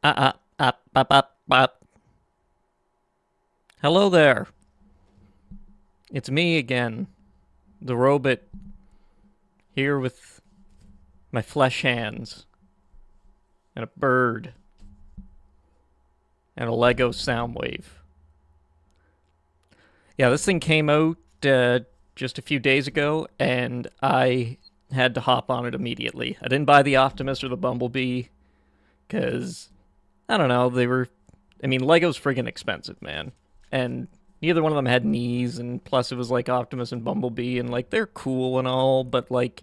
Up, up, up. Hello there. It's me again, the robot, here with my flesh hands, and a bird, and a Lego Soundwave. Yeah, this thing came out just a few days ago, and I had to hop on it immediately. I didn't buy the Optimus or the Bumblebee, because, I don't know, they were. I mean, Lego's friggin' expensive, man. And neither one of them had knees, and plus it was like Optimus and Bumblebee, and like they're cool and all, but like,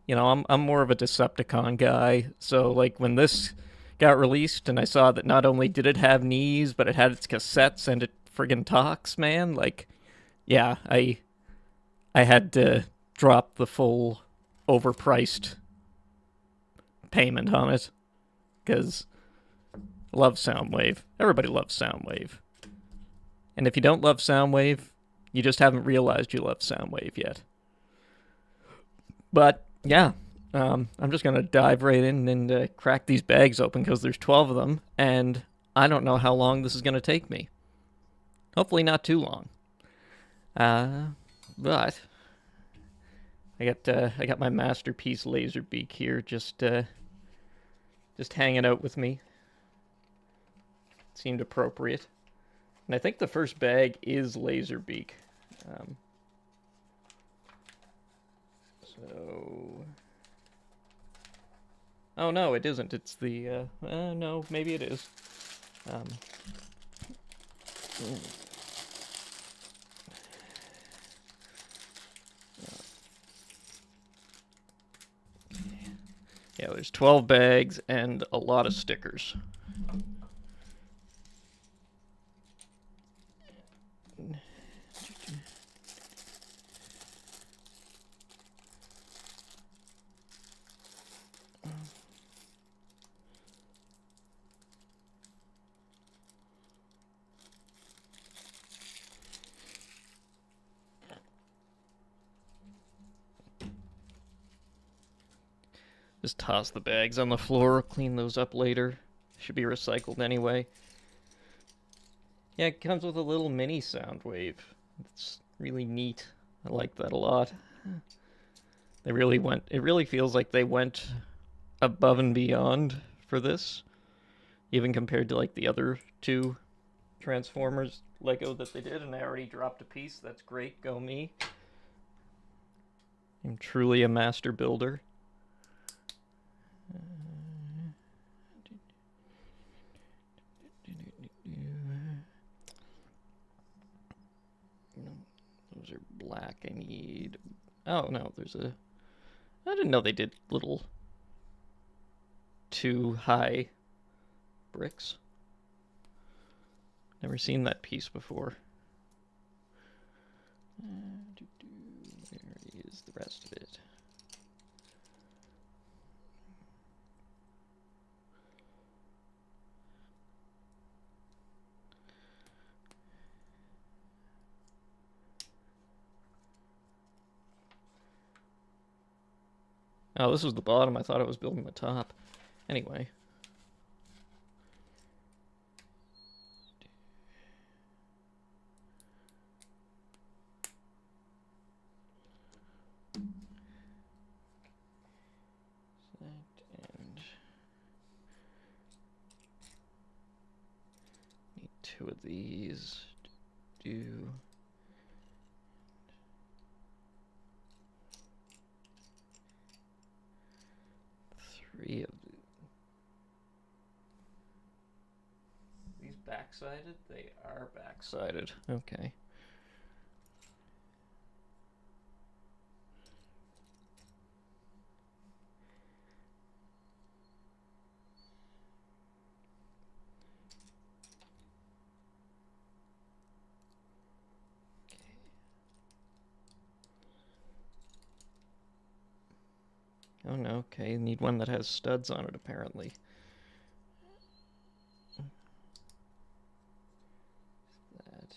I'm more of a Decepticon guy. So like when this got released and I saw that not only did it have knees, but it had its cassettes and it friggin' talks, man, like yeah, I had to drop the full overpriced payment on it because I love Soundwave. Everybody loves Soundwave. And if you don't love Soundwave, you just haven't realized you love Soundwave yet. But yeah, I'm just gonna dive right in and crack these bags open because there's 12 of them, and I don't know how long this is gonna take me. Hopefully not too long. But I got my masterpiece laser beak here, just hanging out with me. Seemed appropriate, and I think the first bag is laser beak. So. Oh no, it isn't. It's the. No, maybe it is. Um, yeah, there's 12 bags and a lot of stickers. Just toss the bags on the floor, clean those up later. Should be recycled anyway. Yeah, it comes with a little mini Soundwave. It's really neat. I like that a lot. They really went, it really feels like they went above and beyond for this, even compared to like the other two Transformers Lego that they did, and I already dropped a piece. That's great, go me. I'm truly a master builder. Those are black. I need. Oh no, there's a. I didn't know they did little 2 high bricks. Never seen that piece before. Where is the rest of it? Oh, this was the bottom. I thought I was building the top. Anyway. And need 2 of these to do. 3 of these backsided? They are backsided. Okay. Oh no, okay, need one that has studs on it apparently. That.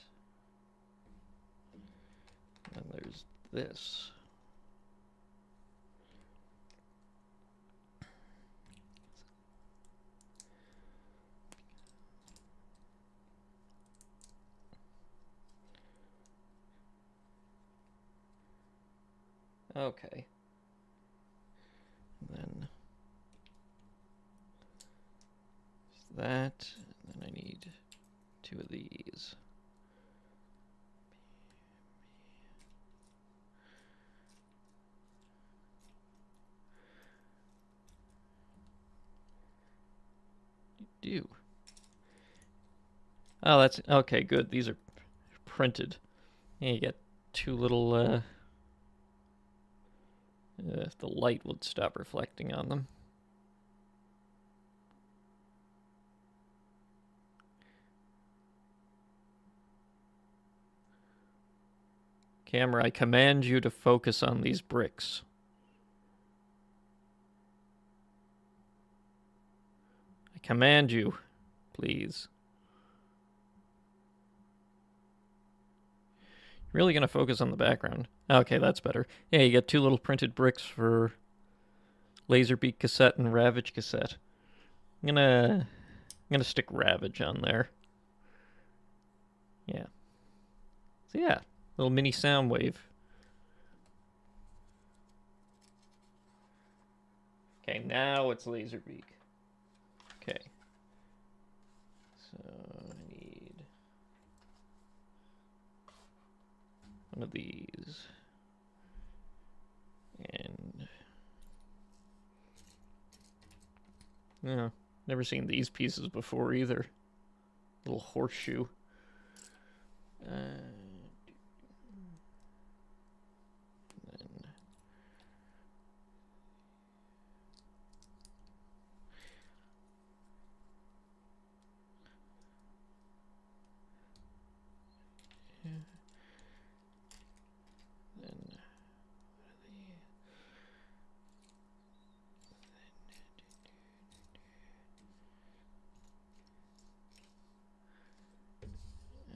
And there's this. Okay. And then that, and then I need 2 of these. Do. Oh, that's okay. Good. These are printed. Yeah, you get 2 little. If the light would stop reflecting on them. Camera, I command you to focus on these bricks. I command you, please. Really gonna focus on the background. Okay, that's better. Yeah, you get 2 little printed bricks for Laserbeak cassette and Ravage cassette. I'm gonna stick Ravage on there. Yeah. So yeah, little mini Soundwave. Okay, now it's Laserbeak. Okay. So I need one of these. And yeah, never seen these pieces before either. Little horseshoe. Then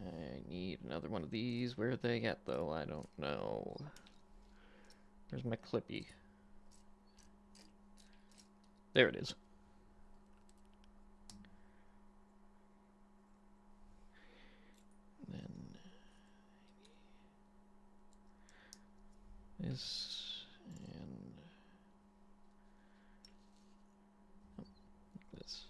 I need another one of these. Where are they at, though? I don't know. Where's my clippy? There it is. Then this and this.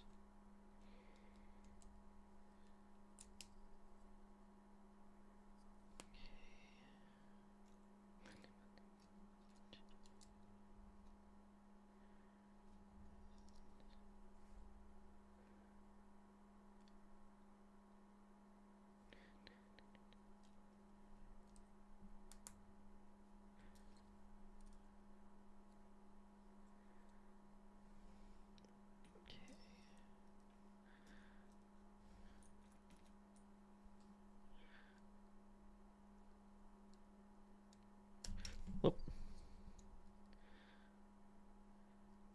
Whoop.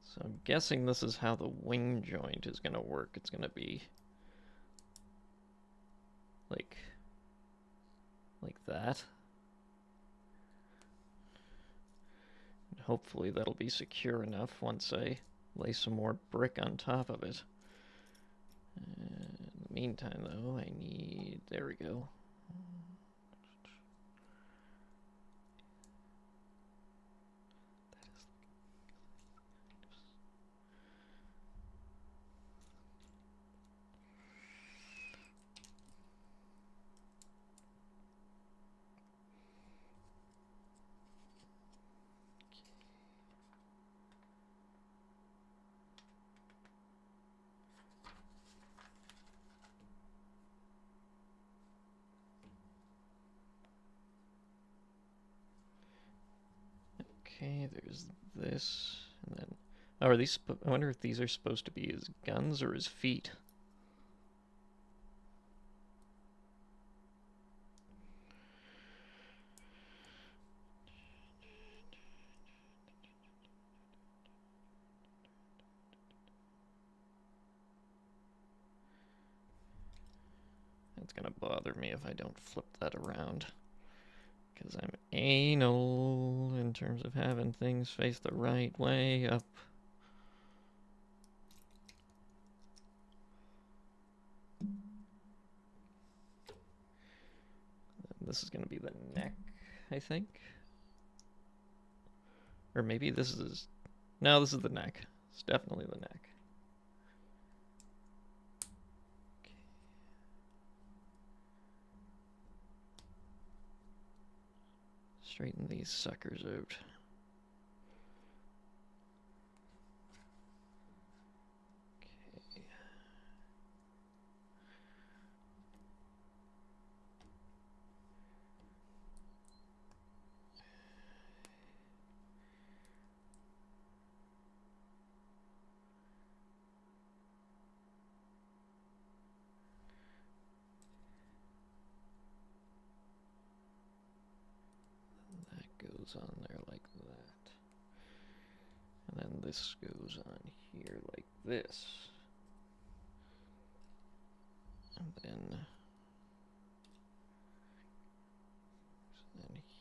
So I'm guessing this is how the wing joint is going to work. It's going to be like that. And hopefully that'll be secure enough once I lay some more brick on top of it. In the meantime, though, I need... There we go. Okay, there's this, and then... Oh, are these... I wonder if these are supposed to be his guns or his feet. That's gonna bother me if I don't flip that around. Because I'm anal in terms of having things face the right way up. This is going to be the neck, I think. Or maybe this is... No, this is the neck. It's definitely the neck. Okay. Straighten these suckers out. Okay. Goes on there like that. And then this goes on here like this. And then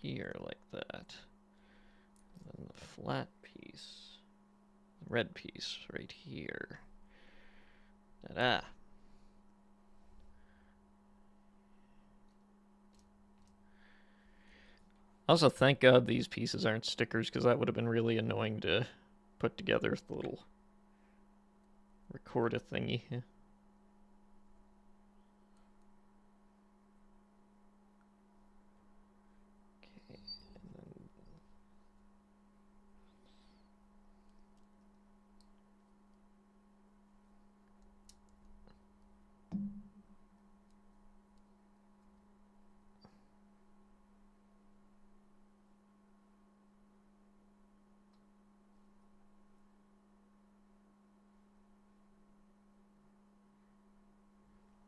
here like that. And then the flat piece, the red piece right here. Ta-da! Also, thank God these pieces aren't stickers, because that would have been really annoying to put together the little recorder thingy. Okay, and then...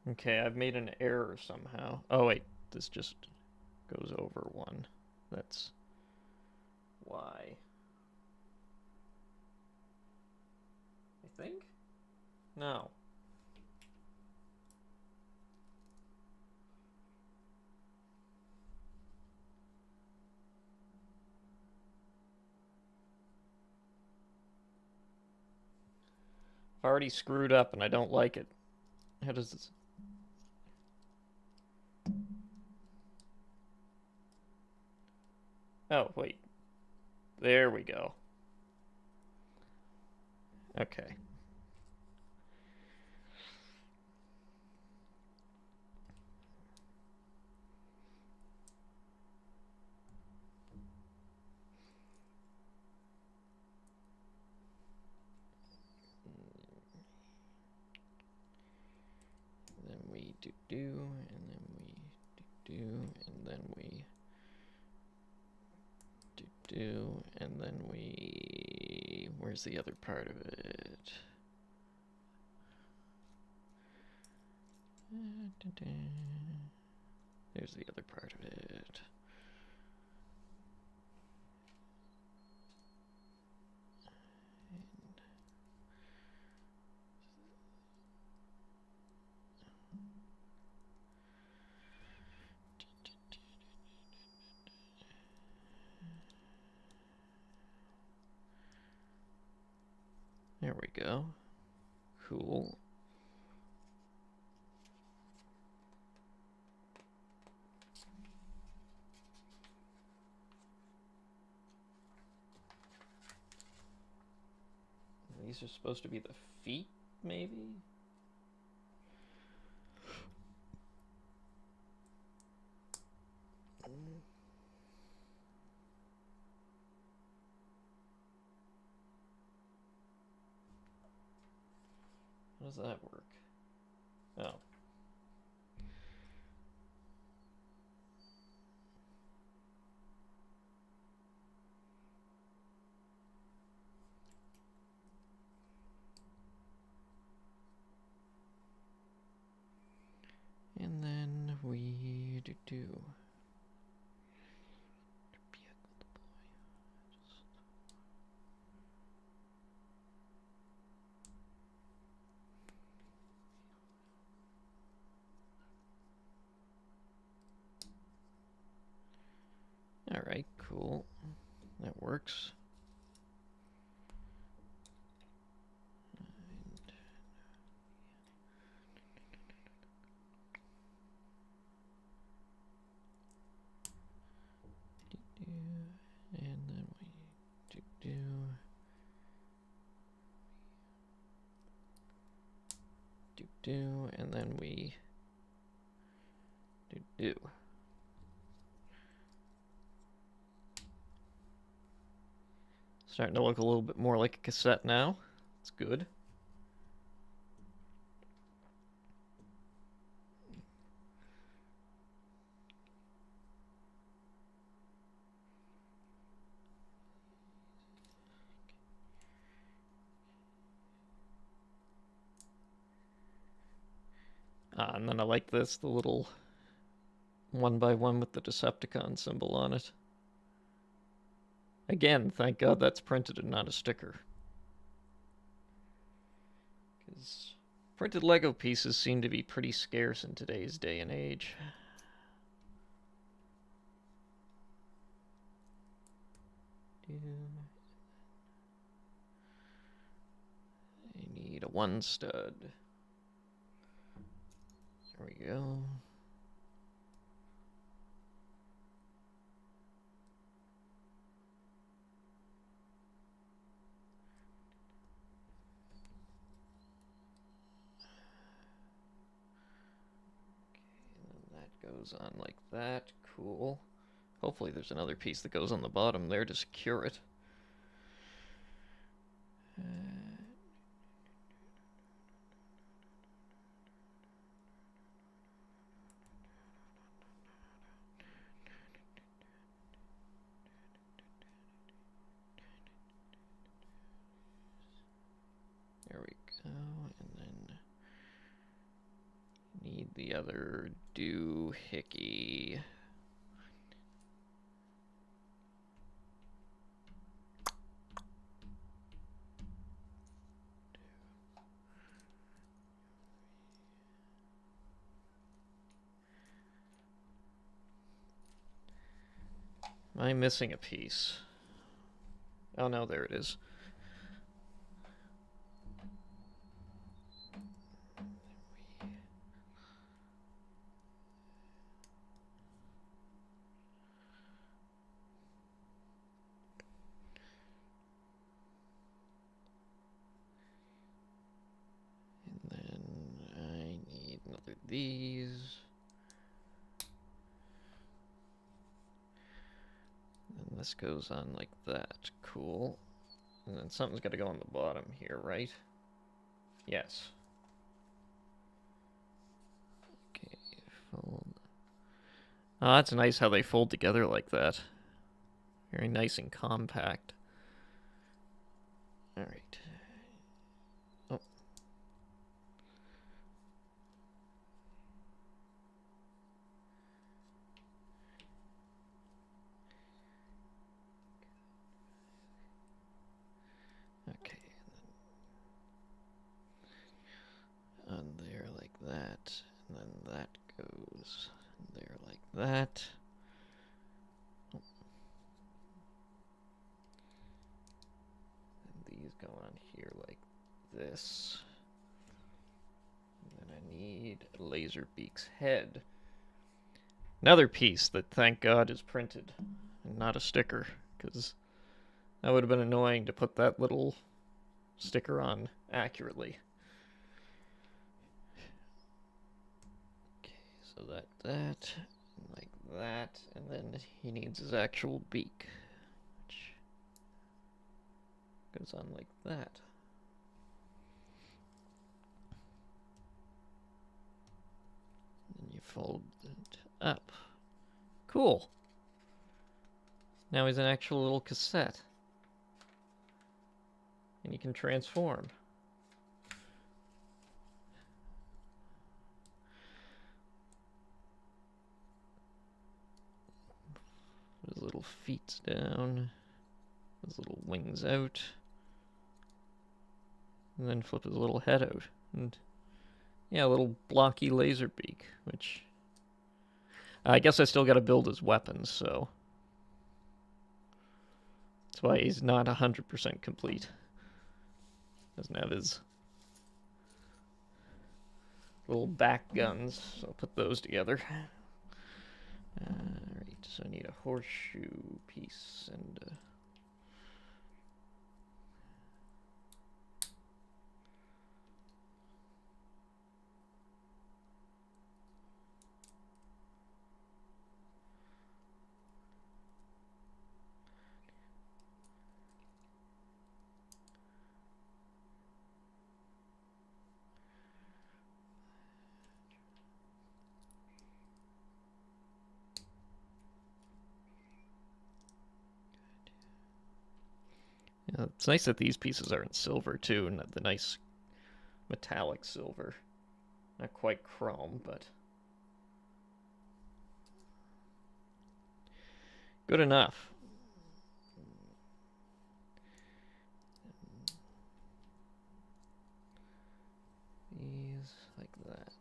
Okay, I've made an error somehow. Oh wait, this just goes over one. That's why. I think? No. I've already screwed up and I don't like it. How does this... Oh, wait. There we go. Okay. Then we do, and then we do, and then we do, and then we... Where's the other part of it? There's the other part of it. There we go. Cool. These are supposed to be the feet, maybe? How does that work? Oh. And then we do. Alright, cool. That works. And then we and then we do. Starting to look a little bit more like a cassette now. It's good. And then I like this, the little 1x1 with the Decepticon symbol on it. Again, thank God that's printed and not a sticker. Because printed Lego pieces seem to be pretty scarce in today's day and age. I need a 1 stud. There we go. Goes on like that. Cool. Hopefully there's another piece that goes on the bottom there to secure it. There we go. And then need the other doohickey. Am I missing a piece? Oh no, there it is. And then I need another of these. And this goes on like that. Cool. And then something's got to go on the bottom here, right? Yes. Okay, fold. Oh, that's nice how they fold together like that. Very nice and compact. Alright. Oh. Okay. And then on there like that. And then that goes there like that. Oh. And these go on here like this. And then I need Laserbeak's head. Another piece that, thank God, is printed and not a sticker, because that would have been annoying to put that little sticker on accurately. Okay, so that, like that, and then he needs his actual beak, which goes on like that. And then you fold it up. Cool. Now he's an actual little cassette. And he can transform. His little feet down. His little wings out. And then flip his little head out. And yeah, a little blocky laser beak, which I guess I still got to build his weapons, so that's why he's not 100% complete. Doesn't have his little back guns, so I'll put those together. Alright, so I need a horseshoe piece and It's nice that these pieces are in silver too, and the nice metallic silver. Not quite chrome, but good enough. These like that.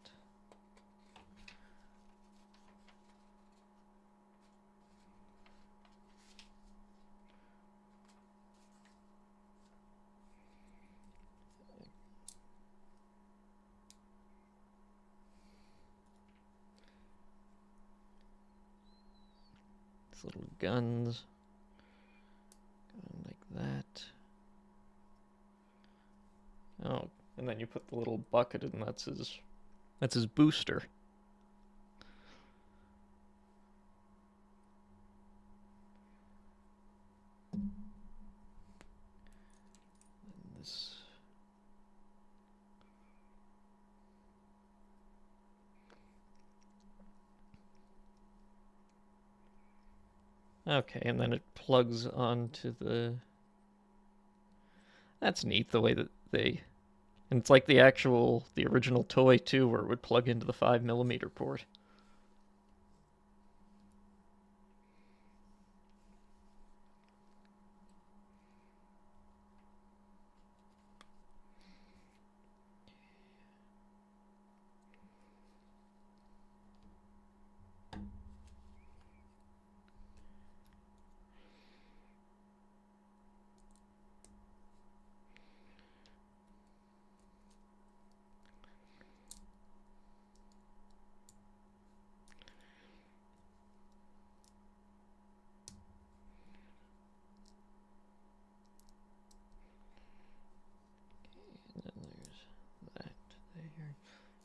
These little guns. Going like that. Oh, and then you put the little bucket and that's his booster. This okay, and then it plugs onto the... That's neat, the way that they... And it's like the original toy, too, where it would plug into the 5mm port.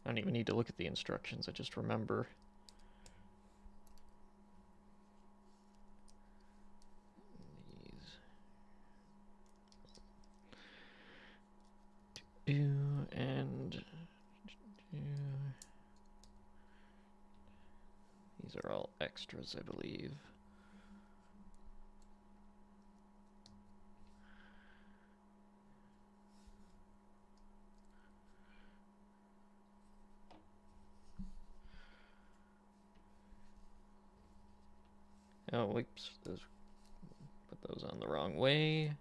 I don't even need to look at the instructions, I just remember. These. And... These are all extras, I believe. Oh, whoops. Put those on the wrong way.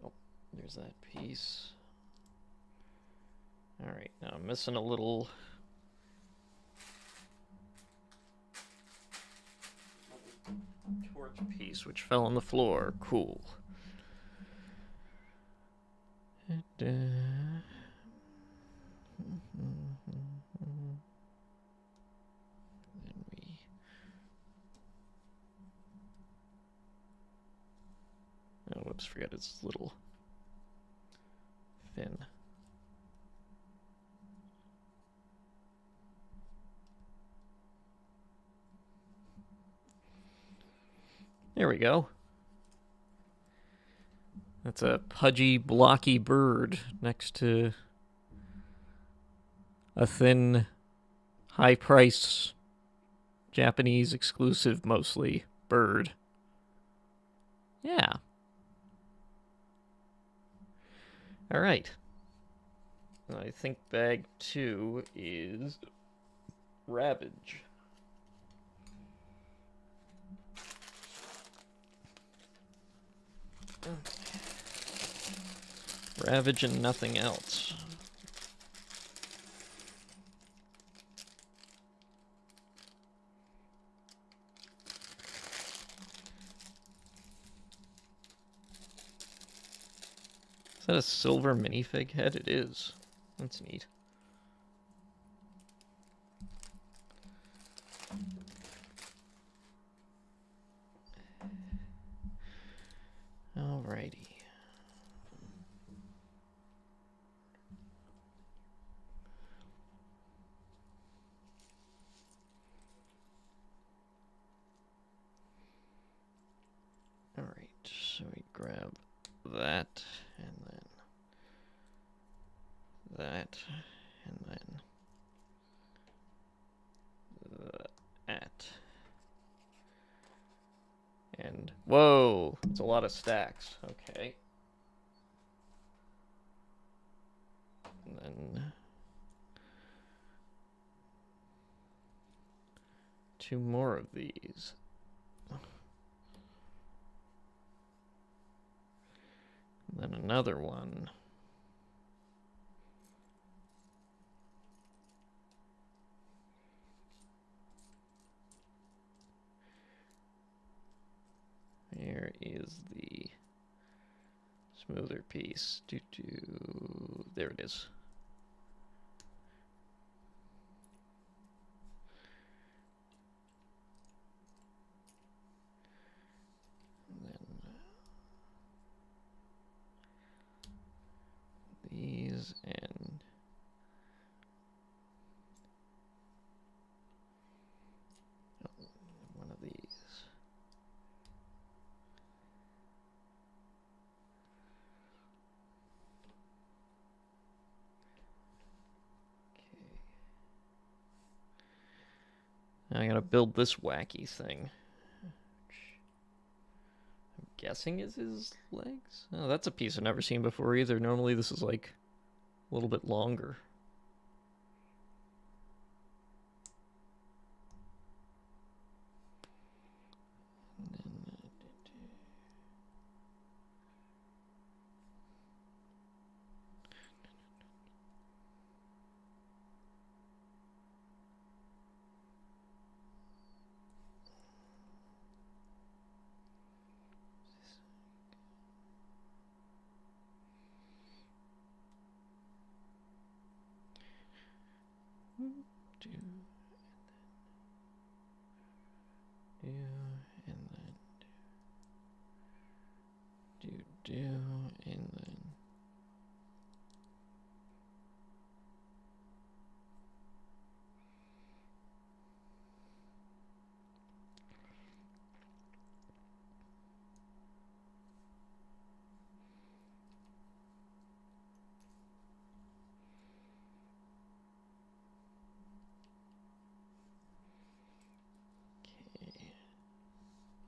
Oh, there's that piece. Alright, now I'm missing a little... torch piece, which fell on the floor. Cool. Oh, whoops, forget its little fin. There we go. That's a pudgy, blocky bird next to a thin, high-price, Japanese exclusive, mostly, bird. Yeah. Alright. I think bag 2 is Ravage. Ravage and nothing else. Is that a silver minifig head? It is. That's neat. Alrighty. Alright, so we grab that, and then that, and then Whoa, it's a lot of stacks. Okay. And then 2 more of these. And then another one. Here is the smoother piece. There it is. And then these and one of these. Now I gotta build this wacky thing. I'm guessing is his legs? Oh, that's a piece I've never seen before either. Normally this is like a little bit longer.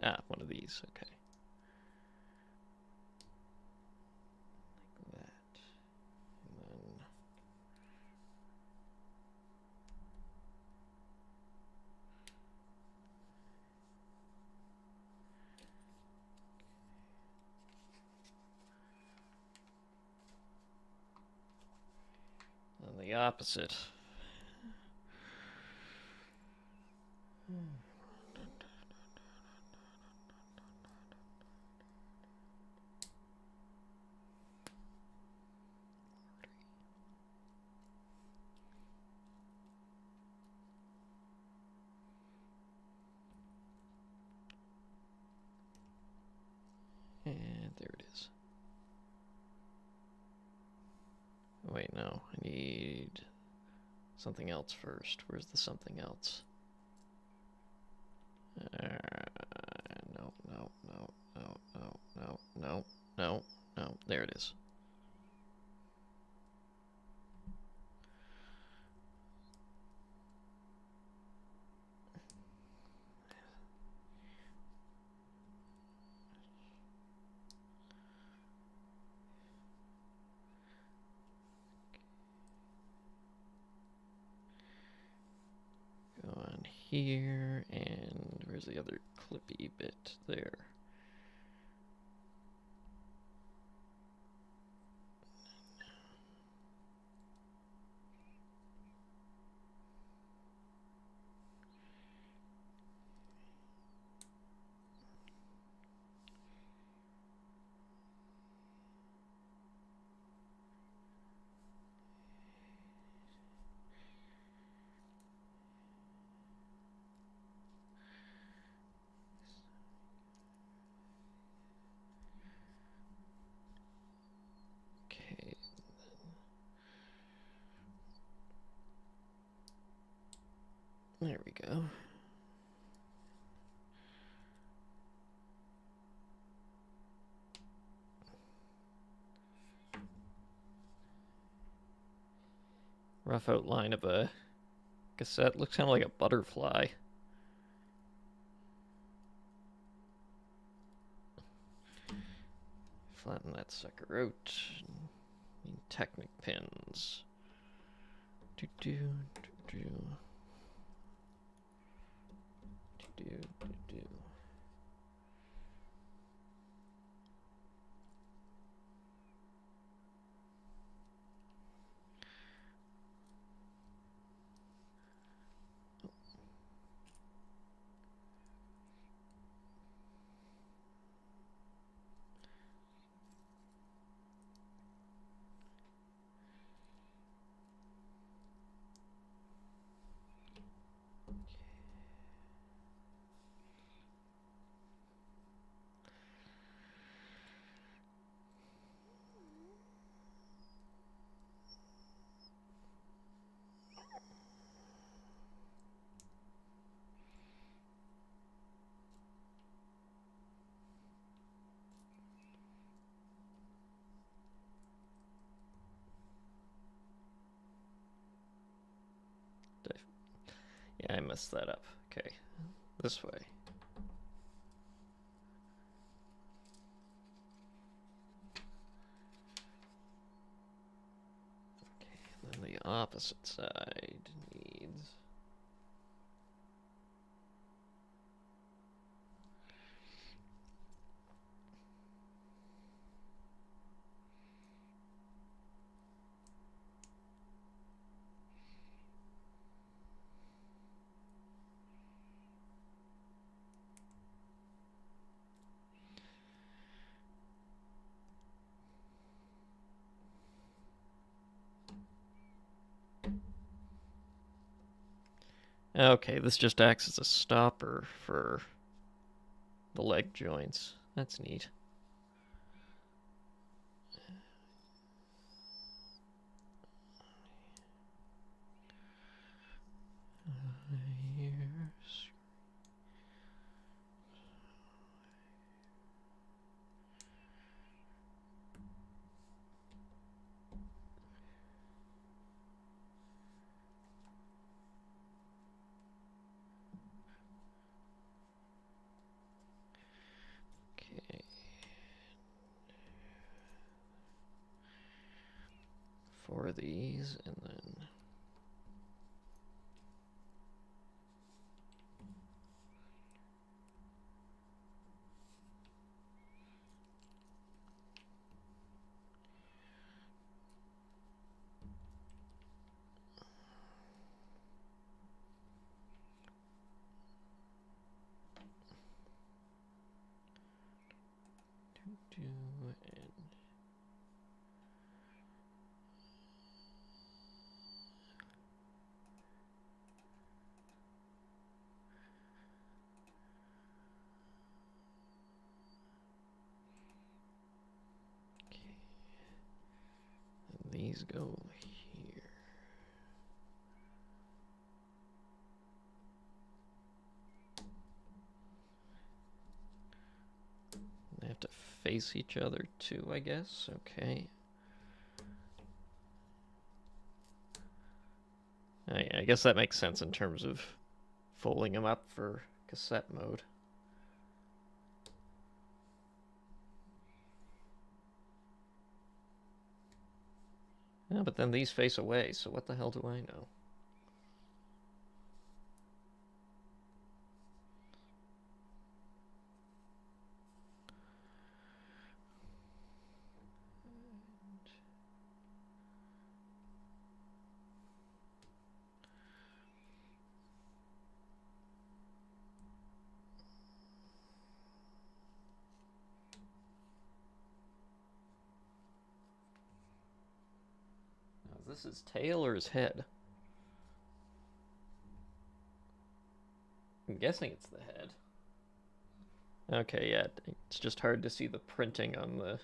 And then one of these, okay. Like that. And then the opposite. And there it is. Wait, no. I need something else first. Where's the something else? No. There it is. Go on here, and where's the other clippy bit? There. Okay. There we go. Rough outline of a cassette. Looks kind of like a butterfly. Flatten that sucker out. Need Technic pins. Do do do do. Do do do. Yeah, I messed that up. Okay, this way. Okay, then the opposite side needs... Okay, this just acts as a stopper for the leg joints. That's neat. Okay. 4 of these, and then... These go here. They have to face each other too, I guess. Okay. I guess that makes sense in terms of folding them up for cassette mode. Yeah, but then these face away, so what the hell do I know? Now, is this his tail or his head? I'm guessing it's the head. Okay, yeah, it's just hard to see the printing on the...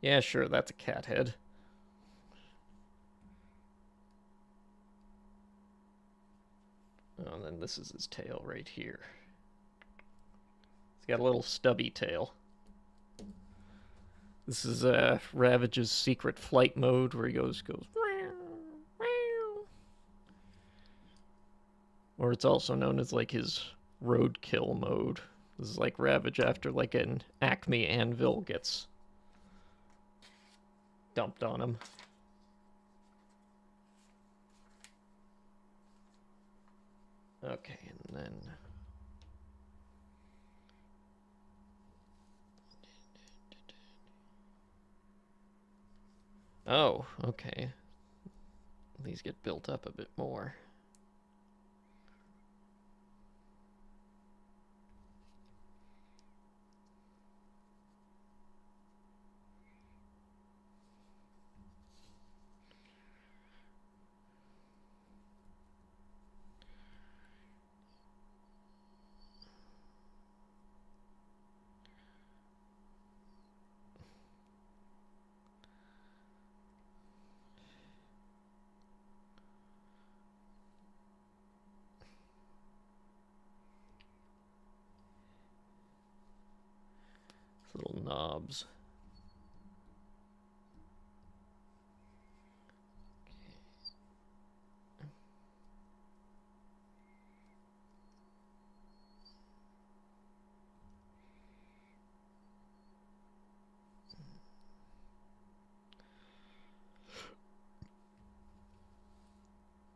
Yeah, sure, that's a cat head. Oh, and then this is his tail right here. He's got a little stubby tail. This is Ravage's secret flight mode where he goes. Or it's also known as like his roadkill mode. This is like Ravage after like an Acme anvil gets dumped on him. Okay, and then... Oh, okay. These get built up a bit more. Little knobs.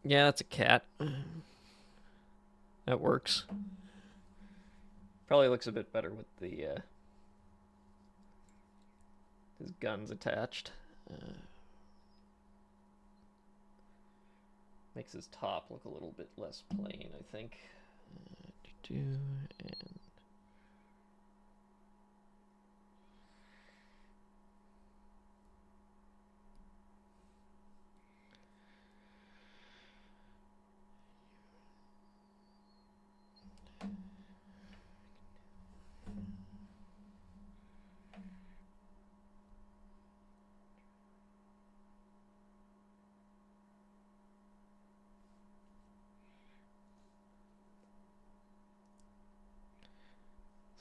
Yeah, that's a cat. That works. Probably looks a bit better with the his guns attached. Makes his top look a little bit less plain, I think. And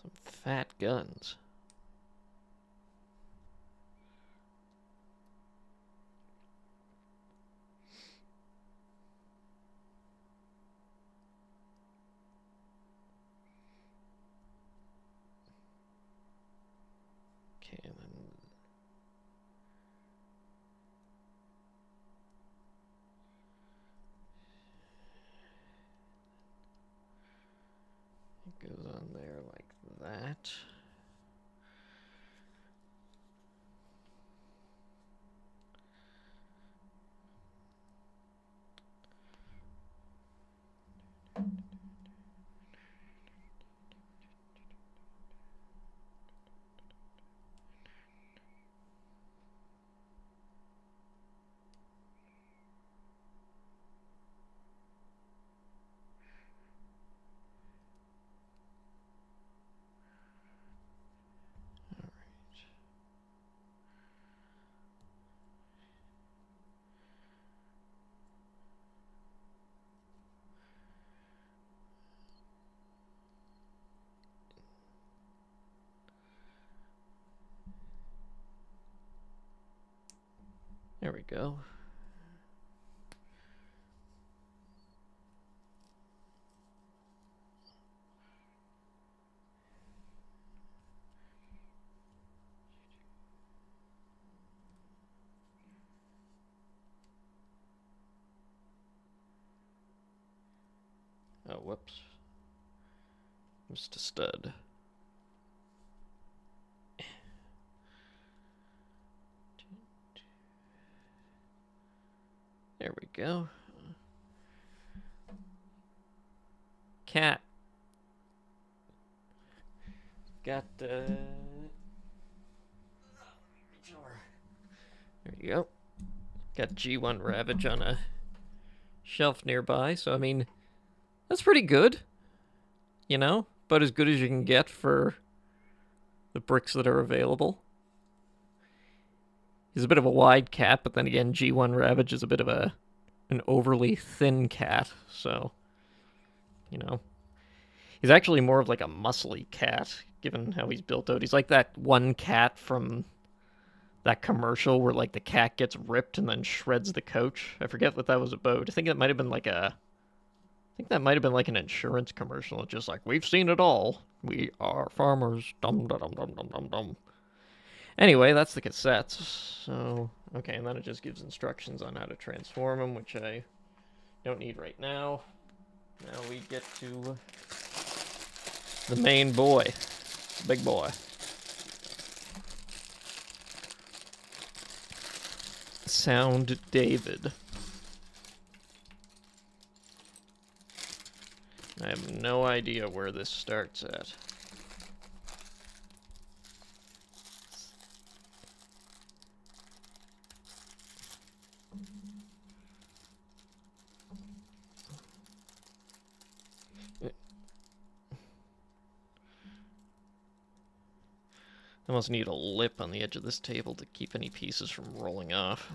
some fat guns. Okay, and then it goes on there like that. There we go. Oh, whoops. Missed a stud. There we go. Cat. Got, there you go. Got G1 Ravage on a shelf nearby, so I mean, that's pretty good. You know? About as good as you can get for the bricks that are available. He's a bit of a wide cat, but then again, G1 Ravage is a bit of an overly thin cat, so, you know. He's actually more of like a muscly cat, given how he's built out. He's like that one cat from that commercial where like the cat gets ripped and then shreds the couch. I forget what that was about. I think that might have been like an insurance commercial. It's just like, we've seen it all. We are farmers. Dum dum dum dum dum dum. Anyway, that's the cassettes. So, okay, and then it just gives instructions on how to transform them, which I don't need right now. Now we get to the main boy. Big boy. Sound David. I have no idea where this starts at. I almost need a lip on the edge of this table to keep any pieces from rolling off.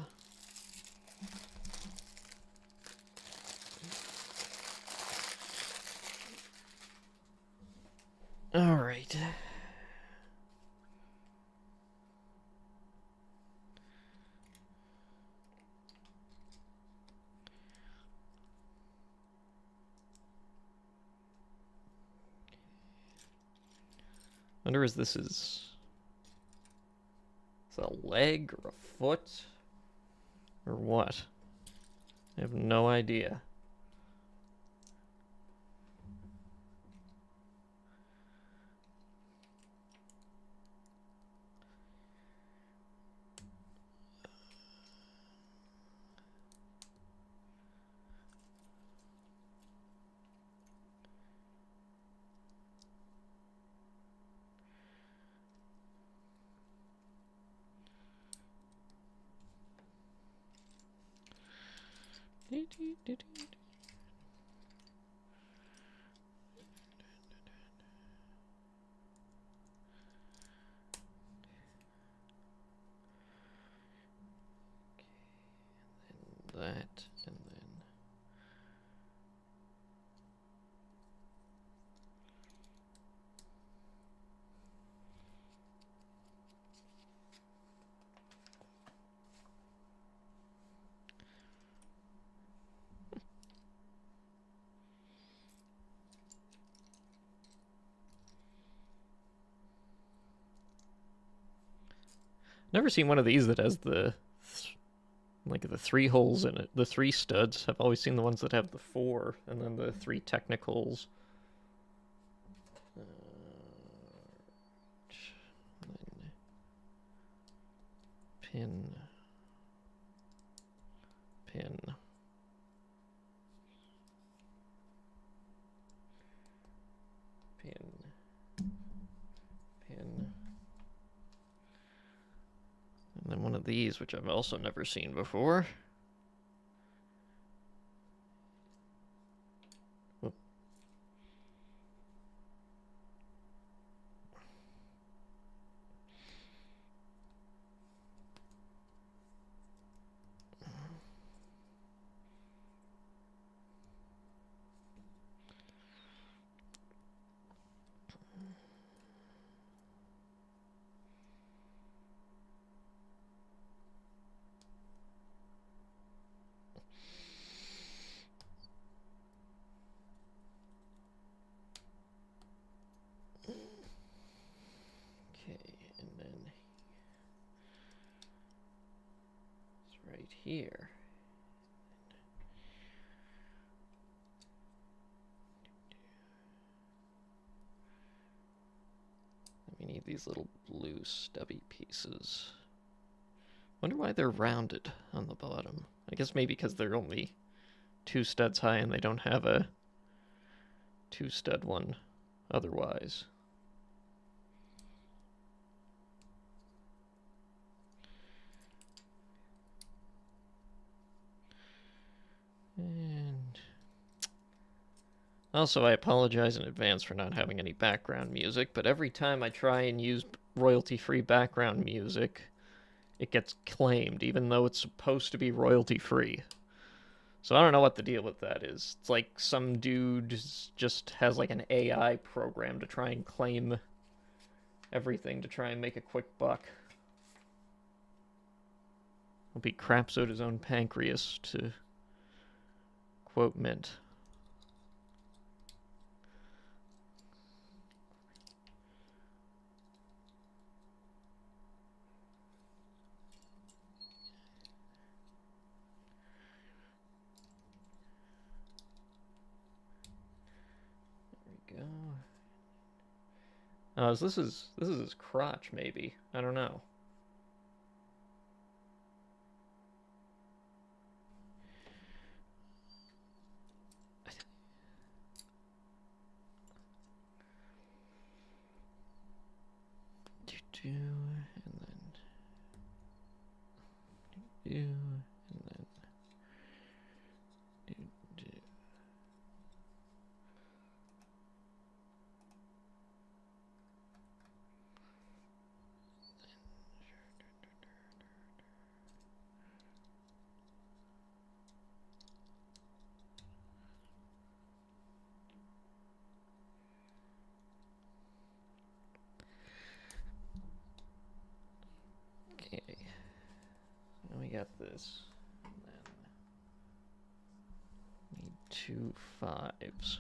All right. Wonder if this is a leg or a foot or what? I have no idea. That, and then... Never seen one of these that has the three holes in it, the three studs. I've always seen the ones that have the four, and then the three technicals. Pin. Pin. Pin. Pin. And then one of these, which I've also never seen before. Whoop. Here. We need these little blue stubby pieces. Wonder why they're rounded on the bottom. I guess maybe because they're only 2 studs high and they don't have a 2-stud one otherwise. And also, I apologize in advance for not having any background music, but every time I try and use royalty-free background music, it gets claimed, even though it's supposed to be royalty-free. So I don't know what the deal with that is. It's like some dude just has like an AI program to try and claim everything to try and make a quick buck. Hope he craps out his own pancreas, to quote Mint. There we go. Oh, this is his crotch, maybe. I don't know. And then and then okay. Now we got this. And then need 2 5s.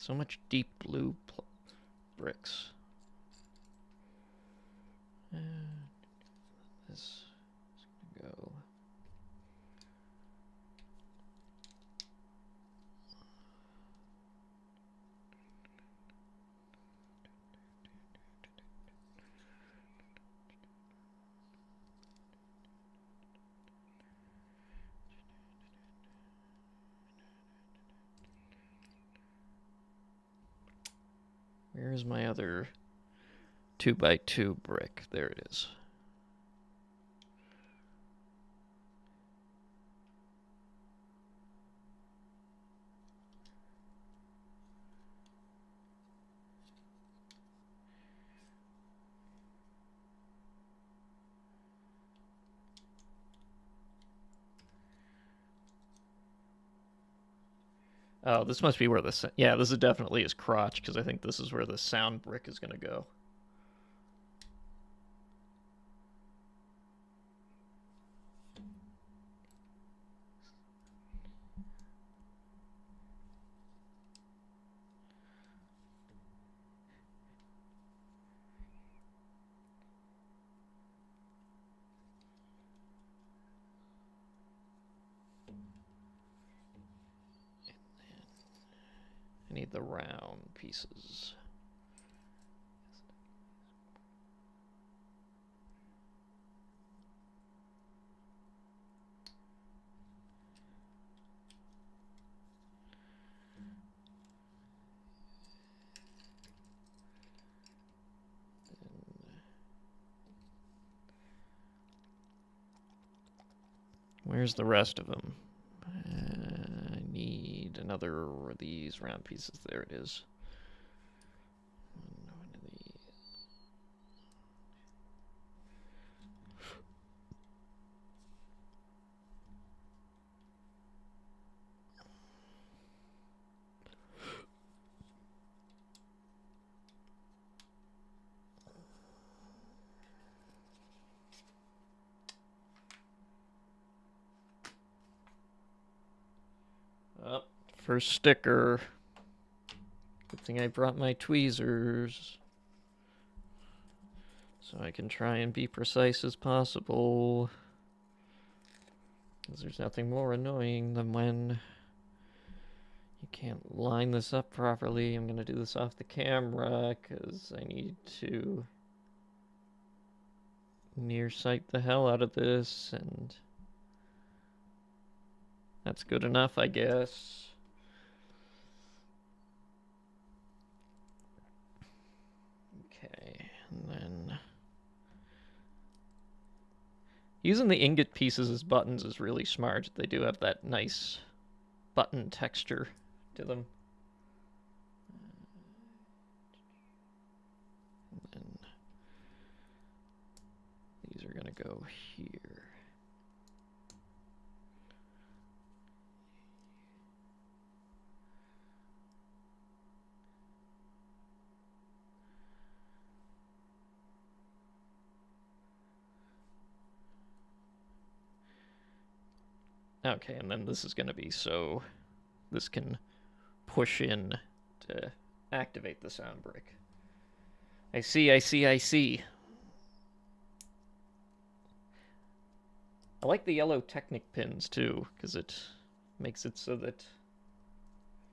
So much deep blue bricks. And this is gonna go. Where's my other 2x2 brick? There it is. Oh, this must be where the... Yeah, this is definitely his crotch, because I think this is where the sound brick is going to go. I need the round pieces. Where's the rest of them? I need another of these round pieces. There it is. One of these. Oh, first sticker. Good thing I brought my tweezers, so I can try and be precise as possible. Because there's nothing more annoying than when you can't line this up properly. I'm going to do this off the camera because I need to nearsight the hell out of this, and that's good enough, I guess. Okay, and then Using the ingot pieces as buttons is really smart. They do have that nice button texture to them. And then these are going to go here. Okay, and then this is going to be so this can push in to activate the sound brick. I see. I like the yellow Technic pins too, because it makes it so that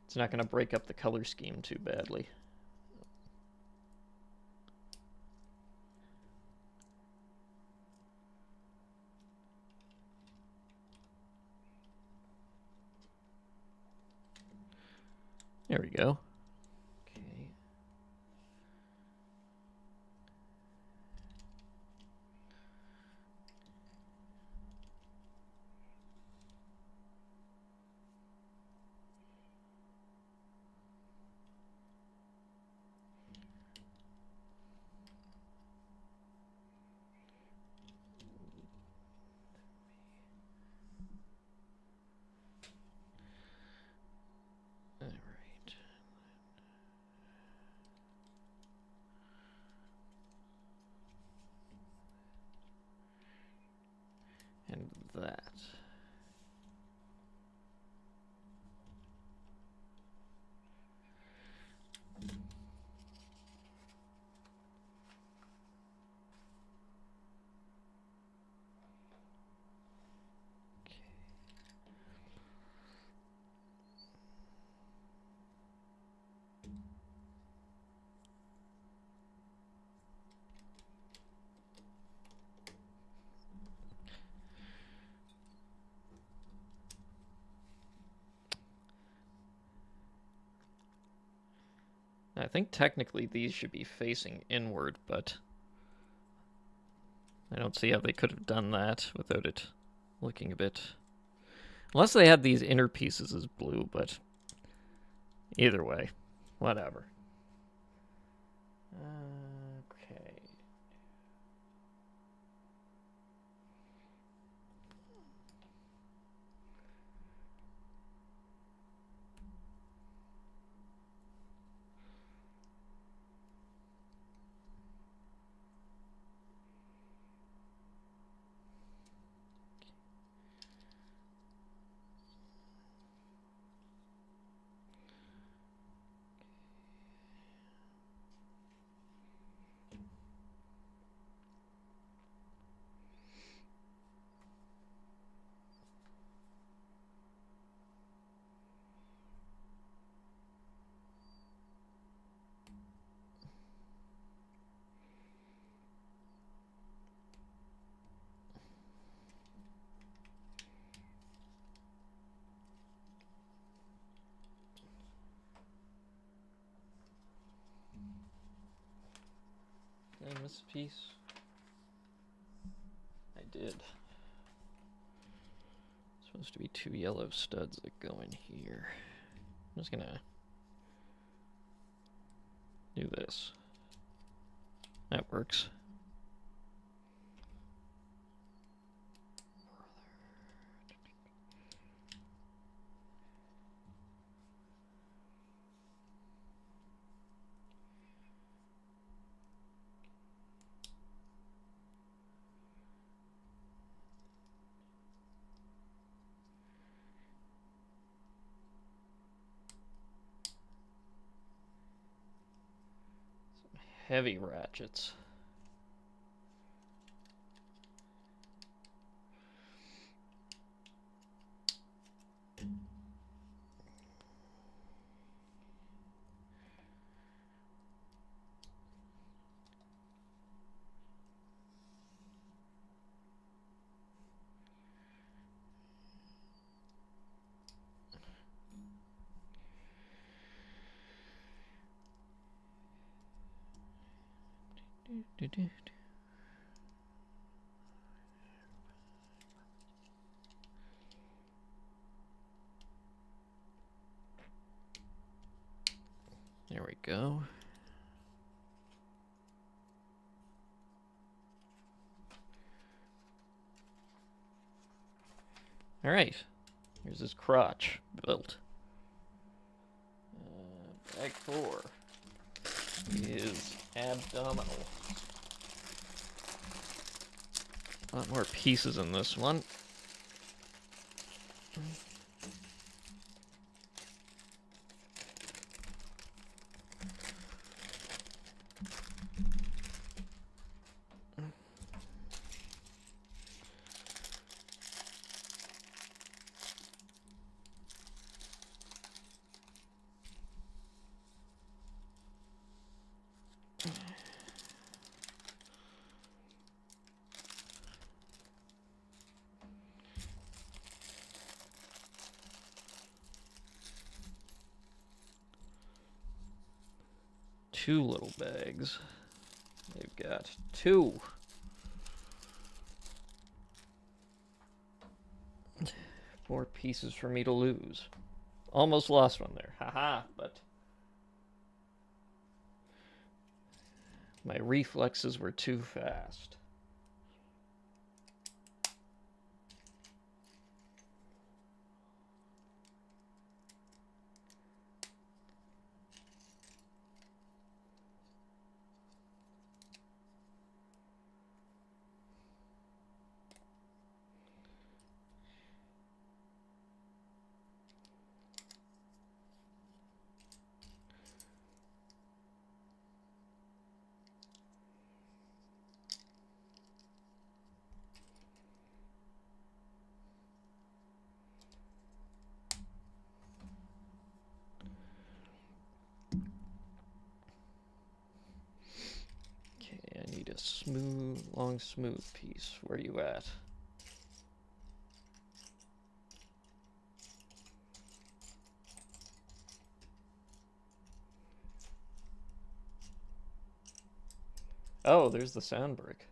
it's not going to break up the color scheme too badly. There we go. Okay. All right. And that. I think technically these should be facing inward, but I don't see how they could have done that without it looking a bit... Unless they had these inner pieces as blue, but either way, whatever. Okay. Did I miss a piece? I did. Supposed to be 2 yellow studs that go in here. I'm just gonna do this. That works. Heavy ratchets. There we go. All right. Here's his crotch built. Bag 4 is abdominal. A lot more pieces in this one. Two little bags. They've got two. More pieces for me to lose. Almost lost one there. Haha, but my reflexes were too fast. I need a smooth, long, smooth piece. Where are you at? Oh, there's the sound brick.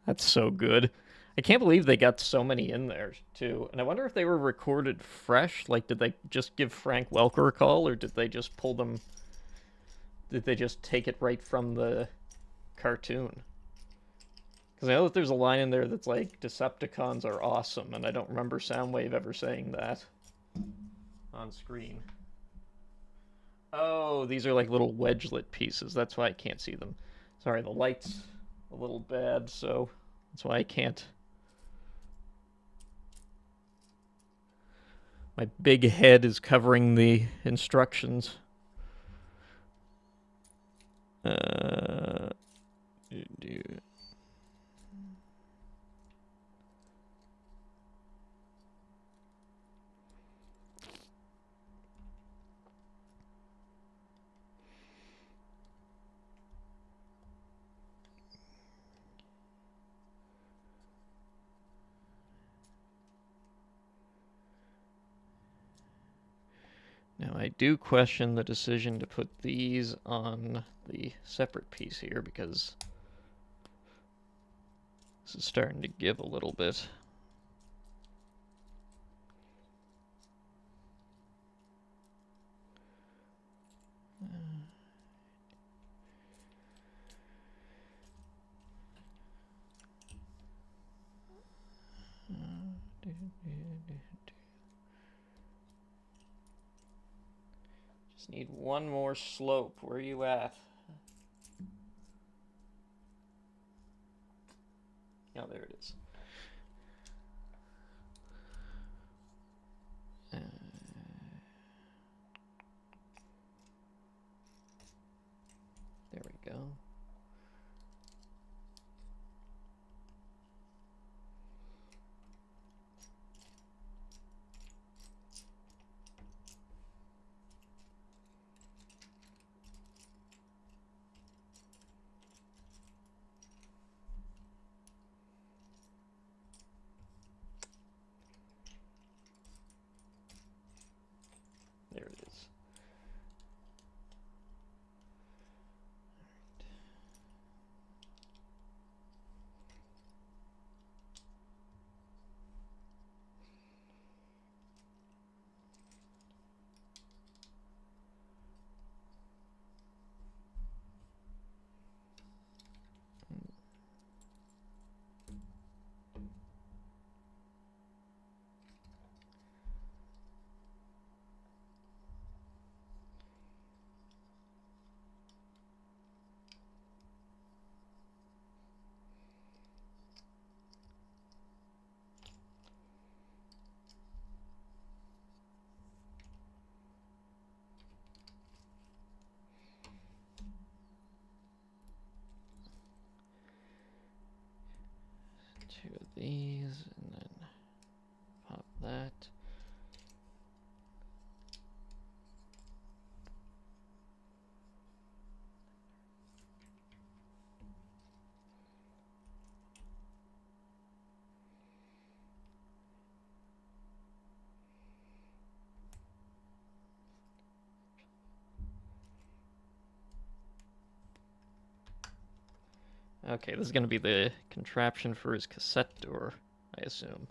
That's so good. I can't believe they got so many in there, too. And I wonder if they were recorded fresh. Like, did they just give Frank Welker a call, or did they just pull them... Did they just take it right from the cartoon? Because I know that there's a line in there that's like, Decepticons are awesome, and I don't remember Soundwave ever saying that on screen. Oh, these are like little wedge-lit pieces. That's why I can't see them. Sorry, the light's a little bad, so that's why I can't. My big head is covering the instructions. Now, I do question the decision to put these on the separate piece here because this is starting to give a little bit. Just need one more slope. Where are you at? Oh, there it is. There we go. these, and then pop that. Okay, this is going to be the contraption for his cassette door, I assume.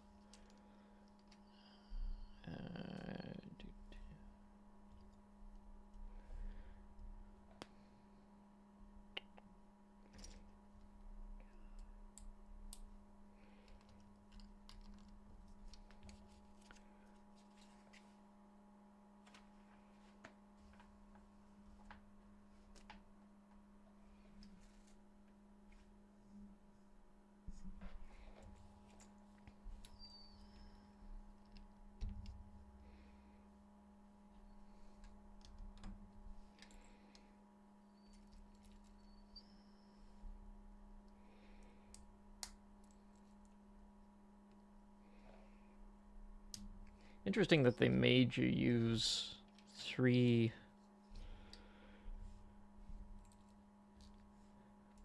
Interesting that they made you use 3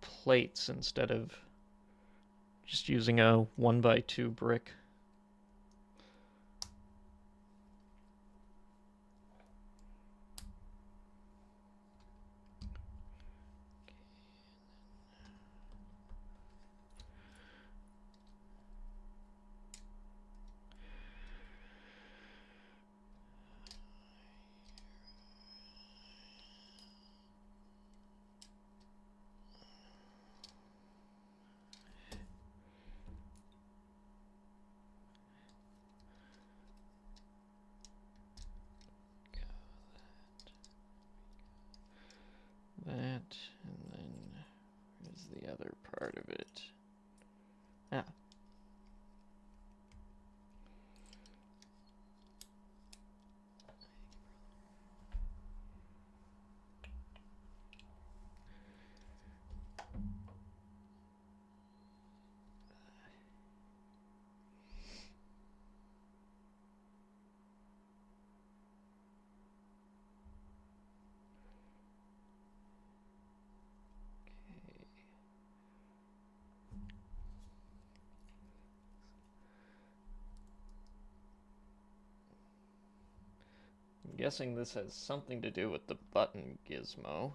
plates instead of just using a 1x2 brick. That, and then here's the other part of it. Ah. I'm guessing this has something to do with the button gizmo.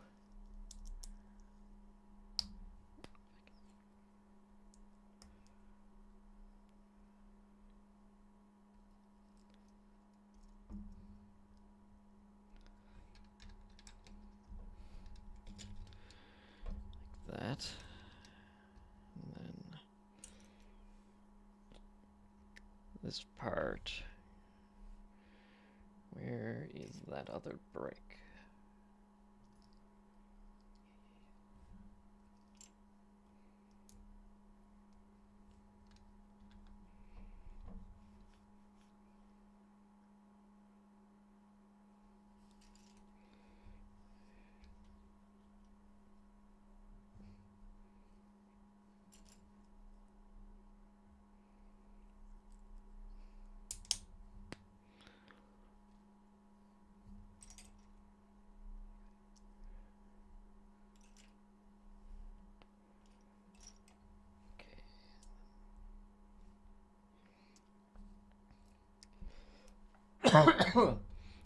Like that. And then this part. Where is that other brick?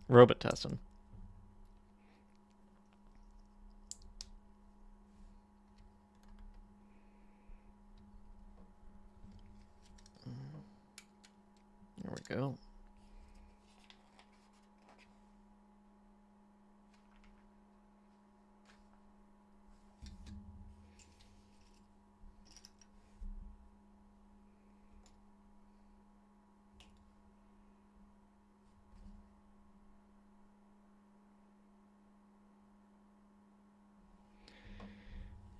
Robitussin. There we go.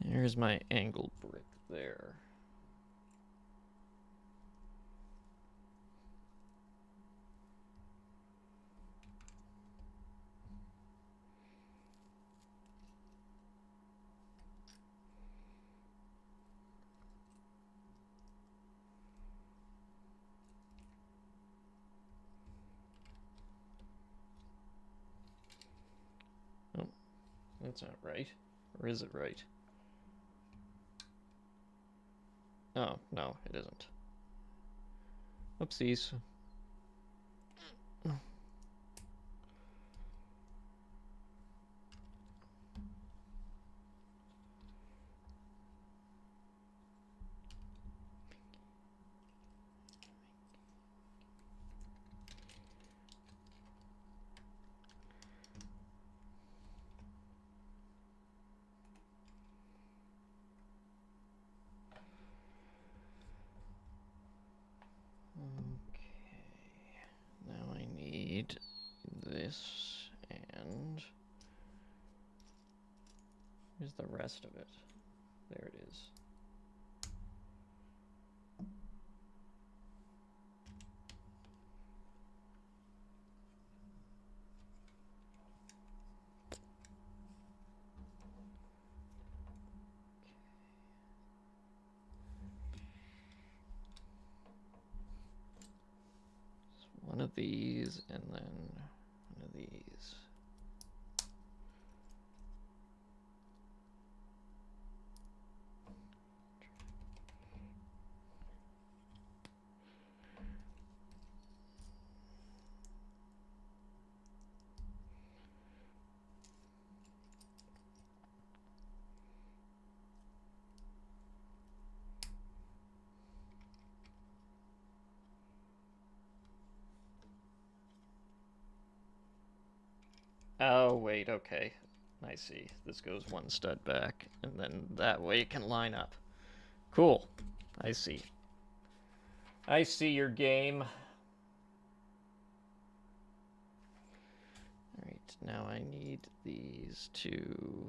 Here's my angled brick there. That's not right. Or is it right? Oh, no, it isn't. Oopsies. Now I need this, and here's the rest of it. There it is. One of these, and then one of these. Oh, wait, okay. I see. This goes one stud back, and then that way it can line up. Cool. I see. I see your game. Alright, now I need these two.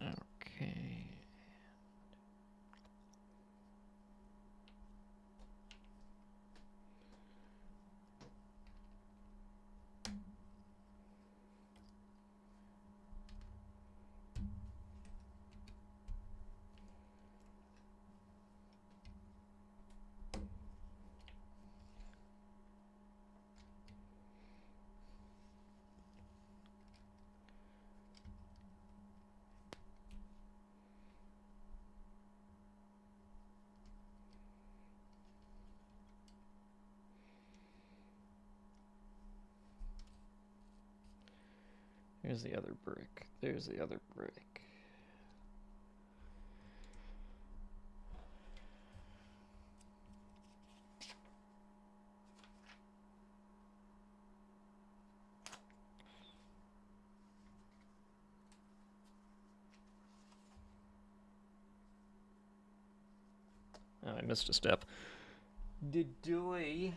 Okay. Here's the other brick. There's the other brick. Oh, I missed a step. Doy.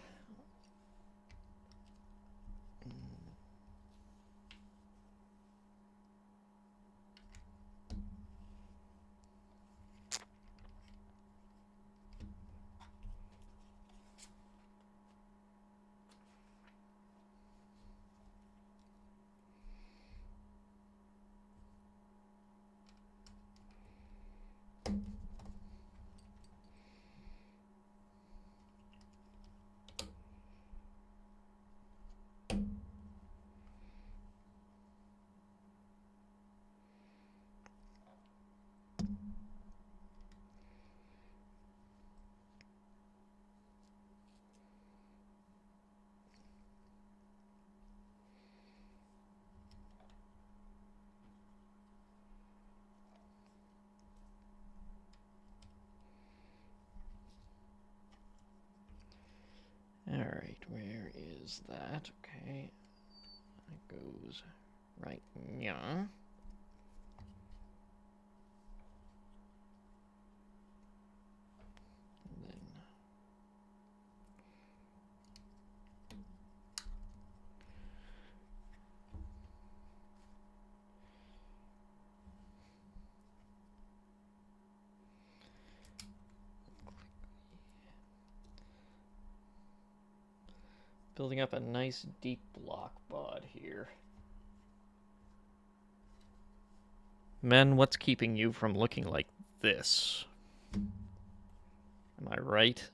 Alright, where is that? Okay. It goes right here. And then building up a nice deep block bod here. Men, what's keeping you from looking like this? Am I right?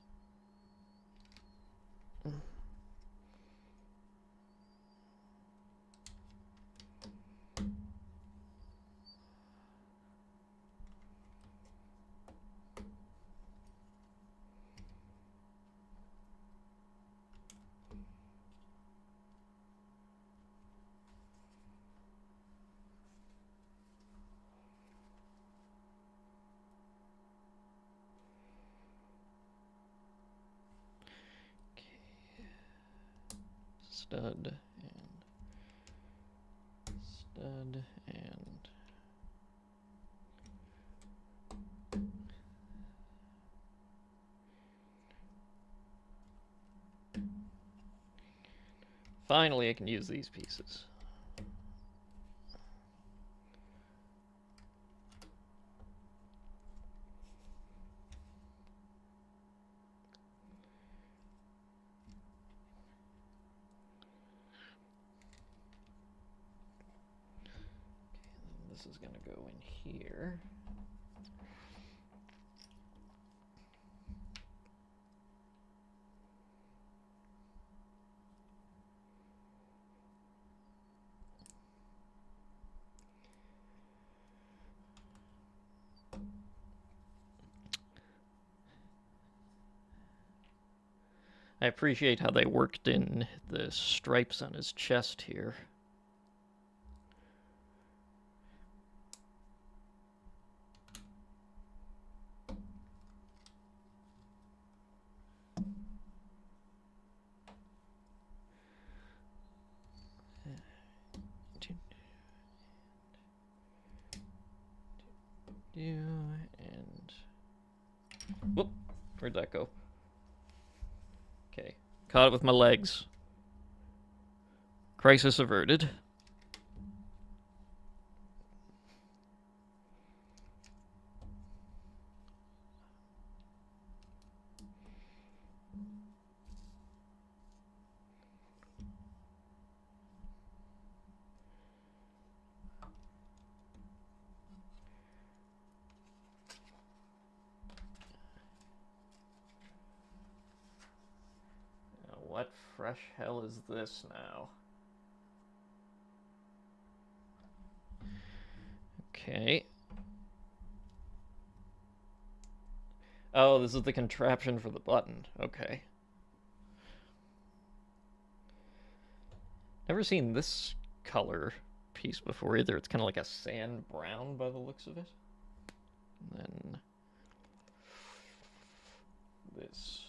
Stud and finally I can use these pieces. This is going to go in here. I appreciate how they worked in the stripes on his chest here. And whoop, where'd that go? Okay, caught it with my legs. Crisis averted. What fresh hell is this now? Okay. Oh, this is the contraption for the button. Okay. Never seen this color piece before either. It's kind of like a sand brown by the looks of it. And then this.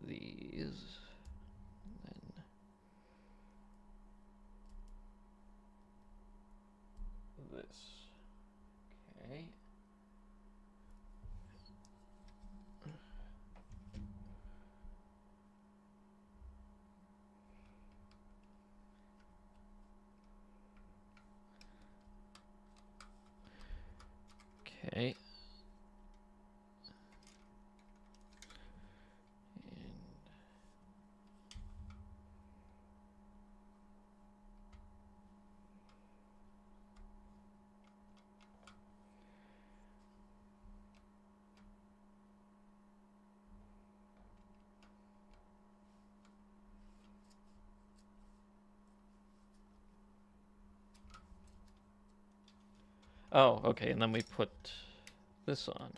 These, and then this. Oh, okay, and then we put this on.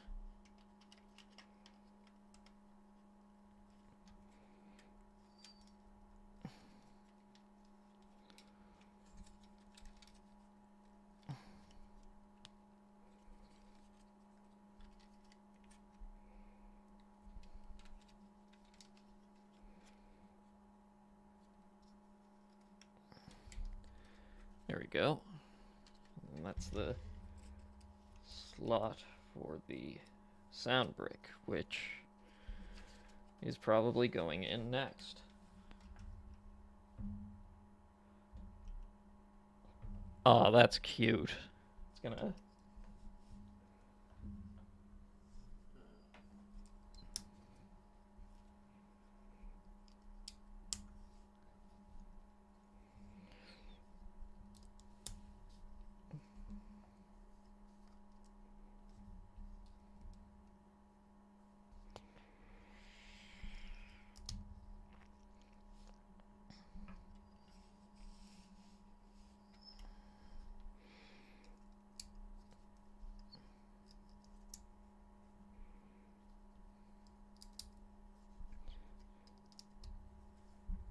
There we go. And that's the slot for the sound brick, which is probably going in next. Oh, that's cute. It's gonna...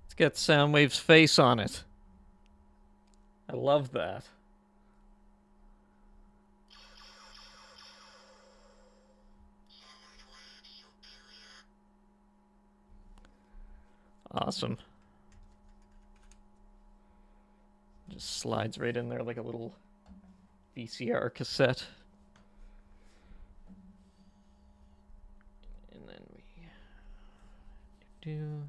It's got Soundwave's face on it. I love that. Awesome. Just slides right in there like a little VCR cassette. And then we do...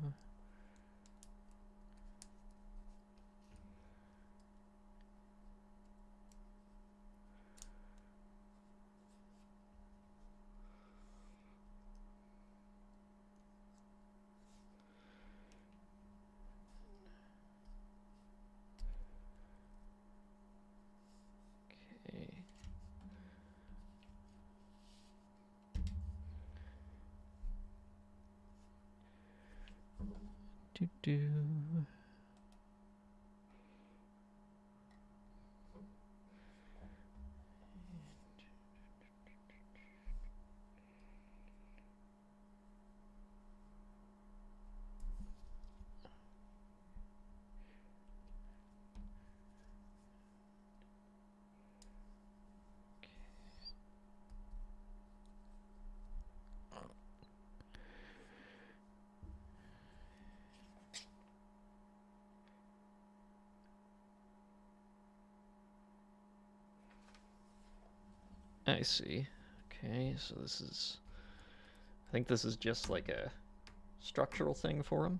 Okay. Do. I see. Okay, so this is... I think this is just like a structural thing for him.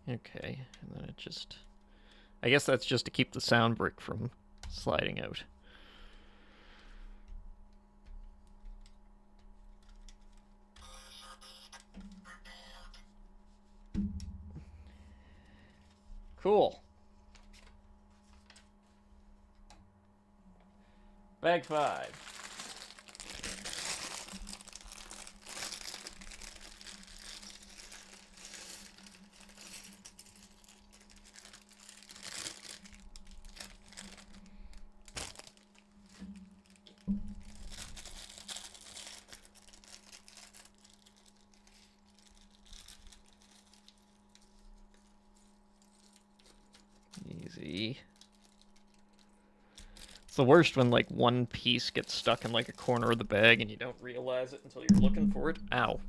Okay, and then it just... I guess that's just to keep the sound brick from sliding out. Cool. Bag 5. Easy. It's the worst when like one piece gets stuck in like a corner of the bag and you don't realize it until you're looking for it. Ow.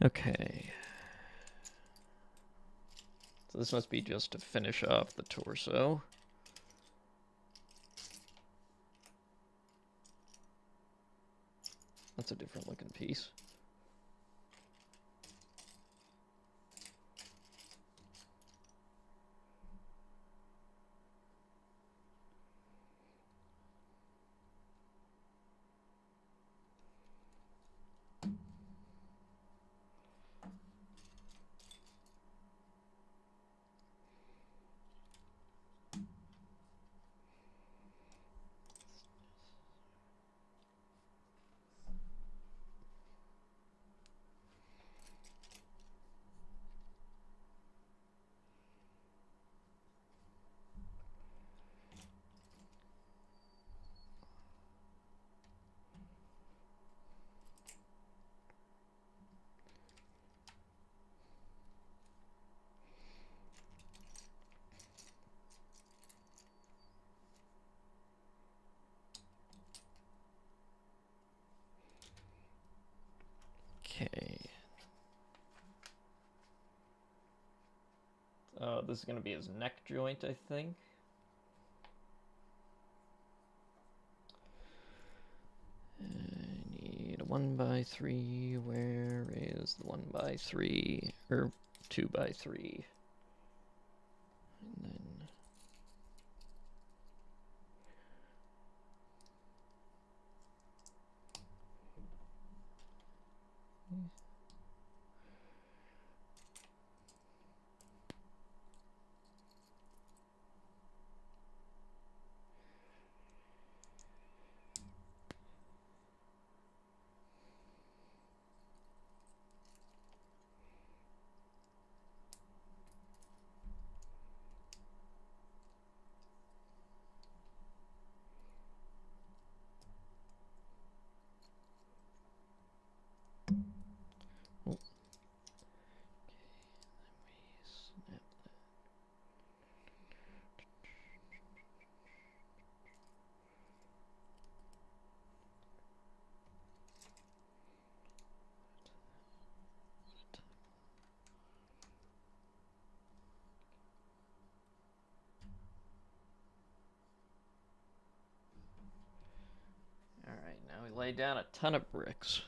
Okay. So this must be just to finish off the torso. That's a different looking piece. This is going to be his neck joint, I think. I need a 1x3. Where is the 1x3? Or 2x3? And then... Alright, now we lay down a ton of bricks.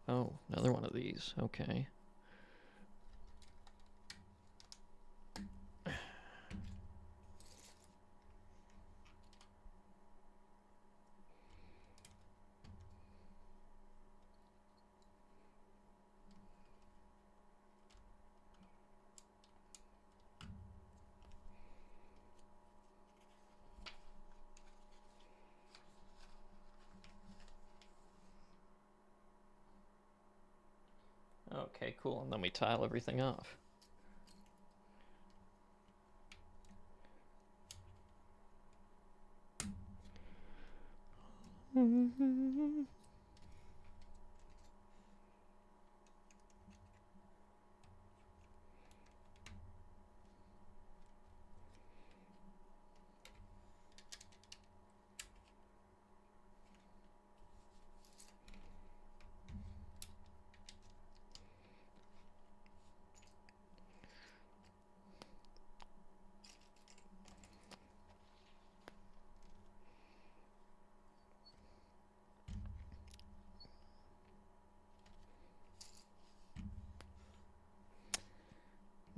Oh, another one of these. Okay. Okay, cool. And then we tile everything off.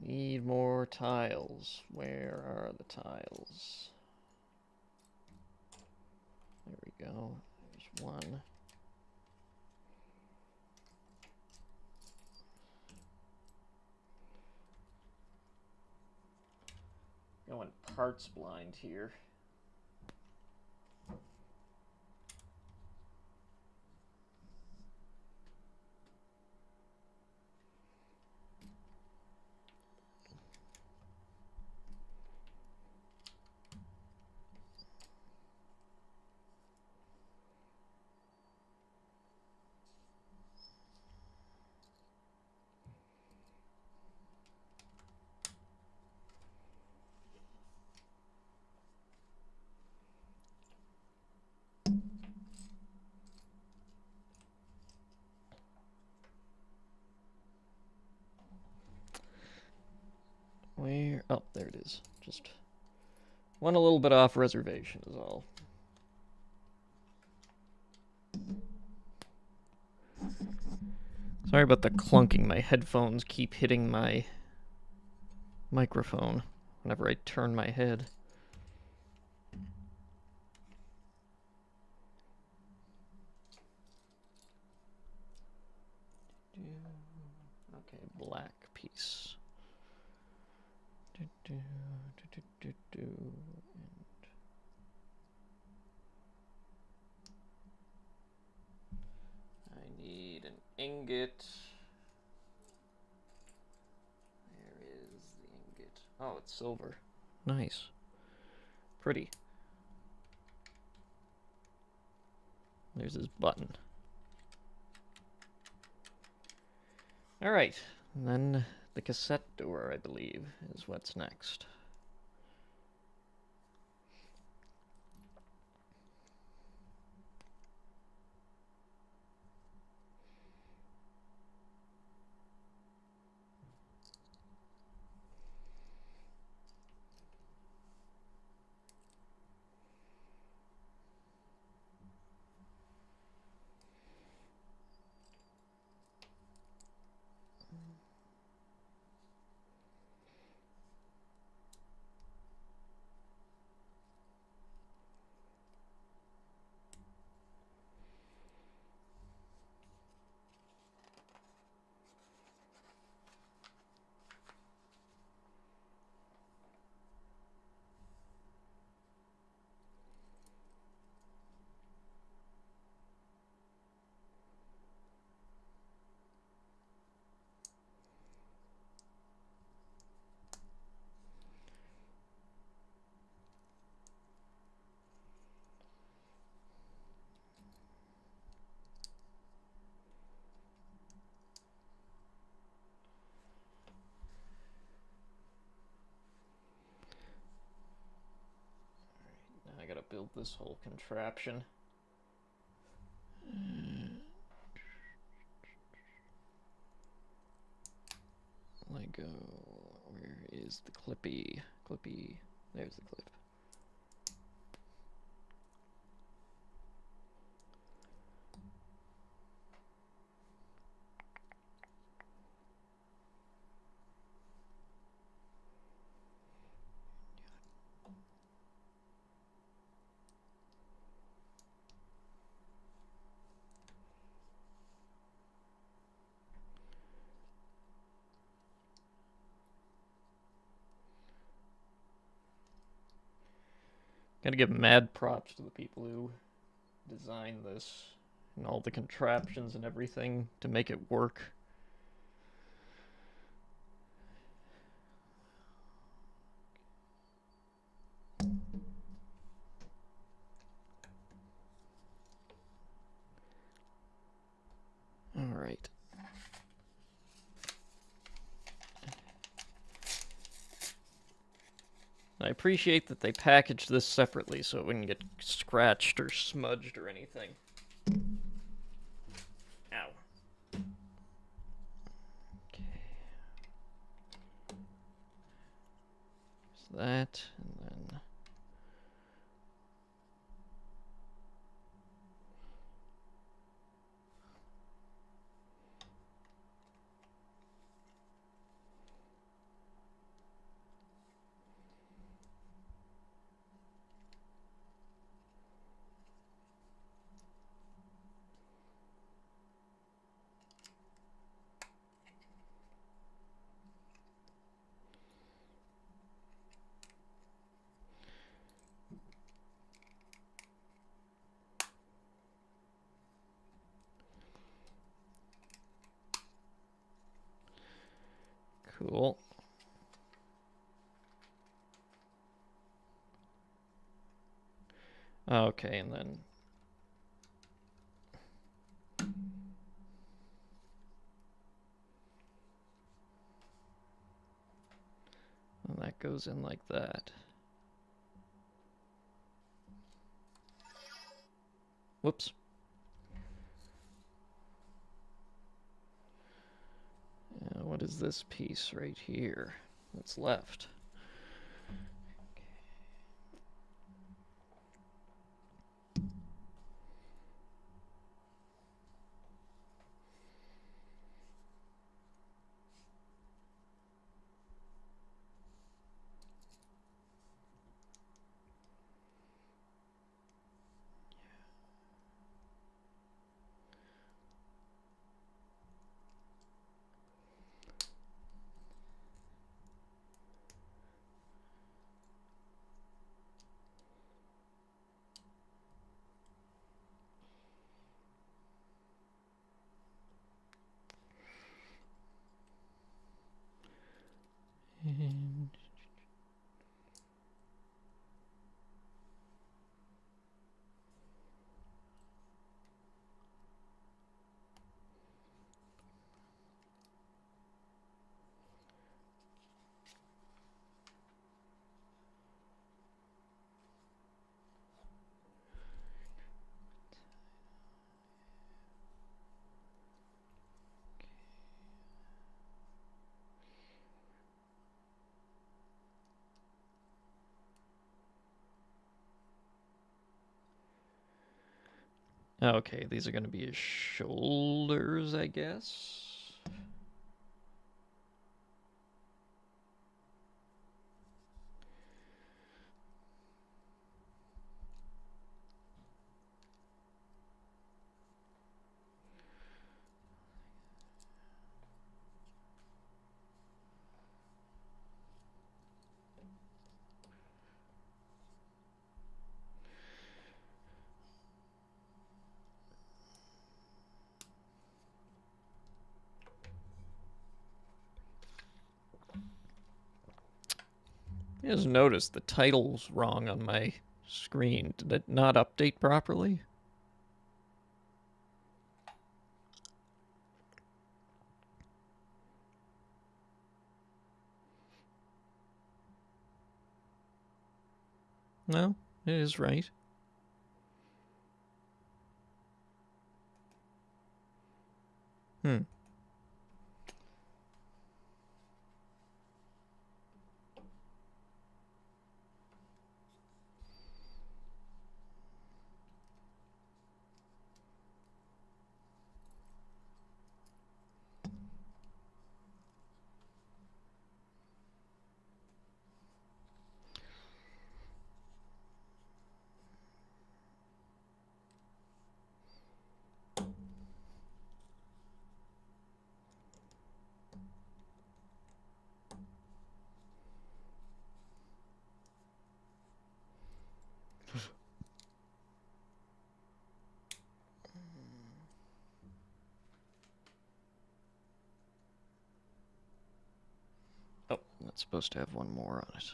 Need more tiles. Where are the tiles? There we go. There's one. Going parts blind here. Where? Oh, there it is. Just went a little bit off reservation is all. Sorry about the clunking. My headphones keep hitting my microphone whenever I turn my head. Okay, black piece. And I need an ingot. Where is the ingot? Oh, it's silver. Nice. Pretty. There's his button. Alright, and then the cassette door, I believe, is what's next. Now I gotta build this whole contraption. Lego. Where is the clippy? Clippy. There's the clip. Gotta give mad props to the people who designed this and all the contraptions and everything to make it work. All right. I appreciate that they packaged this separately so it wouldn't get scratched or smudged or anything. Ow. Okay. There's that, and then... Cool. Okay, and then... And that goes in like that. Whoops. What is this piece right here that's left? Okay, these are going to be his shoulders, I guess. I just noticed the title's wrong on my screen. Did it not update properly? No, it is right. Hmm. Oh, that's supposed to have one more on it.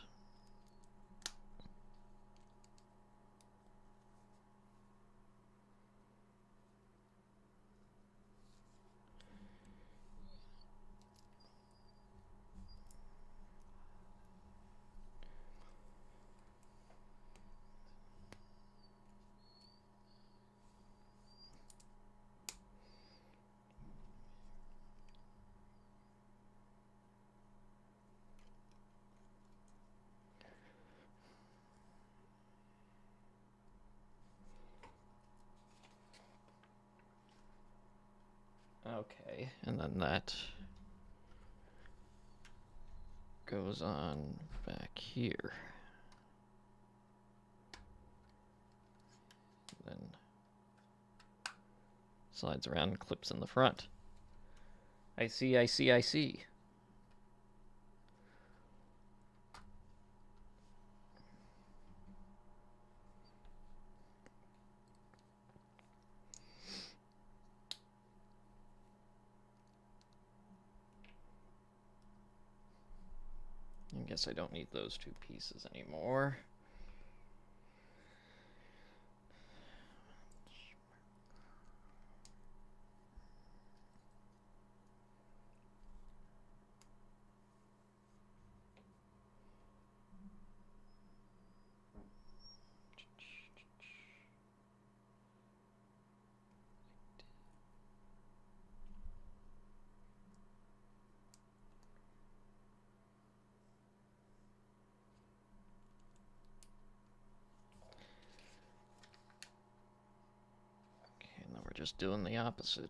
Okay, and then that goes on back here. Then slides around and clips in the front. I see, I see, I see. I guess I don't need those two pieces anymore. We're just doing the opposite.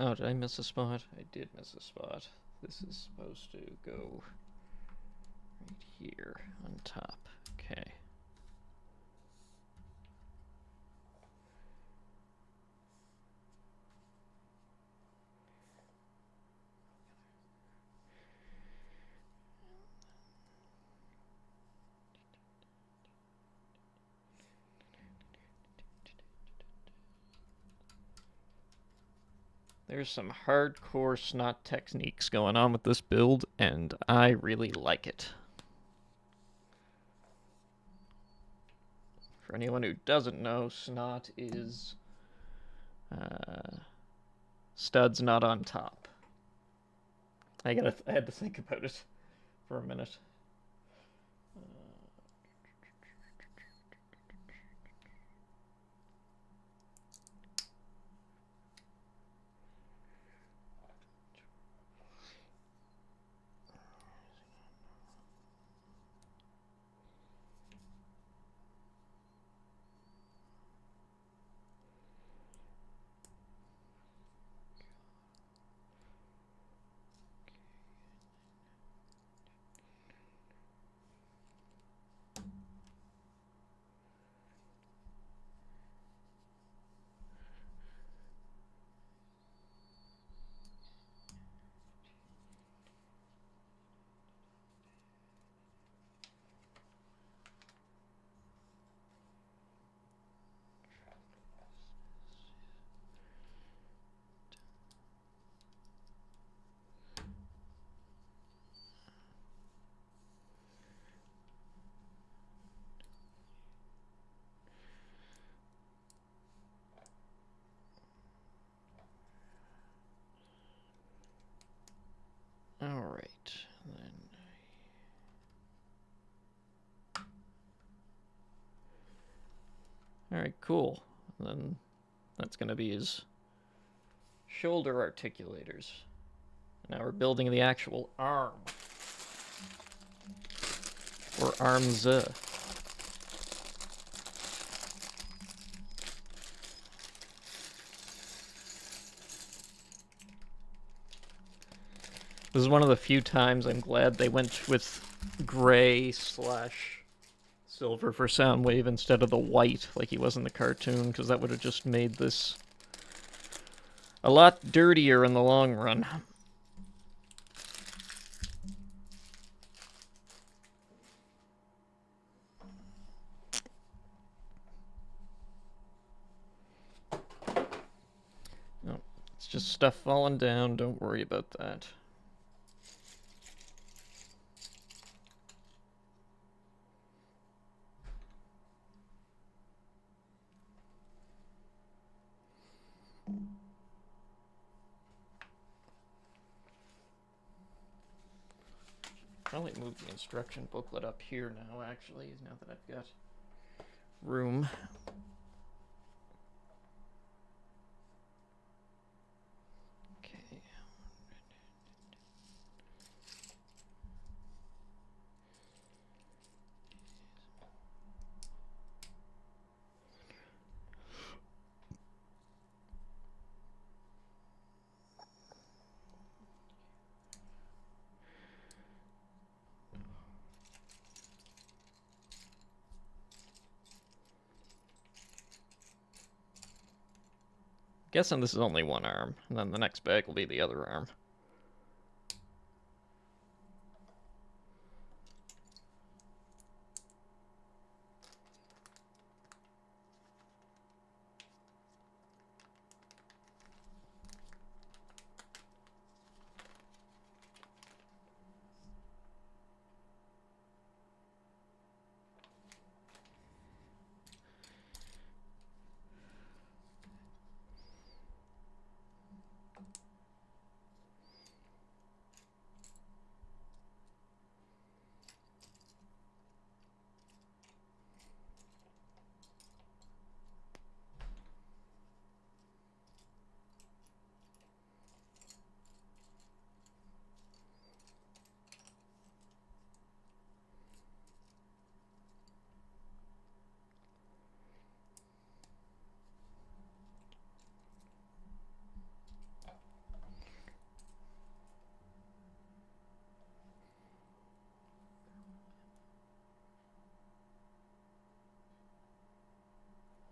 Oh, did I miss a spot? I did miss a spot. This is supposed to go right here on top. Okay. There's some hardcore snot techniques going on with this build, and I really like it. For anyone who doesn't know, snot is studs not on top. I had to think about it for a minute. Alright, then. Alright, cool. Then that's going to be his shoulder articulators. Now we're building the actual arm. Or arms. This is one of the few times I'm glad they went with gray / silver for Soundwave instead of the white like he was in the cartoon, because that would have just made this a lot dirtier in the long run. No, it's just stuff falling down, don't worry about that. Probably move the instruction booklet up here now, actually, now that I've got room. Okay. Guessing this is only one arm, and then the next bag will be the other arm.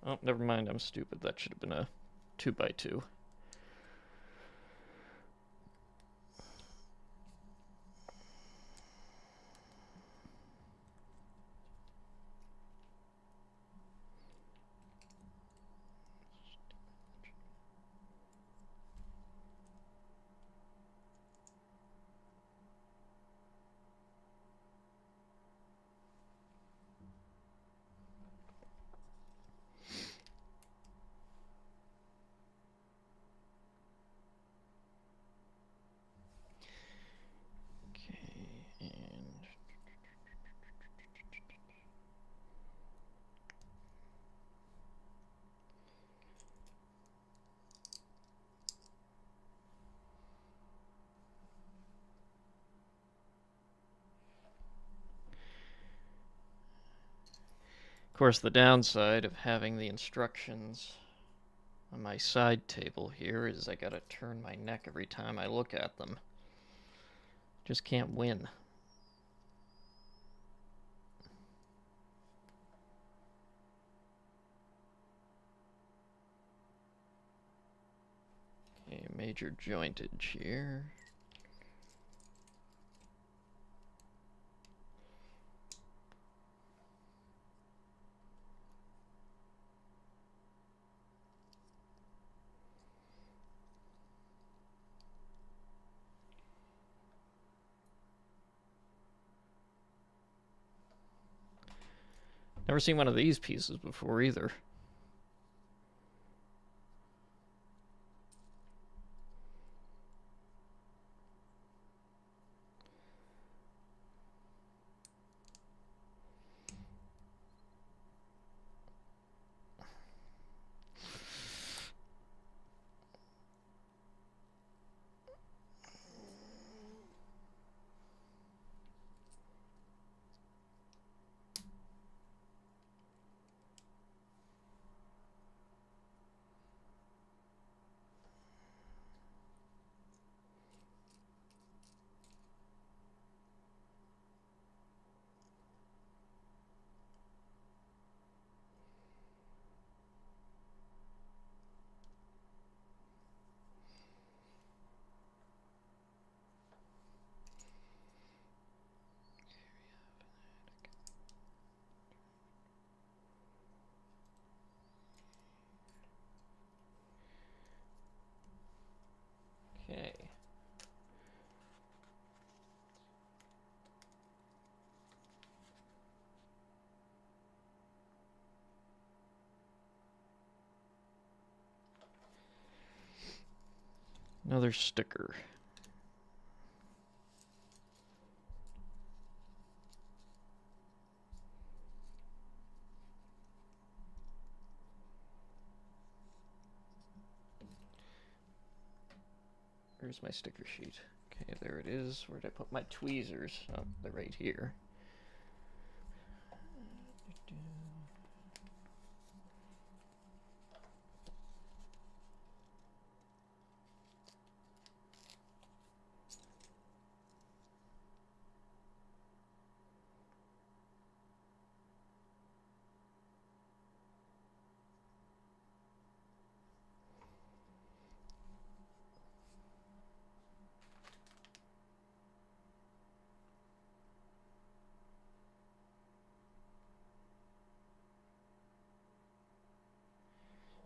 Oh, never mind, I'm stupid. That should have been a 2x2. course, the downside of having the instructions on my side table here is I gotta turn my neck every time I look at them. Just can't win. Okay, major jointage here. Never seen one of these pieces before either. Okay. Another sticker. Where's my sticker sheet? Okay, there it is. Where'd I put my tweezers? Oh, they're right here.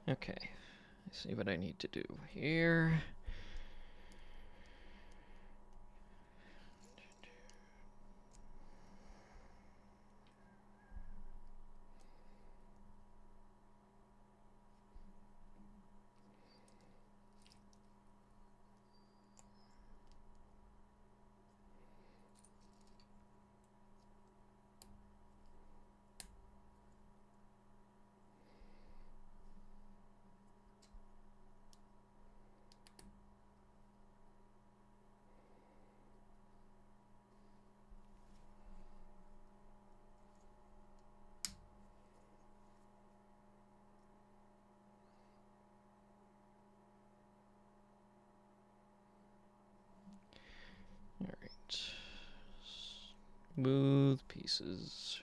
Okay, let's see what I need to do here. All right, smooth pieces.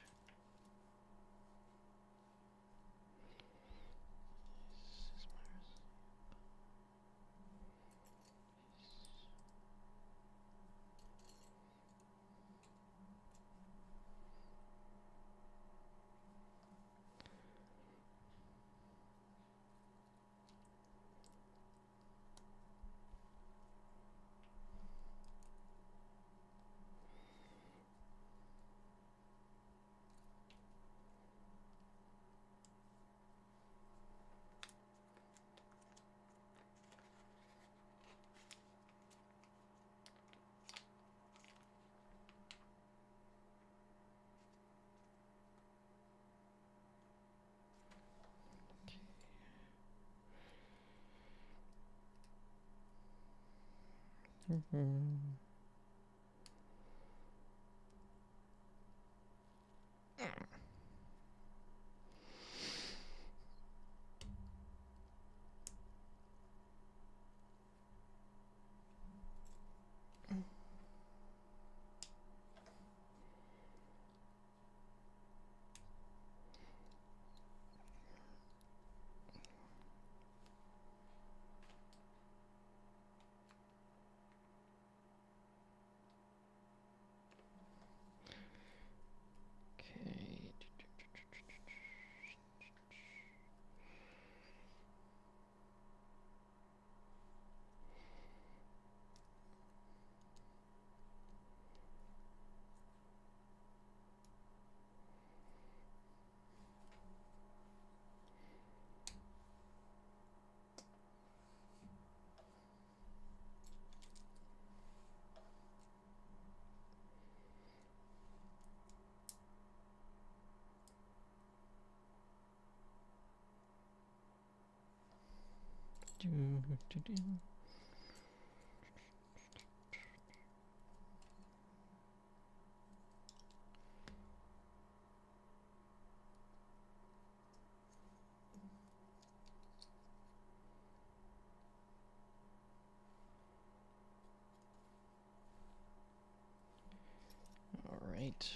Alright.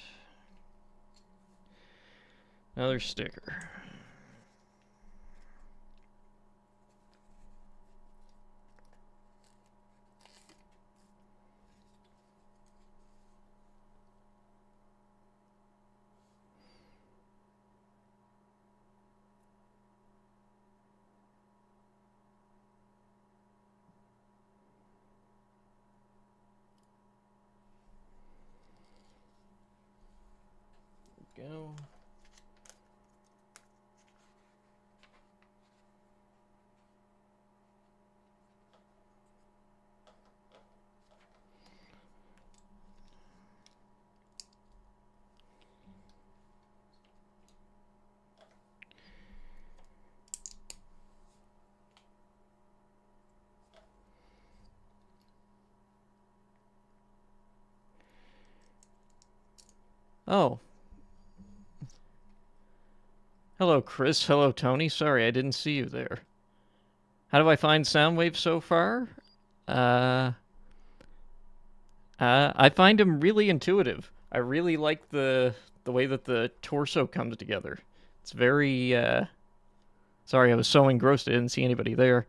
Another sticker. Go. Oh. Hello, Chris. Hello, Tony. Sorry, I didn't see you there. How do I find Soundwave so far? I find him really intuitive. I really like the way that the torso comes together. It's very, sorry, I was so engrossed I didn't see anybody there.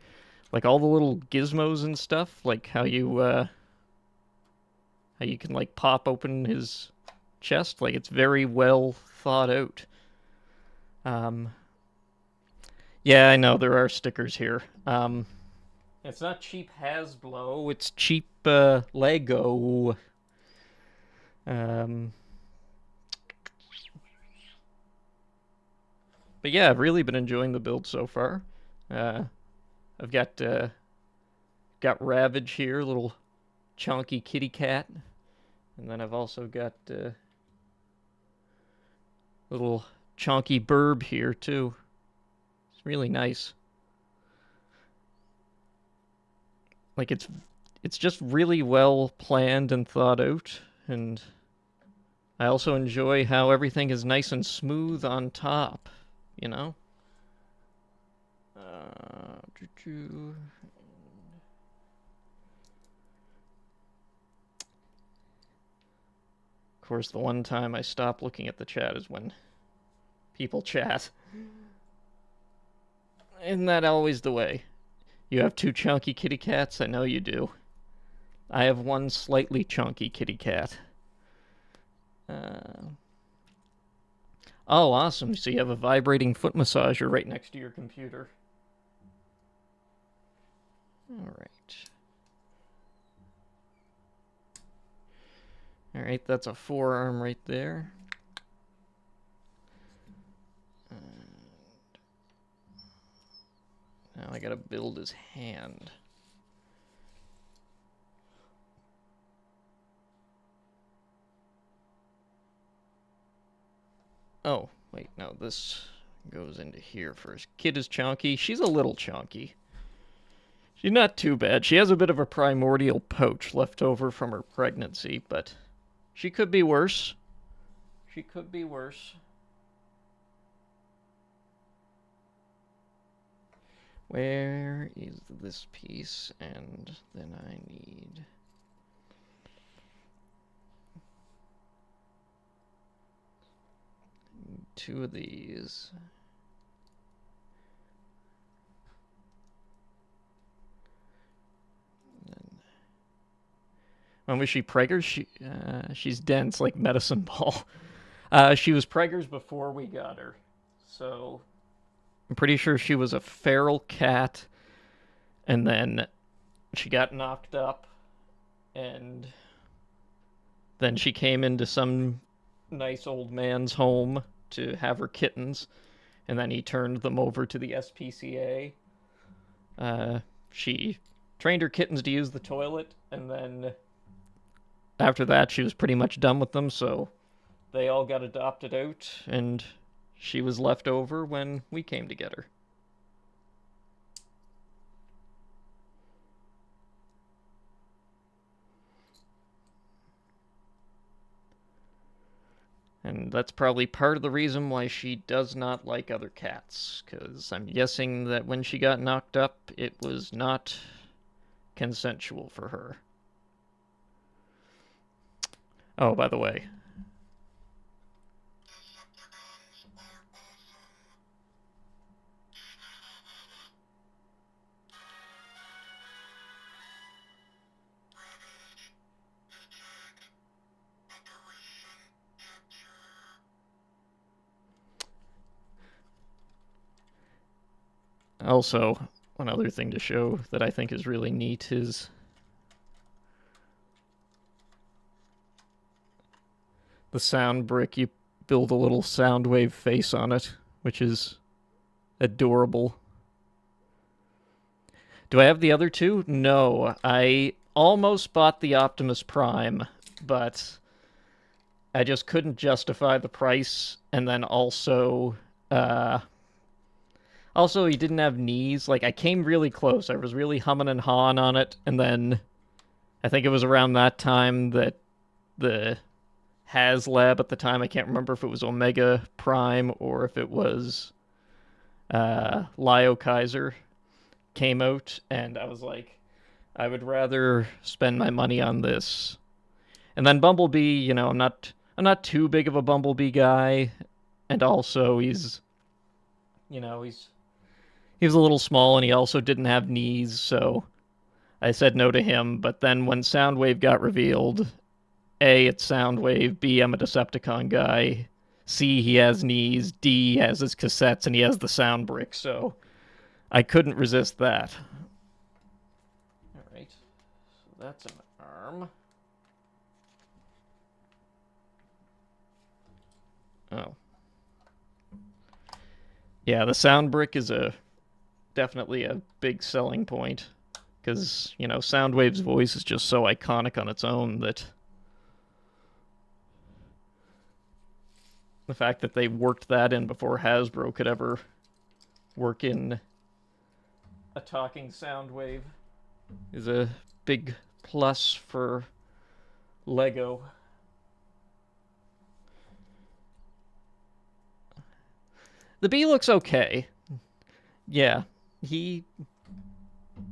Like all the little gizmos and stuff, like how you can like pop open his chest, like it's very well thought out. Yeah, I know there are stickers here. It's not cheap Hasbro, it's cheap Lego. But yeah, I've really been enjoying the build so far. I've got Ravage here, little chunky kitty cat, and then I've also got little chunky burb here too. It's really nice. Like it's just really well planned and thought out, and I also enjoy how everything is nice and smooth on top, you know? Of course, the one time I stop looking at the chat is when people chat. Isn't that always the way? You have two chunky kitty cats? I know you do. I have one slightly chunky kitty cat. Oh, awesome. So you have a vibrating foot massager right next to your computer. Alright. Alright, that's a forearm right there. Now I gotta build his hand. Oh, wait, no, this goes into here first. Kid is chunky. She's a little chunky. She's not too bad. She has a bit of a primordial pouch left over from her pregnancy, but she could be worse. She could be worse. Where is this piece? And then I need... two of these. When was she preggers? She's dense like medicine ball. She was preggers before we got her. So I'm pretty sure she was a feral cat, and then she got knocked up, and then she came into some nice old man's home to have her kittens, and then he turned them over to the SPCA. She trained her kittens to use the toilet, and then after that she was pretty much done with them, so they all got adopted out, and she was left over when we came to get her. And that's probably part of the reason why she does not like other cats, because I'm guessing that when she got knocked up, it was not consensual for her. Oh, by the way. Also, one other thing to show that I think is really neat is the sound brick. You build a little Soundwave face on it, which is adorable. Do I have the other two? No. I almost bought the Optimus Prime, but I just couldn't justify the price, and then also he didn't have knees. Like, I came really close. I was really humming and hawing on it, and then I think it was around that time that the HasLab at the time, I can't remember if it was Omega Prime or if it was Lio Kaiser, came out, and I was like, I would rather spend my money on this. And then Bumblebee, you know, I'm not too big of a Bumblebee guy, and also he's, you know, he was a little small, and he also didn't have knees, so I said no to him. But then when Soundwave got revealed, A, it's Soundwave, B, I'm a Decepticon guy, C, he has knees, D, he has his cassettes, and he has the sound brick, so I couldn't resist that. Alright, so that's an arm. Oh. Yeah, the sound brick is definitely a big selling point, because, you know, Soundwave's voice is just so iconic on its own that the fact that they worked that in before Hasbro could ever work in a talking Soundwave is a big plus for Lego. The bee looks okay. Yeah, he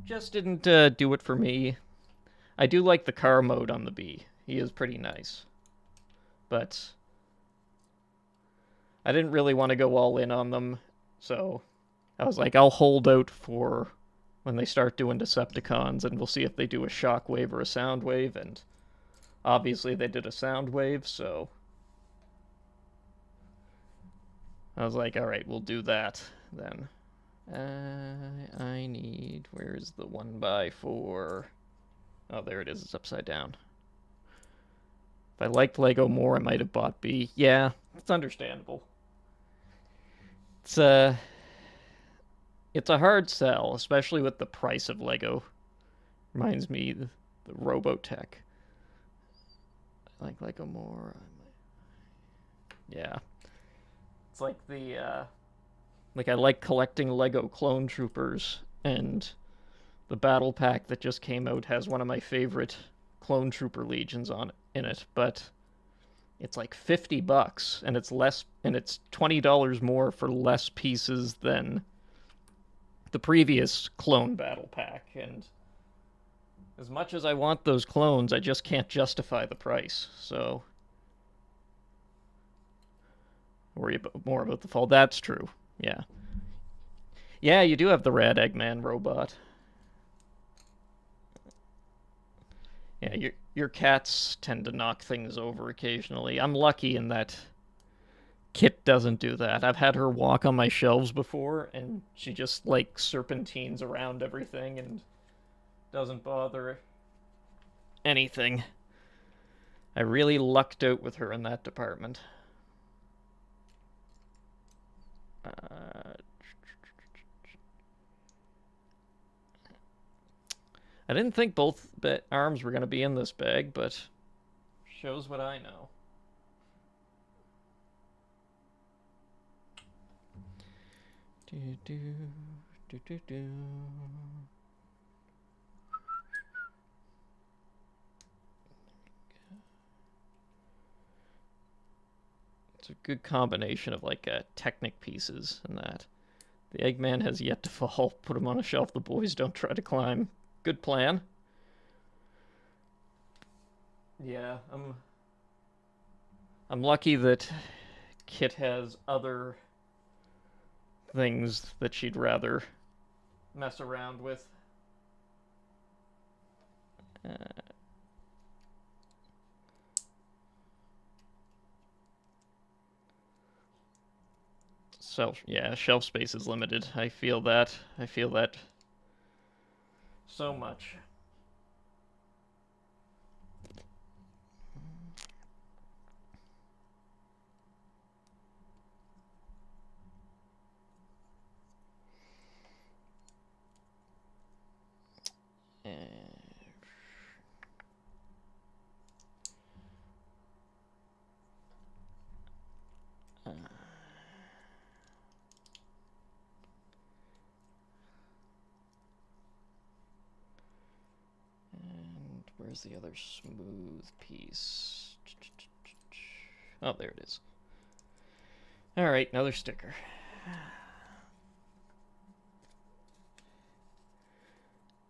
just didn't do it for me. I do like the car mode on the bee. He is pretty nice. But I didn't really want to go all in on them, so I was like, I'll hold out for when they start doing Decepticons, and we'll see if they do a Shockwave or a Soundwave, and obviously they did a Soundwave, so I was like, alright, we'll do that then. I need... Where's the 1x4? Oh, there it is. It's upside down. If I liked Lego more, I might have bought B. Yeah, it's understandable. It's a hard sell, especially with the price of Lego. Reminds me of the Robotech. I like Lego more. Yeah. It's like I like collecting Lego Clone Troopers, and the battle pack that just came out has one of my favorite Clone Trooper Legions in it, but it's like $50, and it's $20 more for less pieces than the previous clone battle pack. And as much as I want those clones, I just can't justify the price. So worry more about the fall. That's true. Yeah. Yeah, you do have the Rad Eggman robot. Yeah, your cats tend to knock things over occasionally. I'm lucky in that Kit doesn't do that. I've had her walk on my shelves before, and she just, like, serpentines around everything and doesn't bother anything. I really lucked out with her in that department. I didn't think both arms were going to be in this bag, but shows what I know. It's a good combination of like Technic pieces and that. The Eggman has yet to fall. Put him on a shelf. The boys don't try to climb. Good plan. Yeah, I'm lucky that Kit has other things that she'd rather mess around with. Shelf space is limited. I feel that. I feel that so much. Where's the other smooth piece? Oh, there it is. All right, another sticker.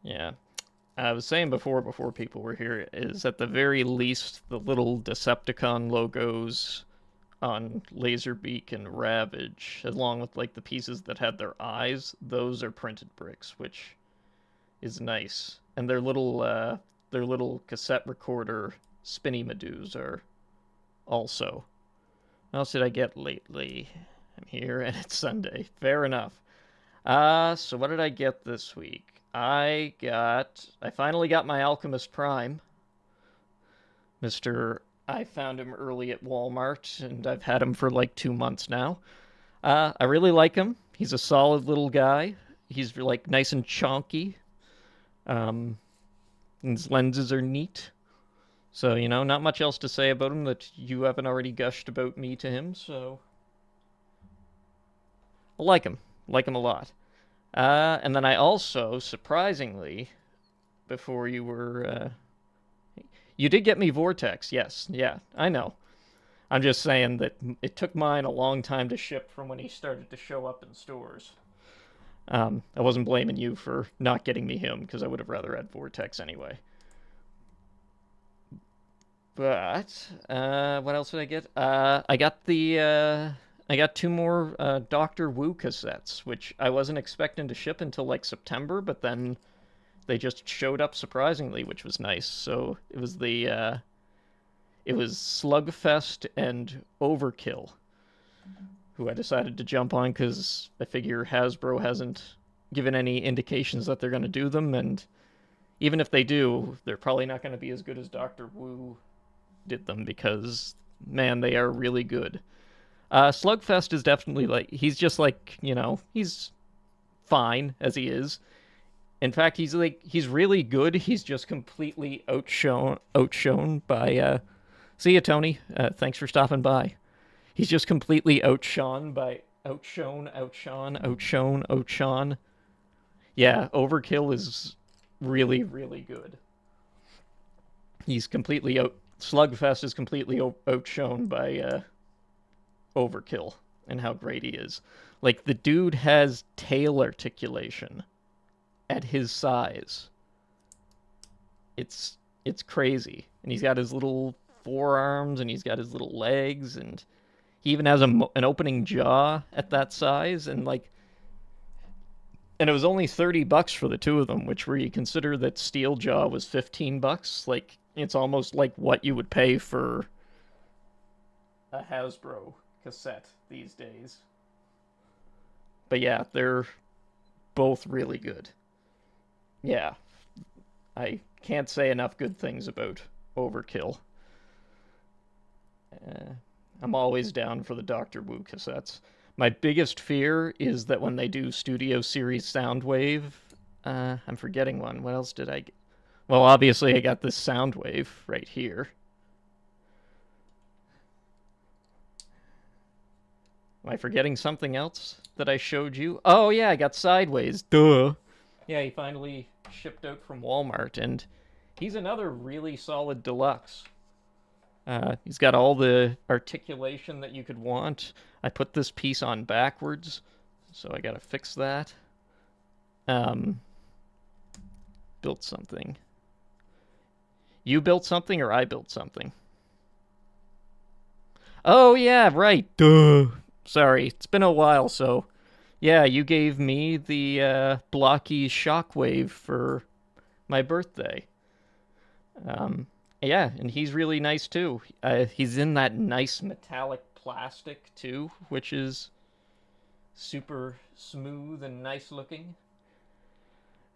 Yeah. I was saying before people were here, is at the very least the little Decepticon logos on Laserbeak and Ravage, along with like the pieces that had their eyes, those are printed bricks, which is nice. And their little cassette recorder spinny Medus are also. What else did I get lately? I'm here and it's Sunday. Fair enough. So what did I get this week? I finally got my Alchemist Prime. I found him early at Walmart, and I've had him for like 2 months now. I really like him. He's a solid little guy. He's like nice and chonky. His lenses are neat. So, not much else to say about him that you haven't already gushed about me to him, so I like him. Like him a lot. And then I also, surprisingly, before you were, you did get me Vortex, yes, yeah, I know. I'm just saying that it took mine a long time to ship from when he started to show up in stores. I wasn't blaming you for not getting me him, because I would have rather had Vortex anyway. But, what else did I get? I got 2 more Doctor Wu cassettes, which I wasn't expecting to ship until like September, but then they just showed up surprisingly, which was nice. So it was Slugfest and Overkill, who I decided to jump on because I figure Hasbro hasn't given any indications that they're going to do them, and even if they do, they're probably not going to be as good as Doctor Wu did them because, man, they are really good. Slugfest is definitely he's just he's fine as he is. In fact, he's really good. He's just completely outshone by, see ya, Tony. Thanks for stopping by. He's just completely outshone. Yeah, Overkill is really, really good. Slugfest is completely outshone by, Overkill and how great he is. Like, the dude has tail articulation at his size. It's crazy. And he's got his little forearms and he's got his little legs, and he even has an opening jaw at that size, and it was only $30 for the 2 of them, which where you consider that Steel Jaw was $15, like it's almost like what you would pay for a Hasbro cassette these days. But yeah, they're both really good. Yeah, I can't say enough good things about Overkill. I'm always down for the Doctor Wu cassettes. My biggest fear is that when they do Studio Series Soundwave, I'm forgetting one. What else did I get? Well, obviously I got this Soundwave right here. Am I forgetting something else that I showed you? Oh yeah, I got Sideways. Duh. Yeah, he finally shipped out from Walmart, and he's another really solid deluxe. He's got all the articulation that you could want. I put this piece on backwards, so I gotta fix that. Um, built something. You built something or I built something? Oh, yeah, right. Duh. Sorry, it's been a while, so. Yeah, you gave me the blocky shockwave for my birthday. Um, yeah, and he's really nice too. He's in that nice metallic plastic too, which is super smooth and nice looking.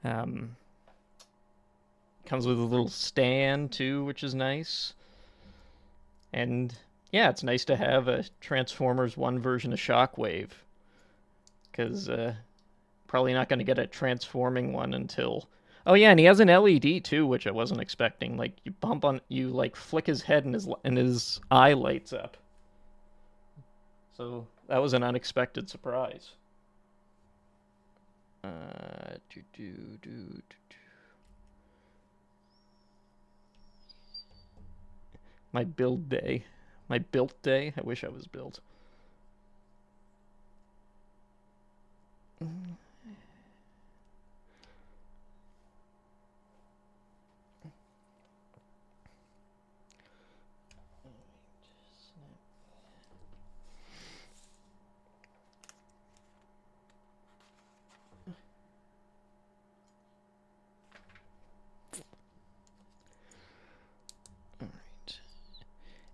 Um, comes with a little stand too, which is nice. And yeah, it's nice to have a Transformers 1 version of Shockwave, because probably not going to get a transforming one until. Oh yeah, and he has an LED too, which I wasn't expecting. Like you bump on, you like flick his head and his eye lights up. So that was an unexpected surprise. Do, do, do, do. My build day. My built day? I wish I was built.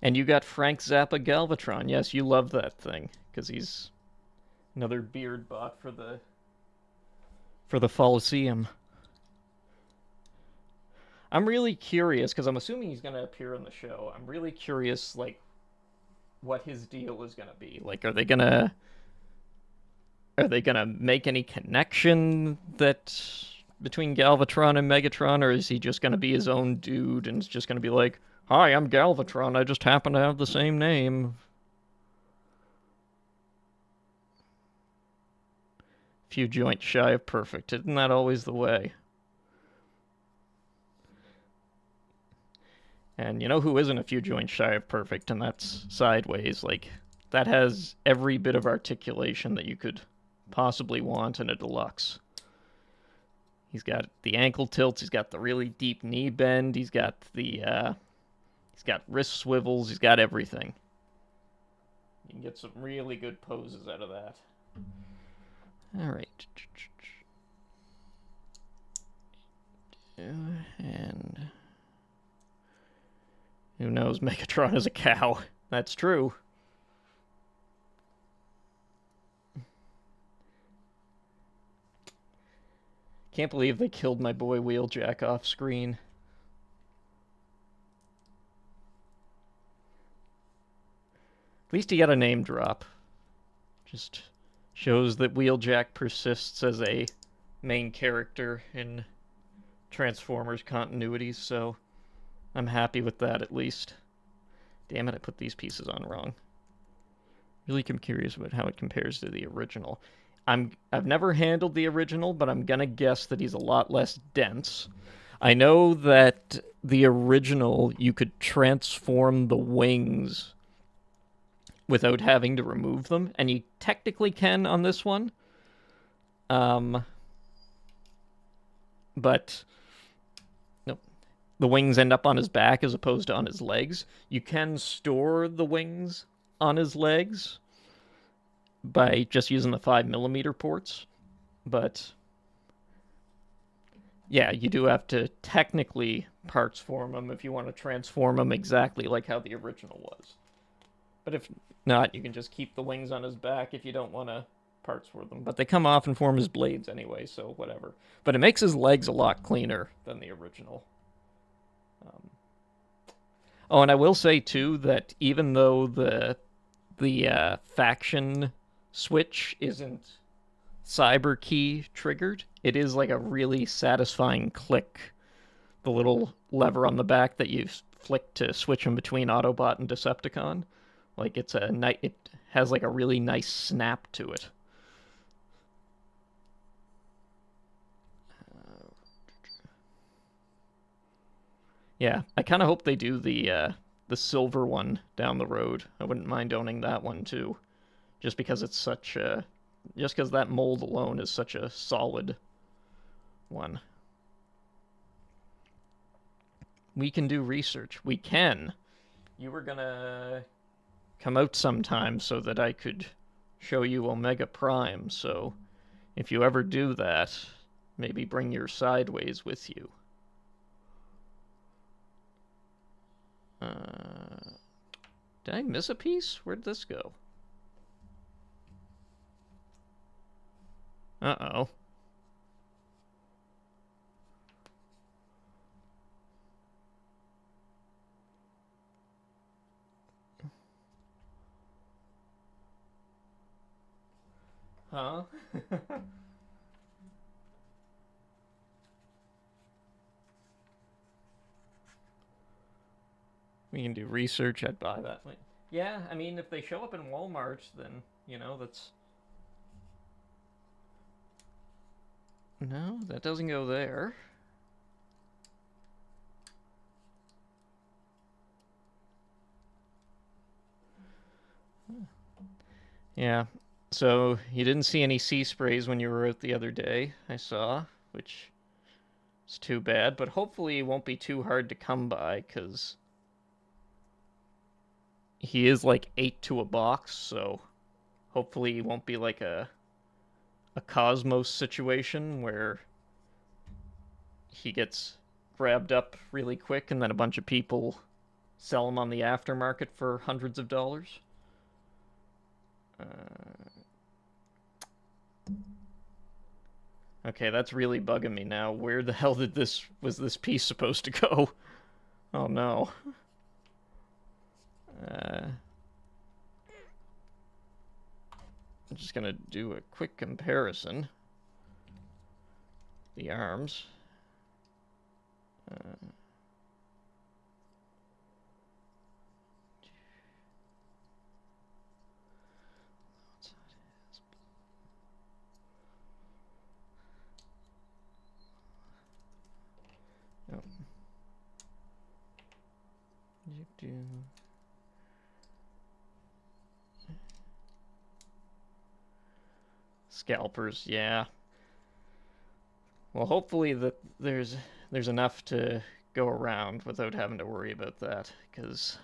And you got Frank Zappa Galvatron. Yes, you love that thing because he's another beard bot for the Coliseum. I'm really curious because I'm assuming he's going to appear in the show. I'm really curious, like, what his deal is going to be. Like, are they gonna make any connection that between Galvatron and Megatron, or is he just gonna be his own dude and it's just gonna be like, "Hi, I'm Galvatron. I just happen to have the same name." Few joints shy of perfect. Isn't that always the way? And you know who isn't a few joints shy of perfect, and that's Sideways. Like, that has every bit of articulation that you could possibly want in a deluxe. He's got the ankle tilts. He's got the really deep knee bend. He's got wrist swivels. He's got everything. You can get some really good poses out of that. All right. And who knows? Megatron is a cow. That's true. Can't believe they killed my boy Wheeljack off screen. At least he got a name drop. Just shows that Wheeljack persists as a main character in Transformers continuities, so I'm happy with that at least. Damn it, I put these pieces on wrong. Really curious about how it compares to the original. I've never handled the original, but I'm gonna guess that he's a lot less dense. I know that the original you could transform the wings without having to remove them, and you technically can on this one. But nope, the wings end up on his back as opposed to on his legs. You can store the wings on his legs by just using the 5mm ports, but yeah, you do have to technically parts form them if you want to transform them exactly like how the original was. But if not, you can just keep the wings on his back if you don't want to parts for them. But they come off and form his blades anyway, so whatever. But it makes his legs a lot cleaner than the original. Oh, and I will say too that even though the faction switch isn't cyber key triggered, it is like a really satisfying click. The little lever on the back that you flick to switch them between Autobot and Decepticon. Like it has like a really nice snap to it. Yeah, I kind of hope they do the the silver one down the road. I wouldn't mind owning that one too, just because it's such a, just because that mold alone is such a solid one. We can do research. We can. You were gonna come out sometime so that I could show you Omega Prime, so if you ever do that, maybe bring your Sideways with you. Did I miss a piece? Where'd this go? Uh-oh. Huh? We can do research. I'd buy that. Yeah, I mean, if they show up in Walmart, then, you know, that's... No, that doesn't go there. Yeah, so you didn't see any sea sprays when you were out the other day, I saw, which is too bad, but hopefully it won't be too hard to come by, because he is like 8 to a box, so hopefully he won't be like a Cosmos situation where he gets grabbed up really quick and then a bunch of people sell him on the aftermarket for hundreds of dollars. Okay, that's really bugging me now. Where the hell was this piece supposed to go? Oh no. I'm just gonna do a quick comparison. The arms. Oh. Scalpers, yeah. Well, hopefully that there's enough to go around without having to worry about that, because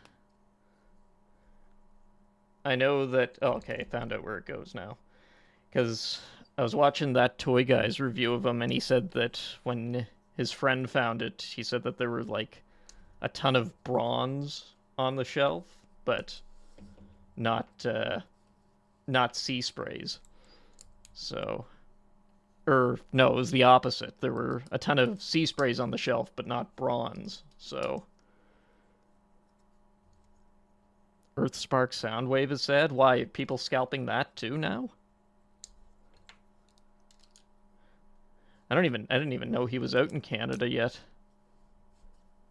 I know that... Oh, okay, found out where it goes now. Because I was watching that Toy Guy's review of him, and he said that when his friend found it, he said that there were, like, a ton of bronze on the shelf, but not sea sprays. So... no, it was the opposite. There were a ton of sea sprays on the shelf, but not bronze, so... Earthspark Soundwave is sad? Why, people scalping that too now? I didn't even know he was out in Canada yet.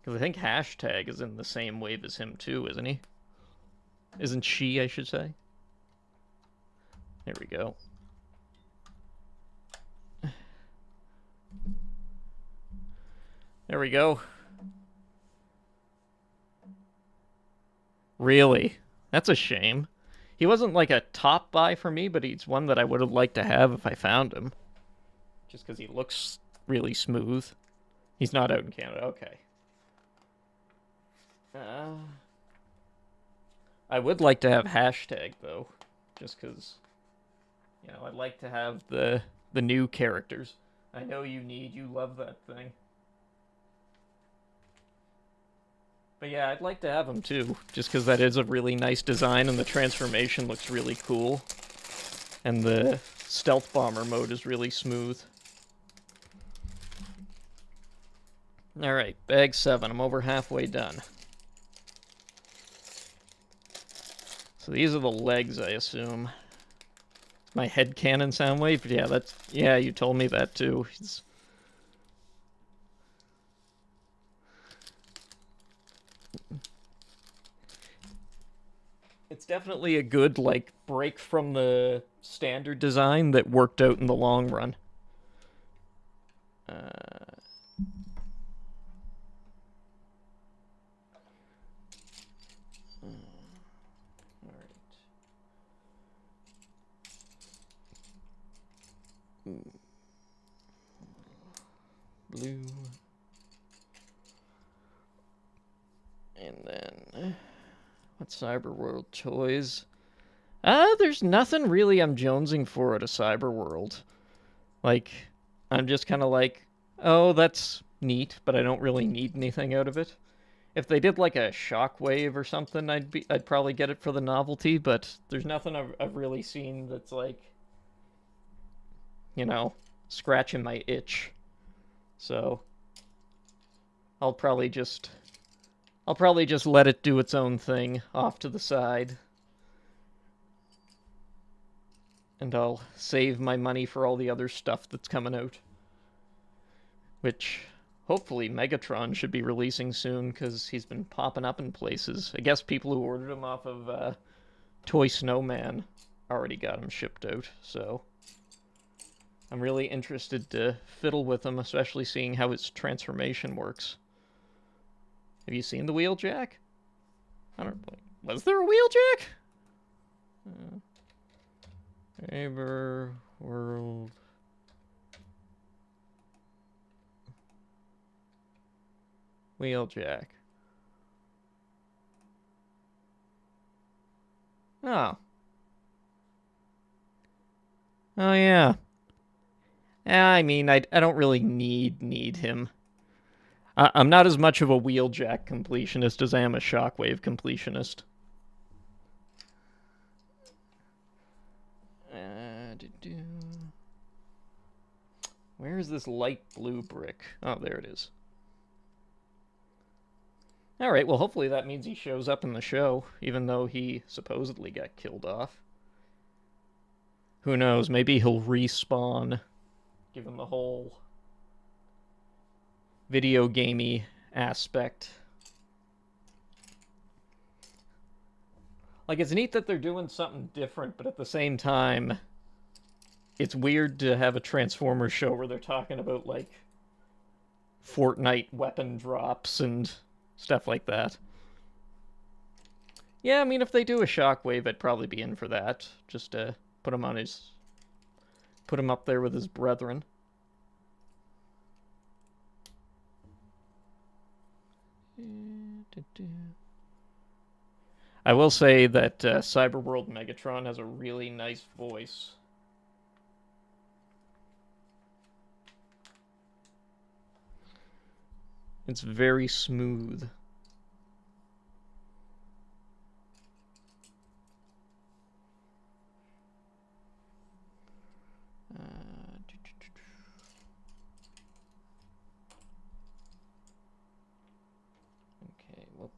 Because I think Hashtag is in the same wave as him too, isn't he? Isn't she, I should say. There we go. There we go. Really? That's a shame. He wasn't like a top buy for me, but he's one that I would have liked to have if I found him. Just because he looks really smooth. He's not out in Canada. Okay. I would like to have Hashtag, though. Just because, you know, I'd like to have the new characters. I know you love that thing. But yeah, I'd like to have him too, just because that is a really nice design and the transformation looks really cool. And the stealth bomber mode is really smooth. Alright, bag 7. I'm over halfway done. So these are the legs, I assume. My headcanon Soundwave? Yeah, you told me that too. It's definitely a good, like, break from the standard design that worked out in the long run. Blue. And then, what Cyberworld toys? There's nothing really I'm jonesing for at a Cyberworld. Like, I'm just kind of like, oh, that's neat, but I don't really need anything out of it. If they did like a Shockwave or something, I'd probably get it for the novelty. But there's nothing I've really seen that's like, you know, scratching my itch. So I'll probably just let it do its own thing off to the side. And I'll save my money for all the other stuff that's coming out. Which, hopefully, Megatron should be releasing soon, because he's been popping up in places. I guess people who ordered him off of Toy Snowman already got him shipped out, so I'm really interested to fiddle with him, especially seeing how his transformation works. Have you seen the Wheeljack? I don't know. Was there a Wheeljack? Saber World. Wheeljack. Oh. Oh, yeah. I mean, I don't really need him. I'm not as much of a Wheeljack completionist as I am a Shockwave completionist. Where is this light blue brick? Oh, there it is. Alright, well, hopefully that means he shows up in the show, even though he supposedly got killed off. Who knows, maybe he'll respawn, given the whole video gamey aspect. Like, it's neat that they're doing something different, but at the same time, it's weird to have a Transformers show where they're talking about, like, Fortnite weapon drops and stuff like that. Yeah, I mean, if they do a Shockwave, I'd probably be in for that. Just to put him up there with his brethren. I will say that Cyberworld Megatron has a really nice voice. It's very smooth. Okay, well,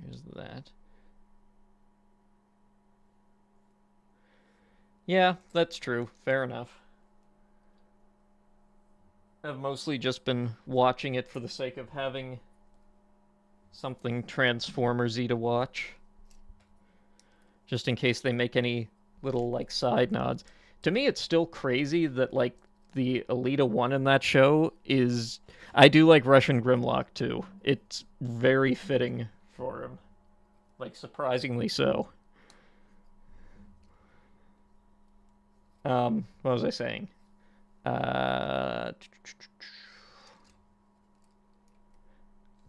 here's that. Yeah, that's true. Fair enough. I've mostly just been watching it for the sake of having something Transformers-y to watch. Just in case they make any little, like, side nods. To me, it's still crazy that, like, the Elita 1 in that show is... I do like Russian Grimlock, too. It's very fitting for him. Like, surprisingly so. What was I saying? It's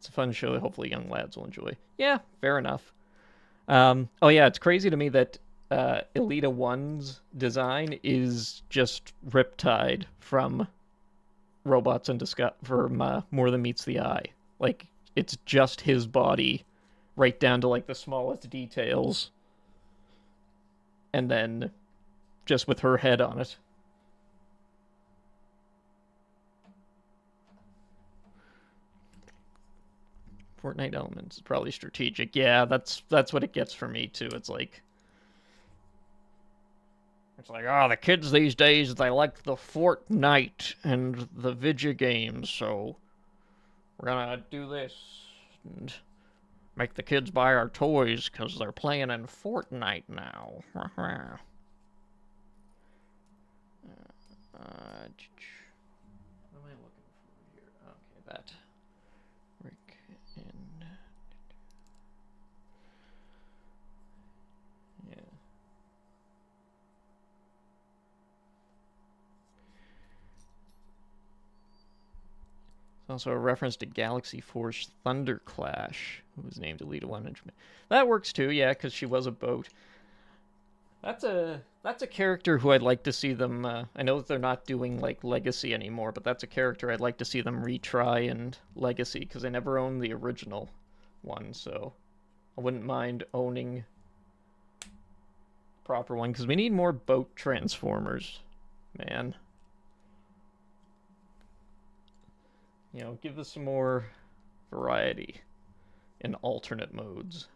a fun show that hopefully young lads will enjoy. Yeah, fair enough. Oh yeah, it's crazy to me that Elita 1's design is just Riptide from Robots in Disguise, from More Than Meets the Eye. Like, it's just his body, right down to, like, the smallest details. And then just with her head on it. Fortnite elements is probably strategic. Yeah, that's what it gets for me too. It's like, oh, the kids these days, they like the Fortnite and the video games, so we're gonna do this and make the kids buy our toys because they're playing in Fortnite now. What am I looking for here? Okay, that. Rick and... Yeah. Also a reference to Galaxy Force Thunderclash, who was named Elita 1. That works too, yeah, because she was a boat. That's a character who I'd like to see them. I know that they're not doing like Legacy anymore, but that's a character I'd like to see them retry in Legacy because I never owned the original one, so I wouldn't mind owning the proper one because we need more boat transformers, man. You know, give us some more variety in alternate modes.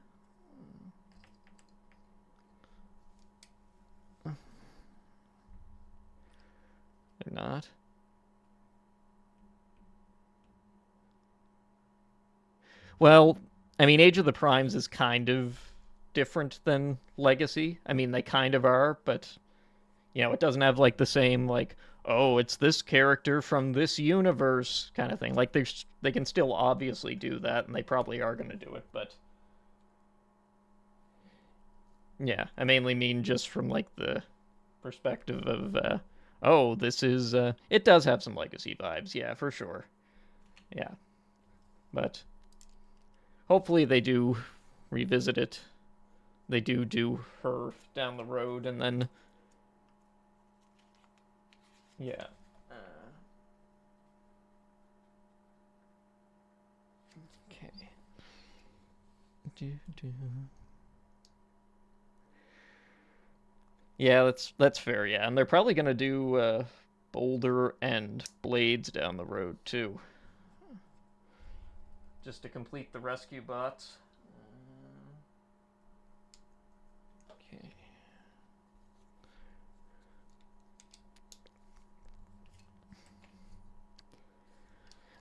They're not. Well, I mean, Age of the Primes is kind of different than Legacy. I mean, they kind of are, but you know, it doesn't have like the same like, oh, it's this character from this universe kind of thing. Like they can still obviously do that, and they probably are going to do it, but yeah, I mainly mean just from like the perspective of, oh, this is it does have some Legacy vibes, yeah, for sure, yeah, but hopefully they do revisit it. They do her down the road, and then yeah. Okay. Yeah, that's fair. Yeah, and they're probably gonna do Boulder and Blades down the road too, just to complete the rescue bots. Okay.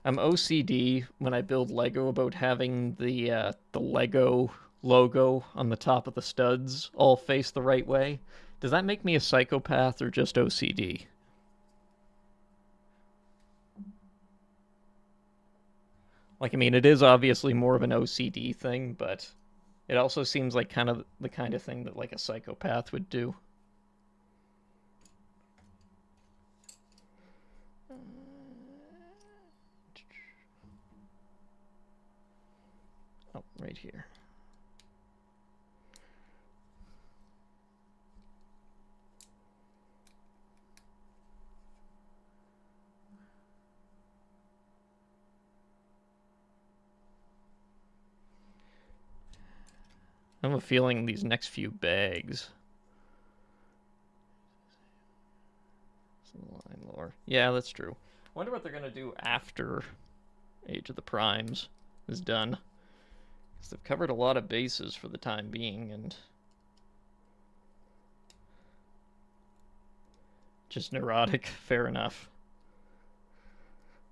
I'm OCD when I build Lego about having the Lego logo on the top of the studs all face the right way. Does that make me a psychopath or just OCD? Like, I mean, it is obviously more of an OCD thing, but it also seems like kind of the kind of thing that like a psychopath would do. Oh, right here. I have a feeling these next few bags. Line lore. Yeah, that's true. I wonder what they're gonna do after Age of the Primes is done. Because they've covered a lot of bases for the time being, and just neurotic. Fair enough.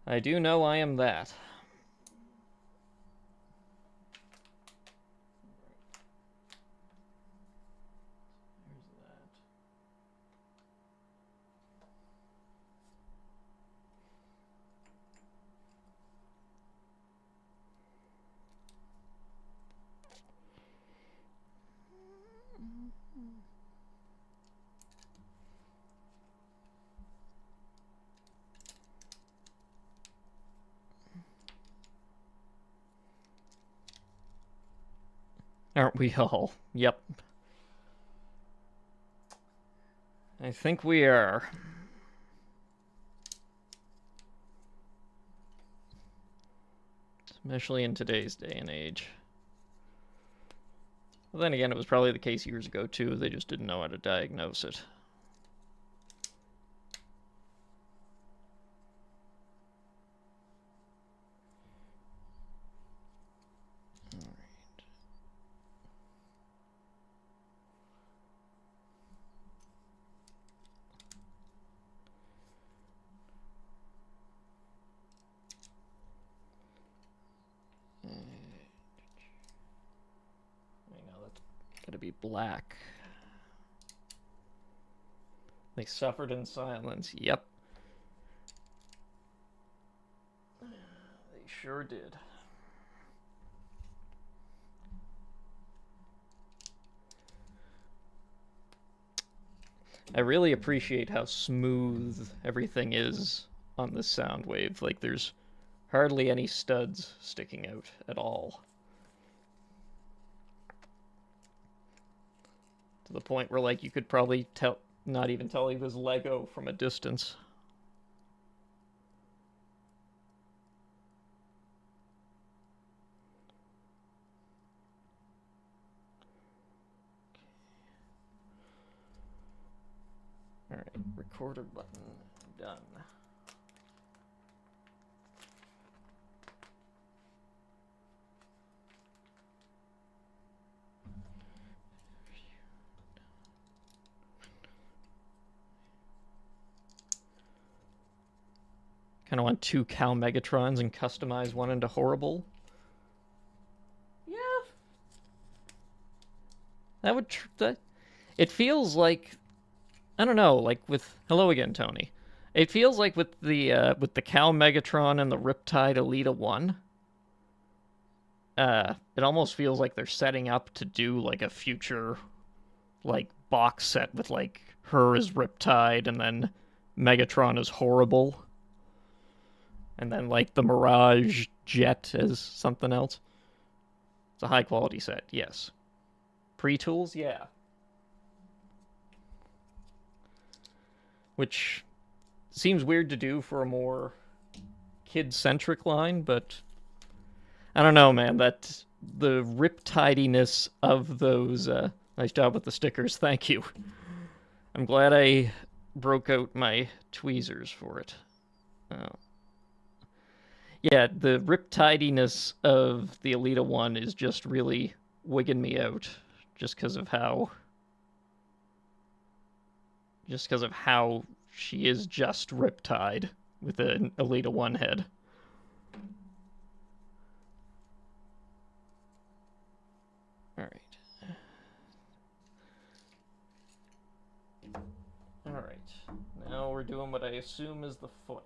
I do know I am that. Aren't we all? Yep. I think we are. Especially in today's day and age. Well, then again, it was probably the case years ago, too. They just didn't know how to diagnose it. Gotta be black. They suffered in silence. Yep. They sure did. I really appreciate how smooth everything is on this Soundwave. Like, there's hardly any studs sticking out at all. To the point where, like, you could probably not even tell he was Lego from a distance. Alright, recorder button done. Kind of want 2 Cal Megatrons and customize one into Horrible. Yeah. That would... it feels like... I don't know, like with... Hello again, Tony. It feels like with the Cal Megatron and the Riptide Elita 1, it almost feels like they're setting up to do, like, a future, like, box set with, like, her as Riptide and then Megatron as Horrible. And then, like, the Mirage Jet as something else. It's a high-quality set, yes. Pre-tools, yeah. Which seems weird to do for a more kid-centric line, but I don't know, man. That the riptidiness of those... nice job with the stickers, thank you. I'm glad I broke out my tweezers for it. Yeah, the riptidiness of the Elita 1 is just really wigging me out, just because of how she is just Riptide with an Elita 1 head. Alright. Alright. Now we're doing what I assume is the foot.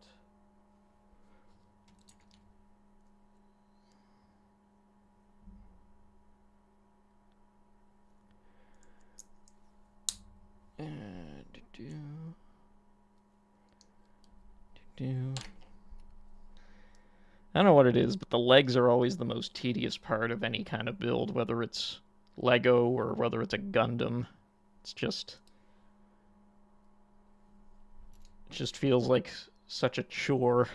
I don't know what it is, but the legs are always the most tedious part of any kind of build, whether it's Lego or whether it's a Gundam. It just feels like such a chore.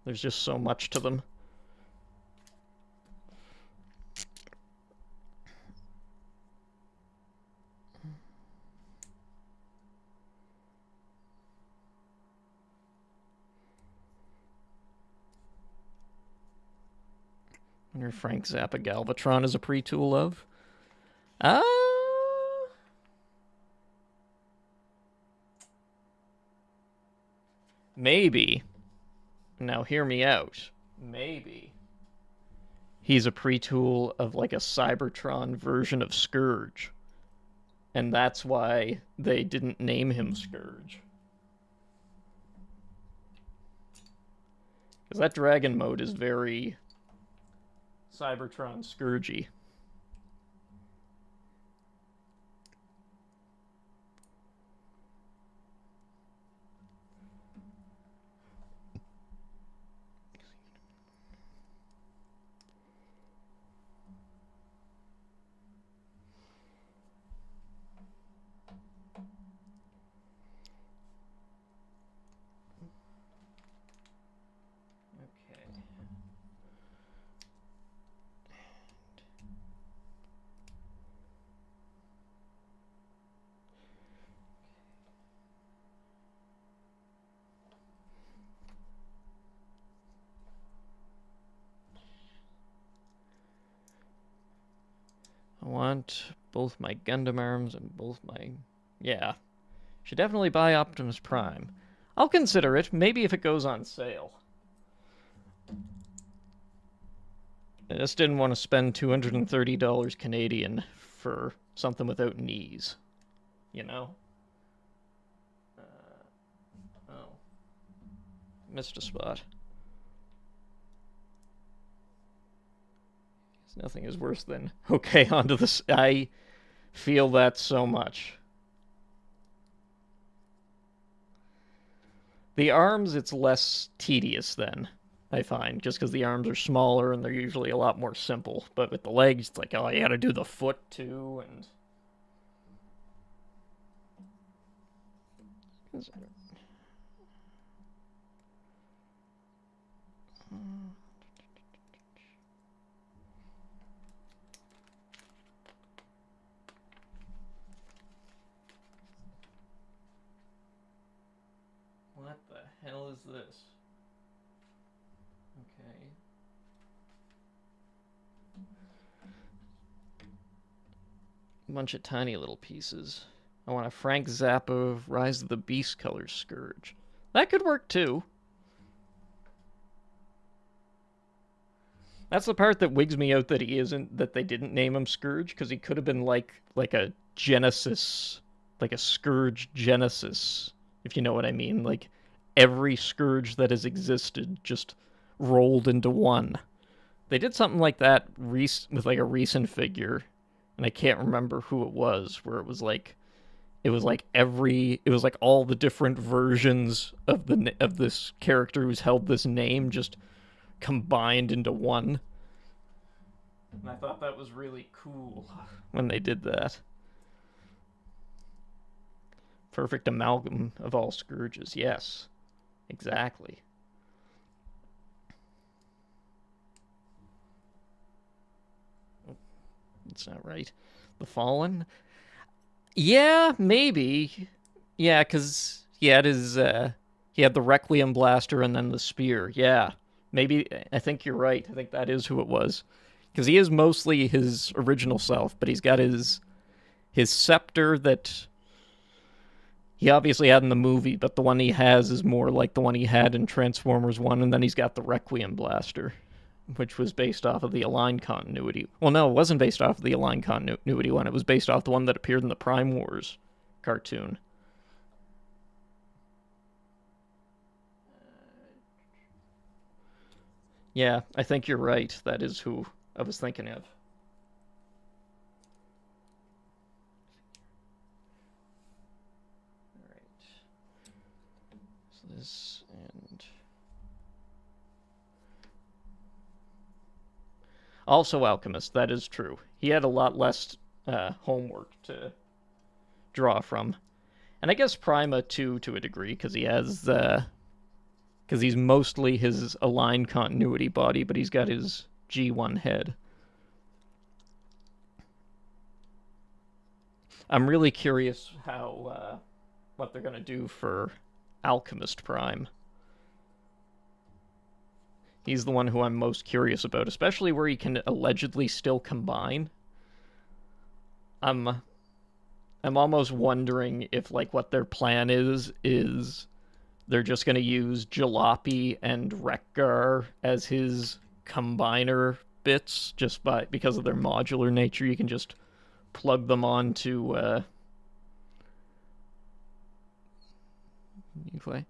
There's just so much to them. I wonder if Frank Zappa Galvatron is a pre-tool of. Maybe. Now hear me out. Maybe he's a pre-tool of like a Cybertron version of Scourge. And that's why they didn't name him Scourge. Because that dragon mode is very Cybertron Scourgy. I want both my Gundam arms and both my... Yeah. Should definitely buy Optimus Prime. I'll consider it, maybe if it goes on sale. I just didn't want to spend $230 Canadian for something without knees. You know? Oh. Missed a spot. Nothing is worse than, okay, onto this. I feel that so much. The arms, it's less tedious then, I find, just because the arms are smaller and they're usually a lot more simple. But with the legs, it's like, oh, you gotta do the foot too, and what the hell is this? Okay. A bunch of tiny little pieces. I want a Frank Zappa Rise of the Beast color Scourge. That could work too. That's the part that wigs me out that he isn't, that they didn't name him Scourge, because he could have been like a Genesis, like a Scourge Genesis, if you know what I mean. Like every Scourge that has existed just rolled into one. They did something like that with like a recent figure, and I can't remember who it was, where it was like all the different versions of this character who's held this name just combined into one. And I thought that was really cool when they did that. Perfect amalgam of all Scourges, yes. Exactly. That's not right. The Fallen? Yeah, maybe. Yeah, because he had he had the Requiem Blaster and then the Spear. Yeah. Maybe, I think you're right. I think that is who it was. Because he is mostly his original self, but he's got his scepter that he obviously had in the movie, but the one he has is more like the one he had in Transformers 1, and then he's got the Requiem Blaster, which was based off of the Aligned Continuity. Well, no, it wasn't based off of the Aligned Continuity one. It was based off the one that appeared in the Prime Wars cartoon. Yeah, I think you're right. That is who I was thinking of. All right. So this and also Alchemist. That is true. He had a lot less homework to draw from, and I guess Prima too, to a degree, because he's mostly his aligned continuity body, but he's got his G1 head. I'm really curious how what they're gonna do for Alchemist Prime. He's the one who I'm most curious about, especially where he can allegedly still combine. I'm I'm almost wondering if like what their plan is they're just gonna use Jalopy and Rekgar as his combiner bits just because of their modular nature. You can just plug them onto you play.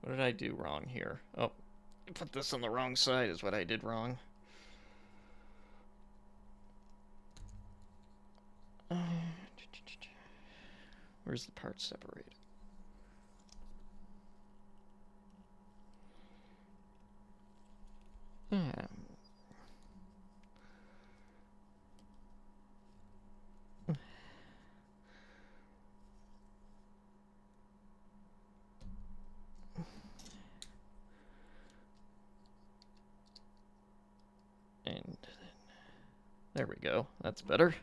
What did I do wrong here? Oh, put this on the wrong side is what I did wrong. Where's the parts separated? Yeah. And there we go. That's better.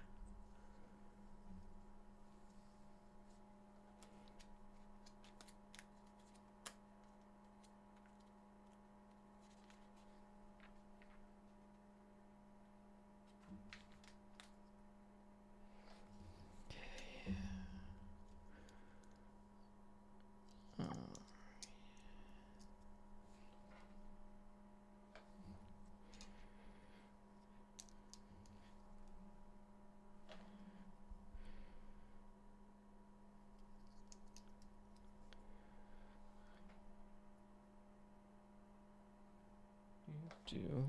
Do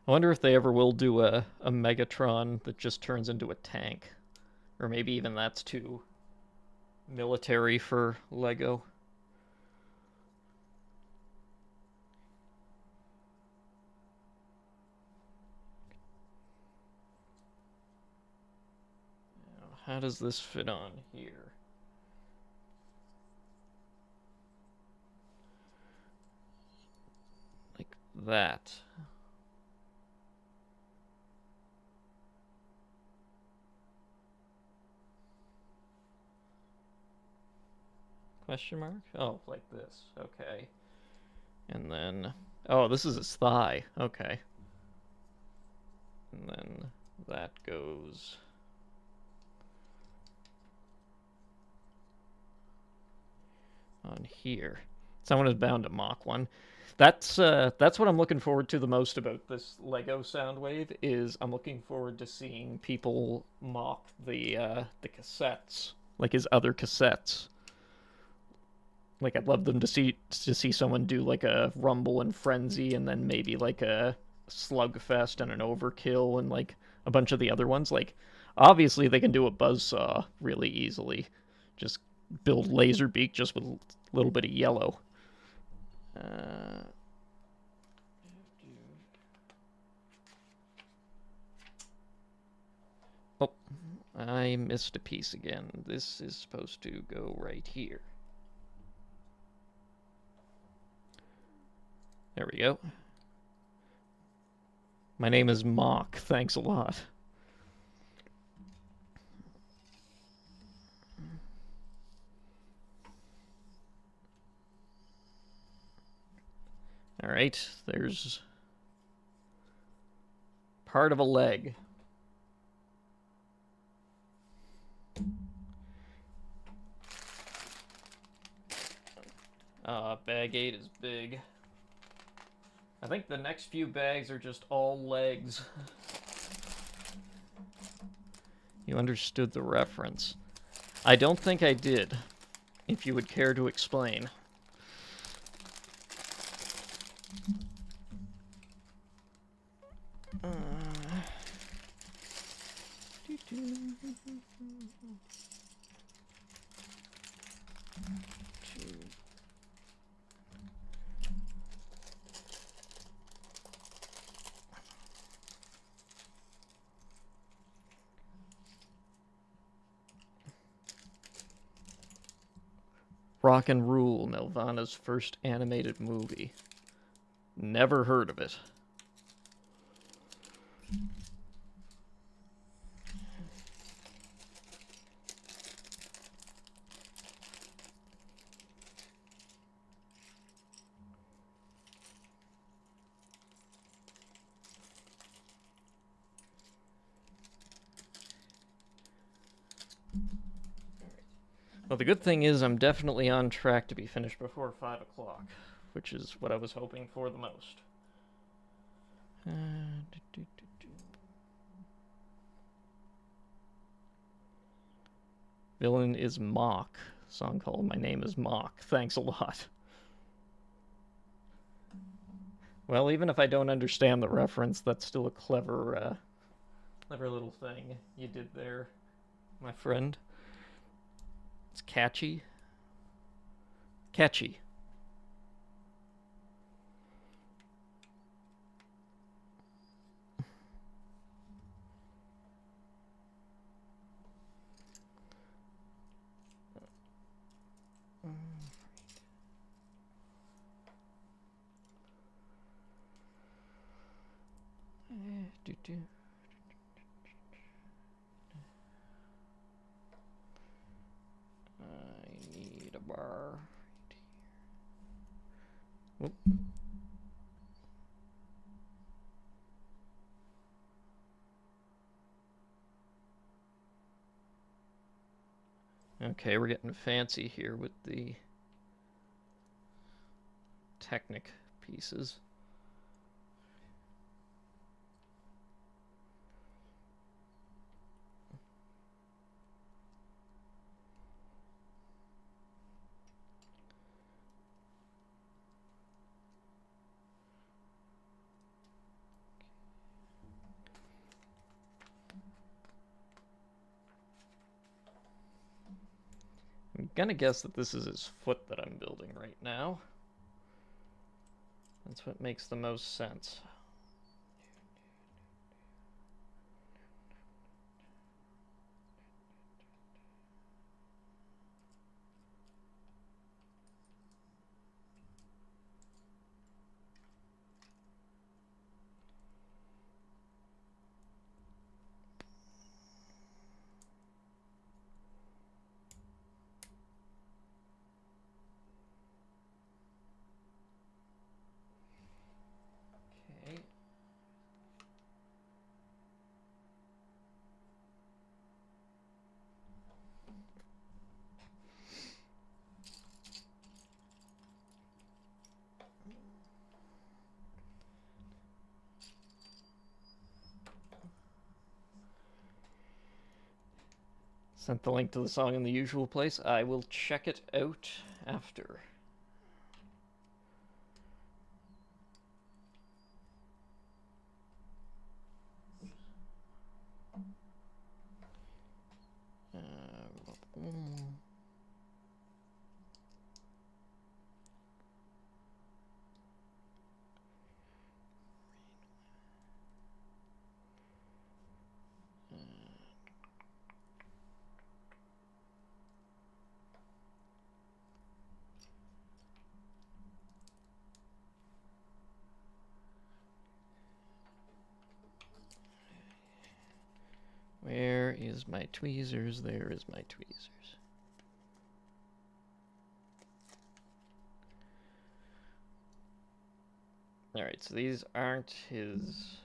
I wonder if they ever will do a Megatron that just turns into a tank. Or maybe even that's too military for Lego. Now, how does this fit on here? Like that. Question mark? Oh, like this. Okay. And then... Oh, this is his thigh. Okay. And then that goes... on here. Someone is bound to mock one. That's what I'm looking forward to the most about this Lego Soundwave. Is I'm looking forward to seeing people mock the cassettes, like his other cassettes. Like I'd love them to see someone do like a Rumble and Frenzy, and then maybe like a Slugfest and an Overkill, and like a bunch of the other ones. Like obviously they can do a Buzzsaw really easily. Just build Laserbeak just with a little bit of yellow. Oh, I missed a piece again. This is supposed to go right here. There we go. My name is Mock. Thanks a lot. Alright, there's part of a leg. Bag 8 is big. I think the next few bags are just all legs. You understood the reference. I don't think I did. If you would care to explain. Rock and Rule, Nelvana's first animated movie. Never heard of it. Well, the good thing is I'm definitely on track to be finished before 5 o'clock, which is what I was hoping for the most. Villain is Mock. Song called My Name is Mock. Thanks a lot. Well, even if I don't understand the reference, that's still a clever little thing you did there, my friend. It's catchy. Catchy. I need a bar right here. Whoop. Okay, we're getting fancy here with the Technic pieces. gonna guess that this is his foot that I'm building right now. That's what makes the most sense. Okay. Sent the link to the song in the usual place. I will check it out after. Where is my tweezers? There is my tweezers. Alright, so these aren't his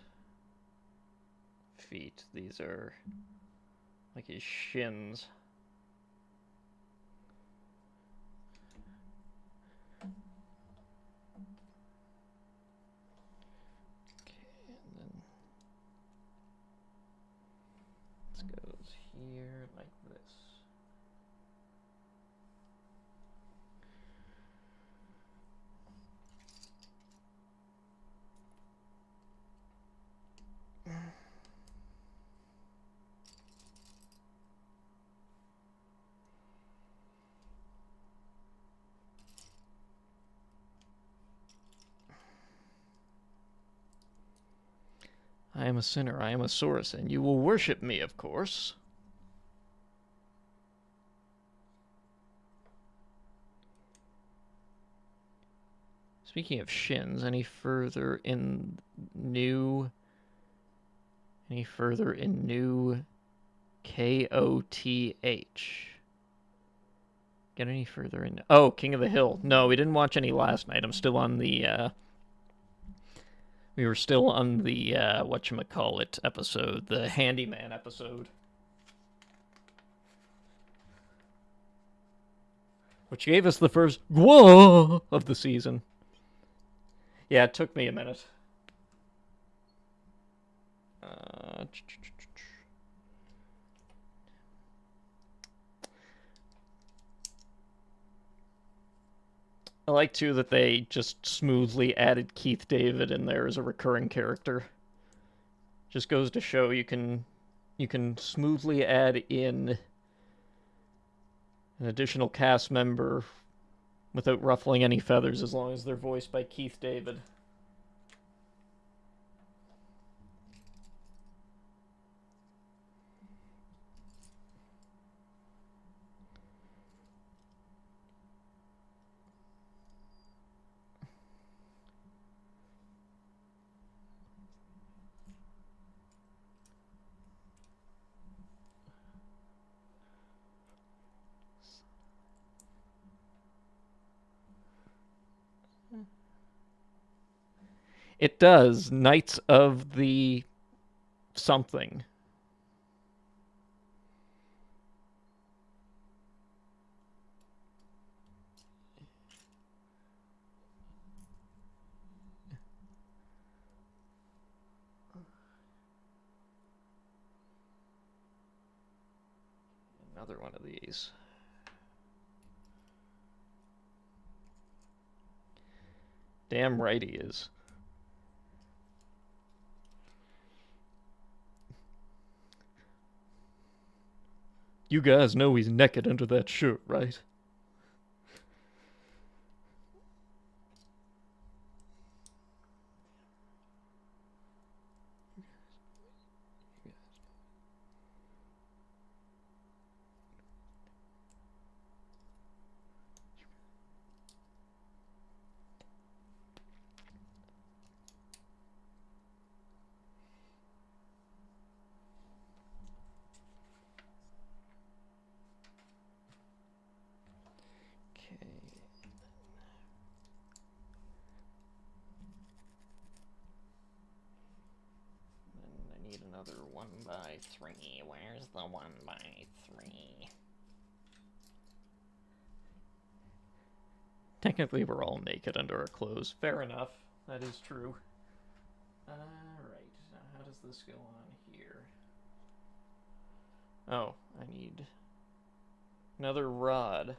feet. These are like his shins. Okay, and then this goes here like this. I am a sinner, I am a Saurus, and you will worship me, of course. Speaking of shins, any further in new KOTH? Get any further in? Oh, King of the Hill. No, we didn't watch any last night. I'm still on the we were still on the whatchamacallit episode, the Handyman episode. Which gave us the first whoa of the season. Yeah, it took me a minute. I like, too, that they just smoothly added Keith David in there as a recurring character. Just goes to show you can smoothly add in an additional cast member without ruffling any feathers as long as they're voiced by Keith David. It does. Knights of the something. Another one of these. Damn right he is. You guys know he's naked under that shirt, right? another 1x3. Where's the 1x3? Technically, we're all naked under our clothes. Fair enough. That is true. Alright, now how does this go on here? Oh, I need another rod.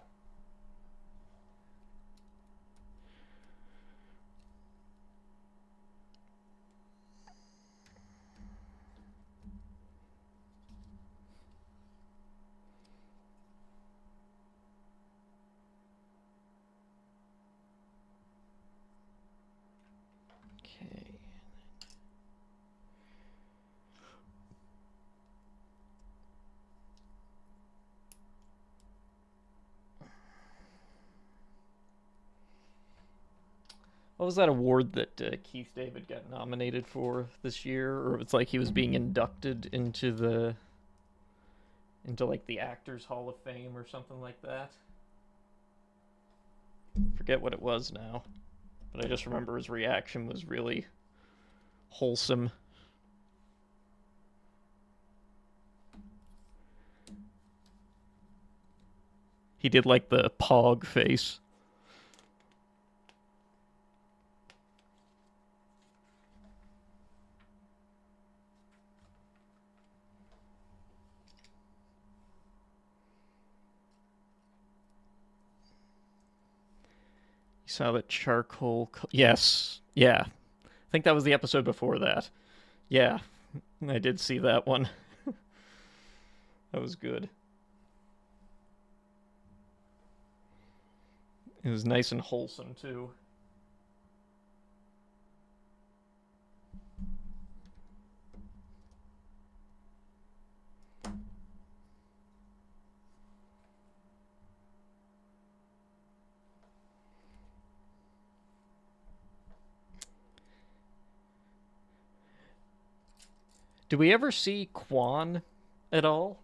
Okay. What was that award that Keith David got nominated for this year? Or it's like he was being inducted into like the Actors Hall of Fame or something like that. Forget what it was now, but I just remember his reaction was really wholesome. He did like the pog face. You saw that charcoal. Yes. Yeah. I think that was the episode before that. Yeah. I did see that one. That was good. It was nice and wholesome, too. Do we ever see Quan at all?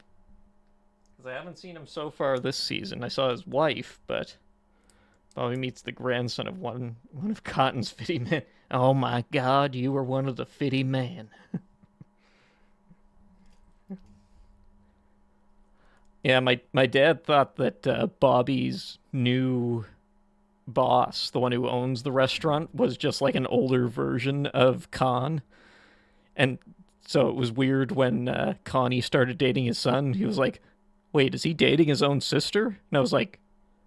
Because I haven't seen him so far this season. I saw his wife, but Bobby meets the grandson of one of Cotton's fitty men. Oh my God, you were one of the fitty men. Yeah, my dad thought that Bobby's new boss, the one who owns the restaurant, was just like an older version of Con. And so it was weird when Connie started dating his son. He was like, wait, is he dating his own sister? And I was like,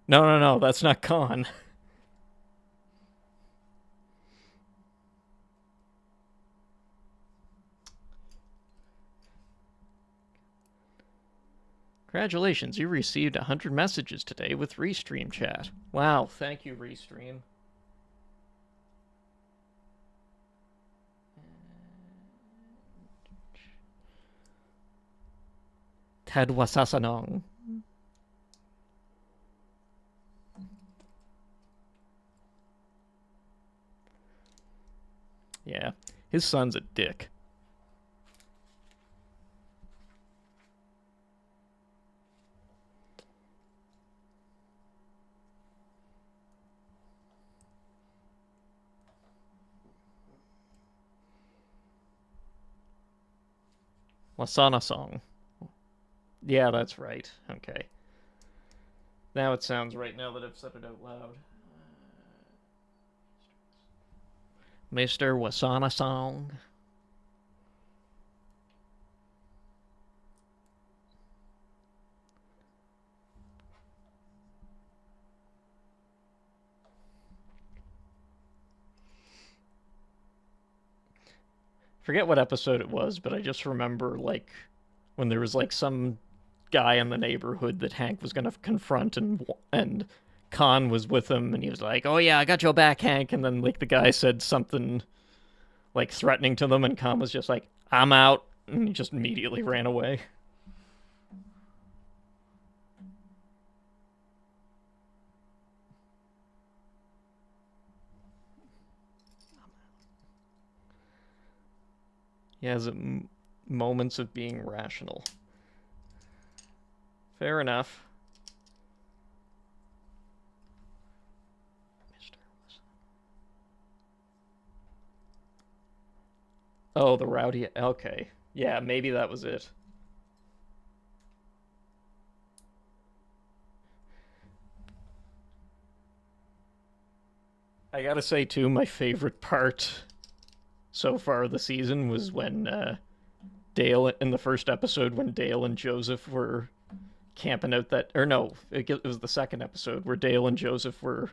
no, that's not Con. Congratulations, you received 100 messages today with Restream chat. Wow, thank you, Restream. Ted Wasasanong. Yeah, his son's a dick. Wasana song. Yeah, that's right. Okay. Now it sounds right now that I've said it out loud. Mr. Wasana song. Forget what episode it was, but I just remember like when there was like some guy in the neighborhood that Hank was going to confront, and Khan was with him, and he was like, "Oh yeah, I got your back, Hank." And then like the guy said something like threatening to them, and Khan was just like, "I'm out," and he just immediately ran away. He has moments of being rational. Fair enough. Oh, the rowdy. Okay. Yeah, maybe that was it. I gotta say, too, my favorite part so far of the season was when Dale, in the first episode, when Dale and Joseph were camping out that. Or no, it was the second episode where Dale and Joseph were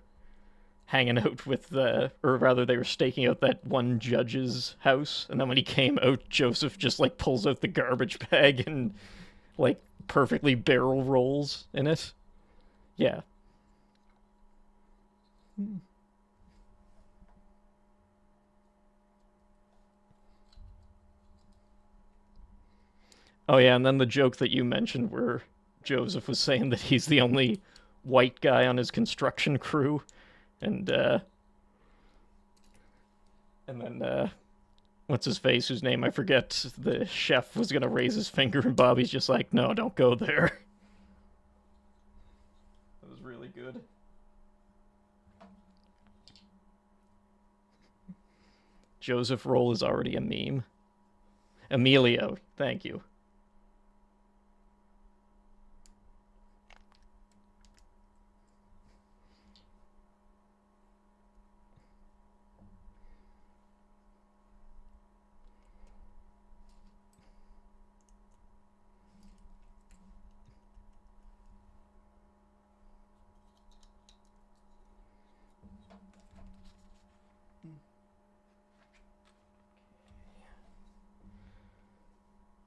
hanging out with the. Or rather, they were staking out that one judge's house. And then when he came out, Joseph just, like, pulls out the garbage bag and, like, perfectly barrel rolls in it. Yeah. Oh yeah, and then the joke that you mentioned where Joseph was saying that he's the only white guy on his construction crew, and then what's his face, whose name I forget, the chef was gonna raise his finger, and Bobby's just like, no, don't go there. That was really good. Joseph Roll is already a meme. Emilio, thank you.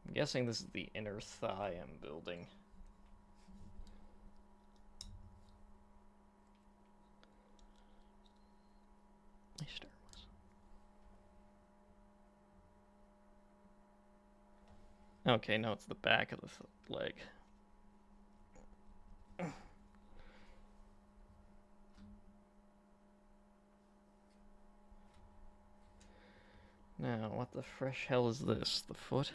I'm guessing this is the inner thigh I'm building. Okay, no, it's the back of the leg. Now, what the fresh hell is this? The foot?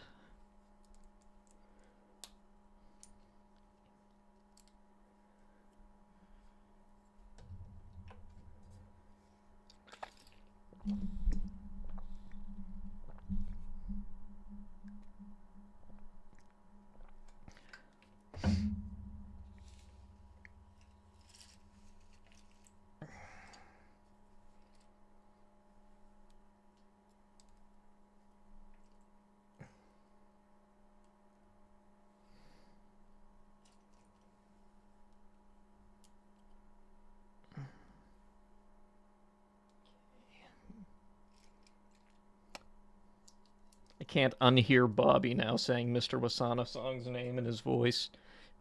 I can't unhear Bobby now saying Mr. Wasana Song's name in his voice.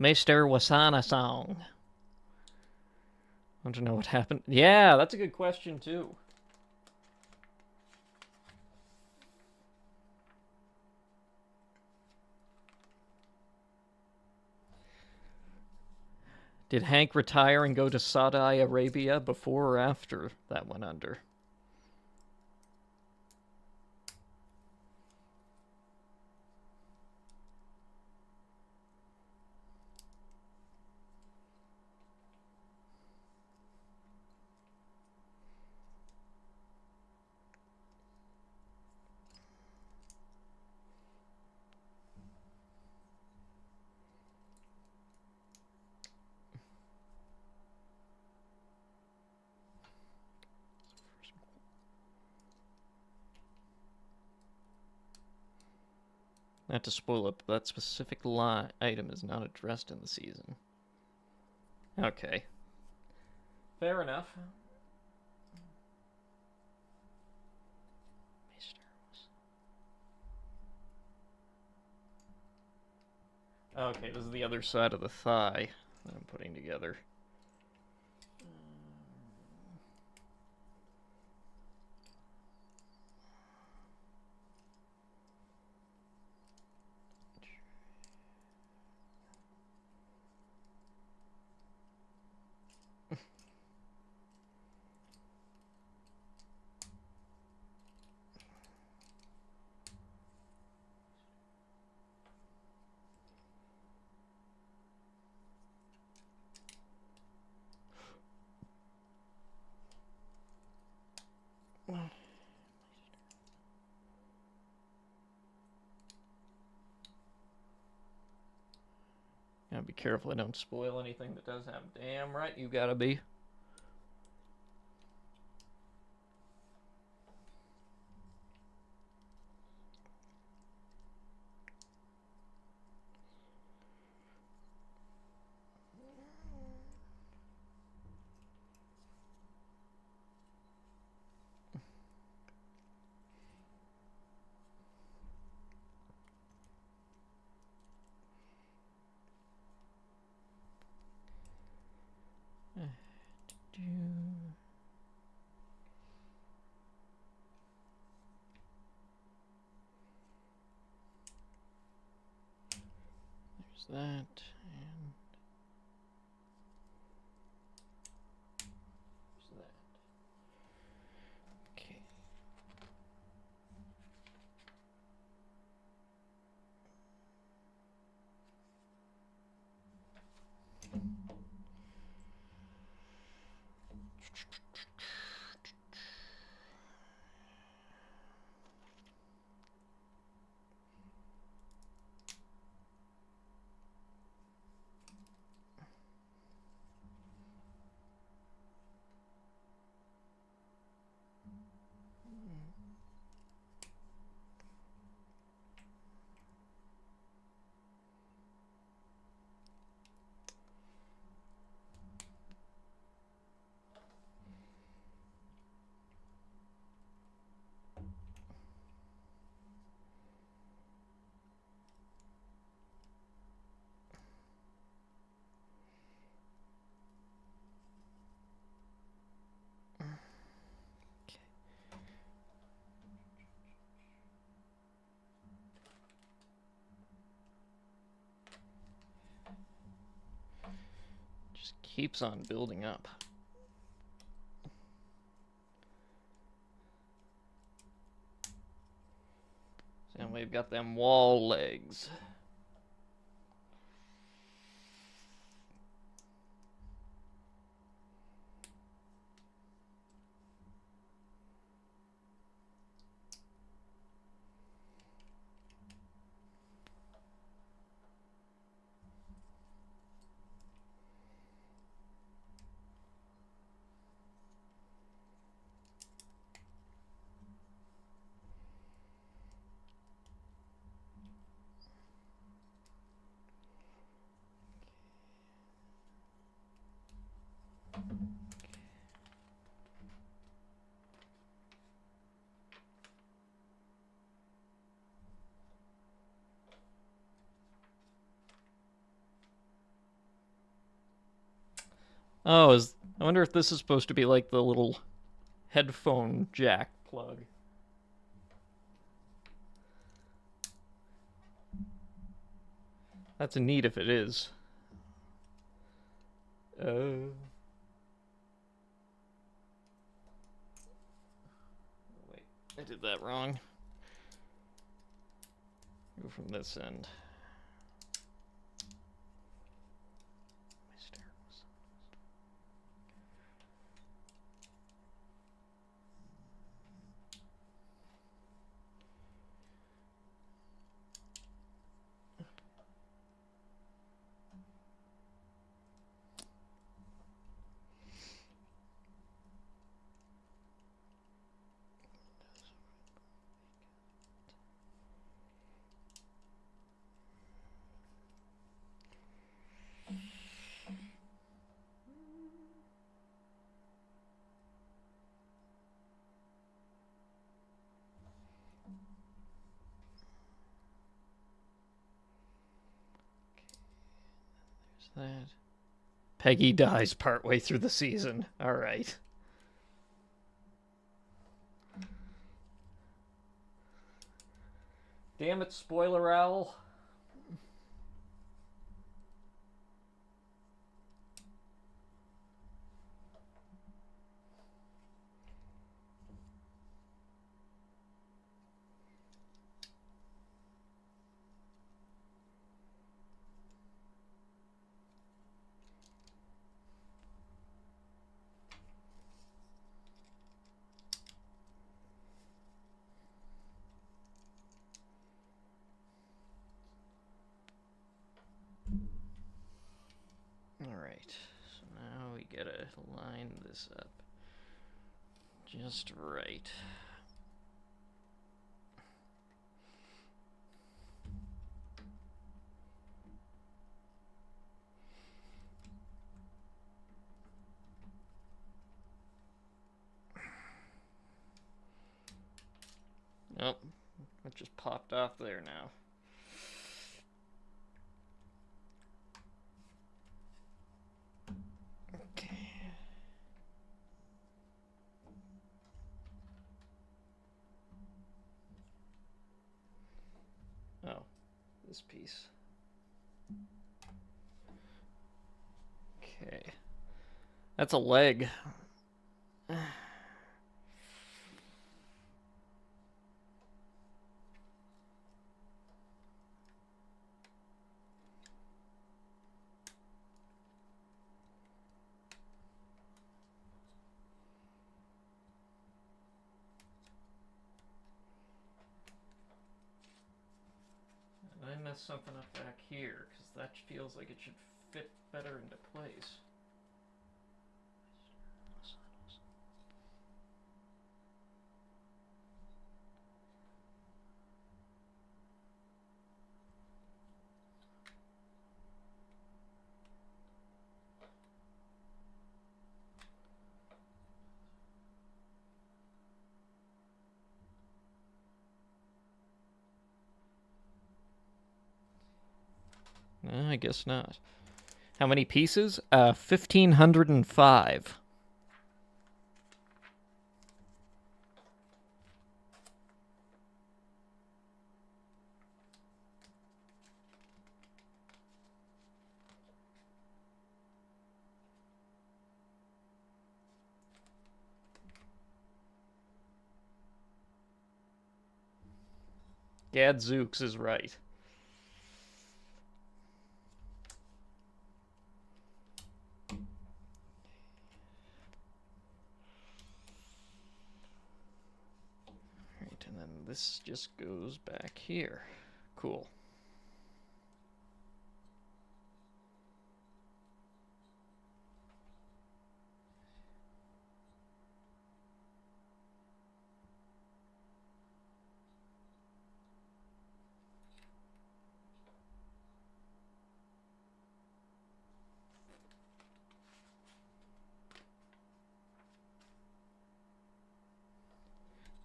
Mr. Wasana Song. I don't know what happened. Yeah, that's a good question, too. Did Hank retire and go to Saudi Arabia before or after that went under? Not to spoil it, but that specific item is not addressed in the season. Okay. Fair enough. Okay, this is the other side of the thigh that I'm putting together. Gotta be careful I don't spoil anything that does have. Damn right you gotta be. There's that, and there's that. Okay. Just keeps on building up. Soundwave got them wall legs. Oh, I wonder if this is supposed to be like the little headphone jack plug. That's neat if it is. Wait, I did that wrong. Go from this end. That. Peggy dies partway through the season. All right. Damn it, spoiler owl. line this up just right. Oh, it just popped off there now. Okay. Oh, this piece. Okay. That's a leg. I messed something up back here, because that feels like it should fit better into place. No, I guess not. How many pieces? 1,505. Gadzooks is right. Right, and then this just goes back here. Cool.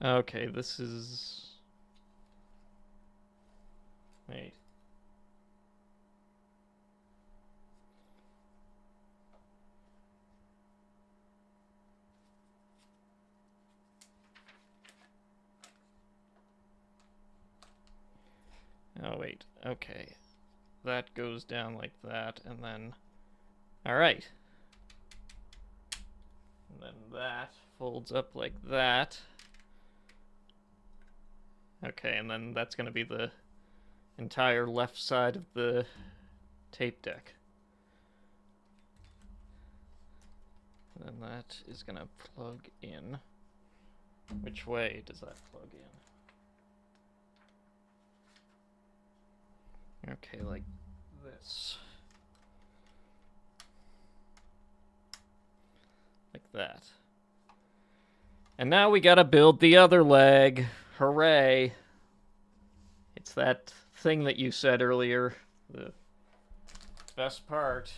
Okay, this is... Wait. Oh, wait. Okay. That goes down like that, and then... Alright. And then that folds up like that. Okay, and then that's going to be the entire left side of the tape deck. And then that is going to plug in. Which way does that plug in? Okay, like this. Like that. And now we gotta build the other leg. Hooray. It's that thing that you said earlier. The best part.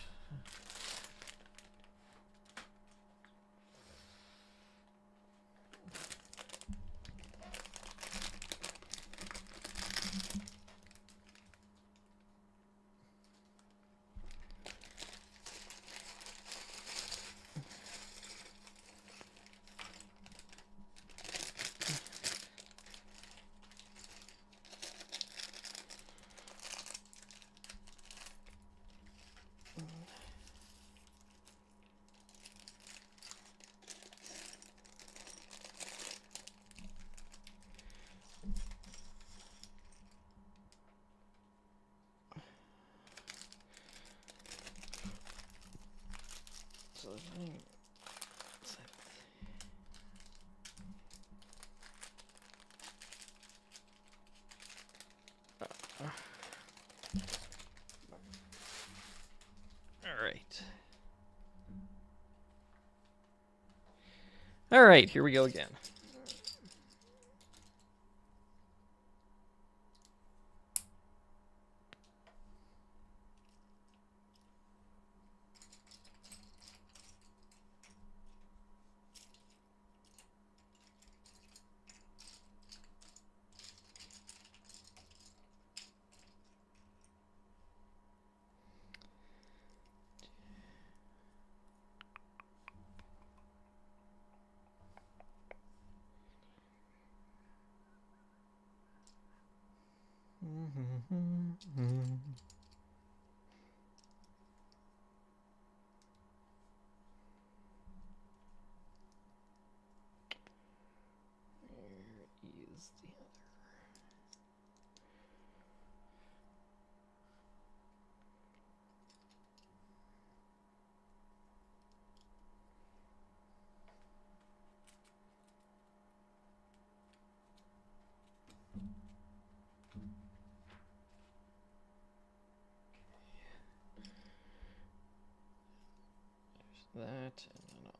All right. All right, here we go again. That, and then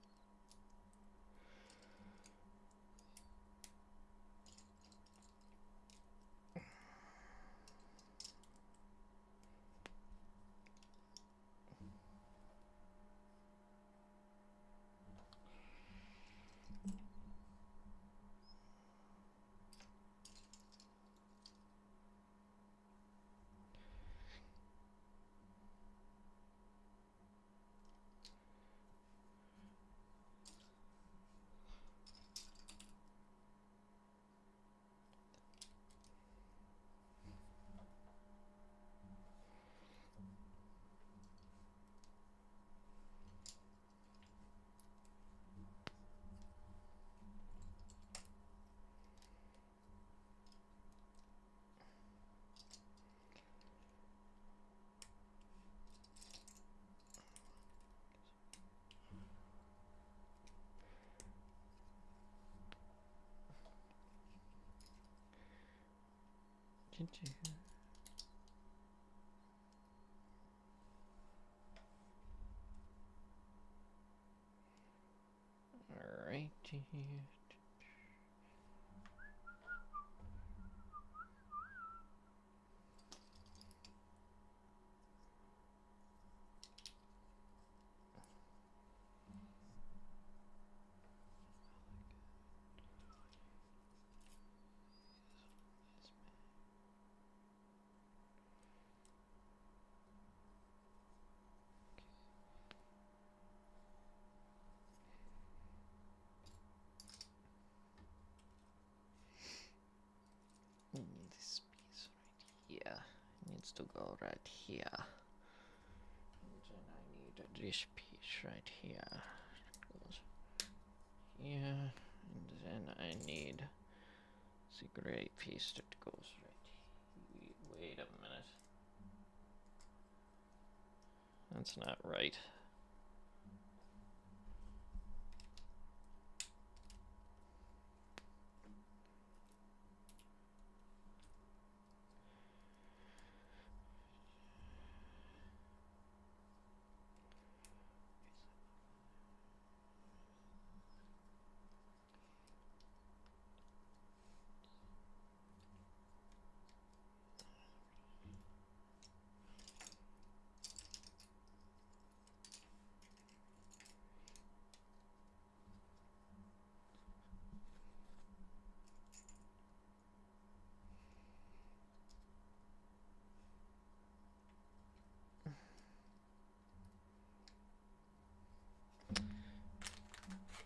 all right. This piece right here needs to go right here. And then I need this piece right here. Goes here. And then I need the gray piece that goes right here. Wait a minute. That's not right.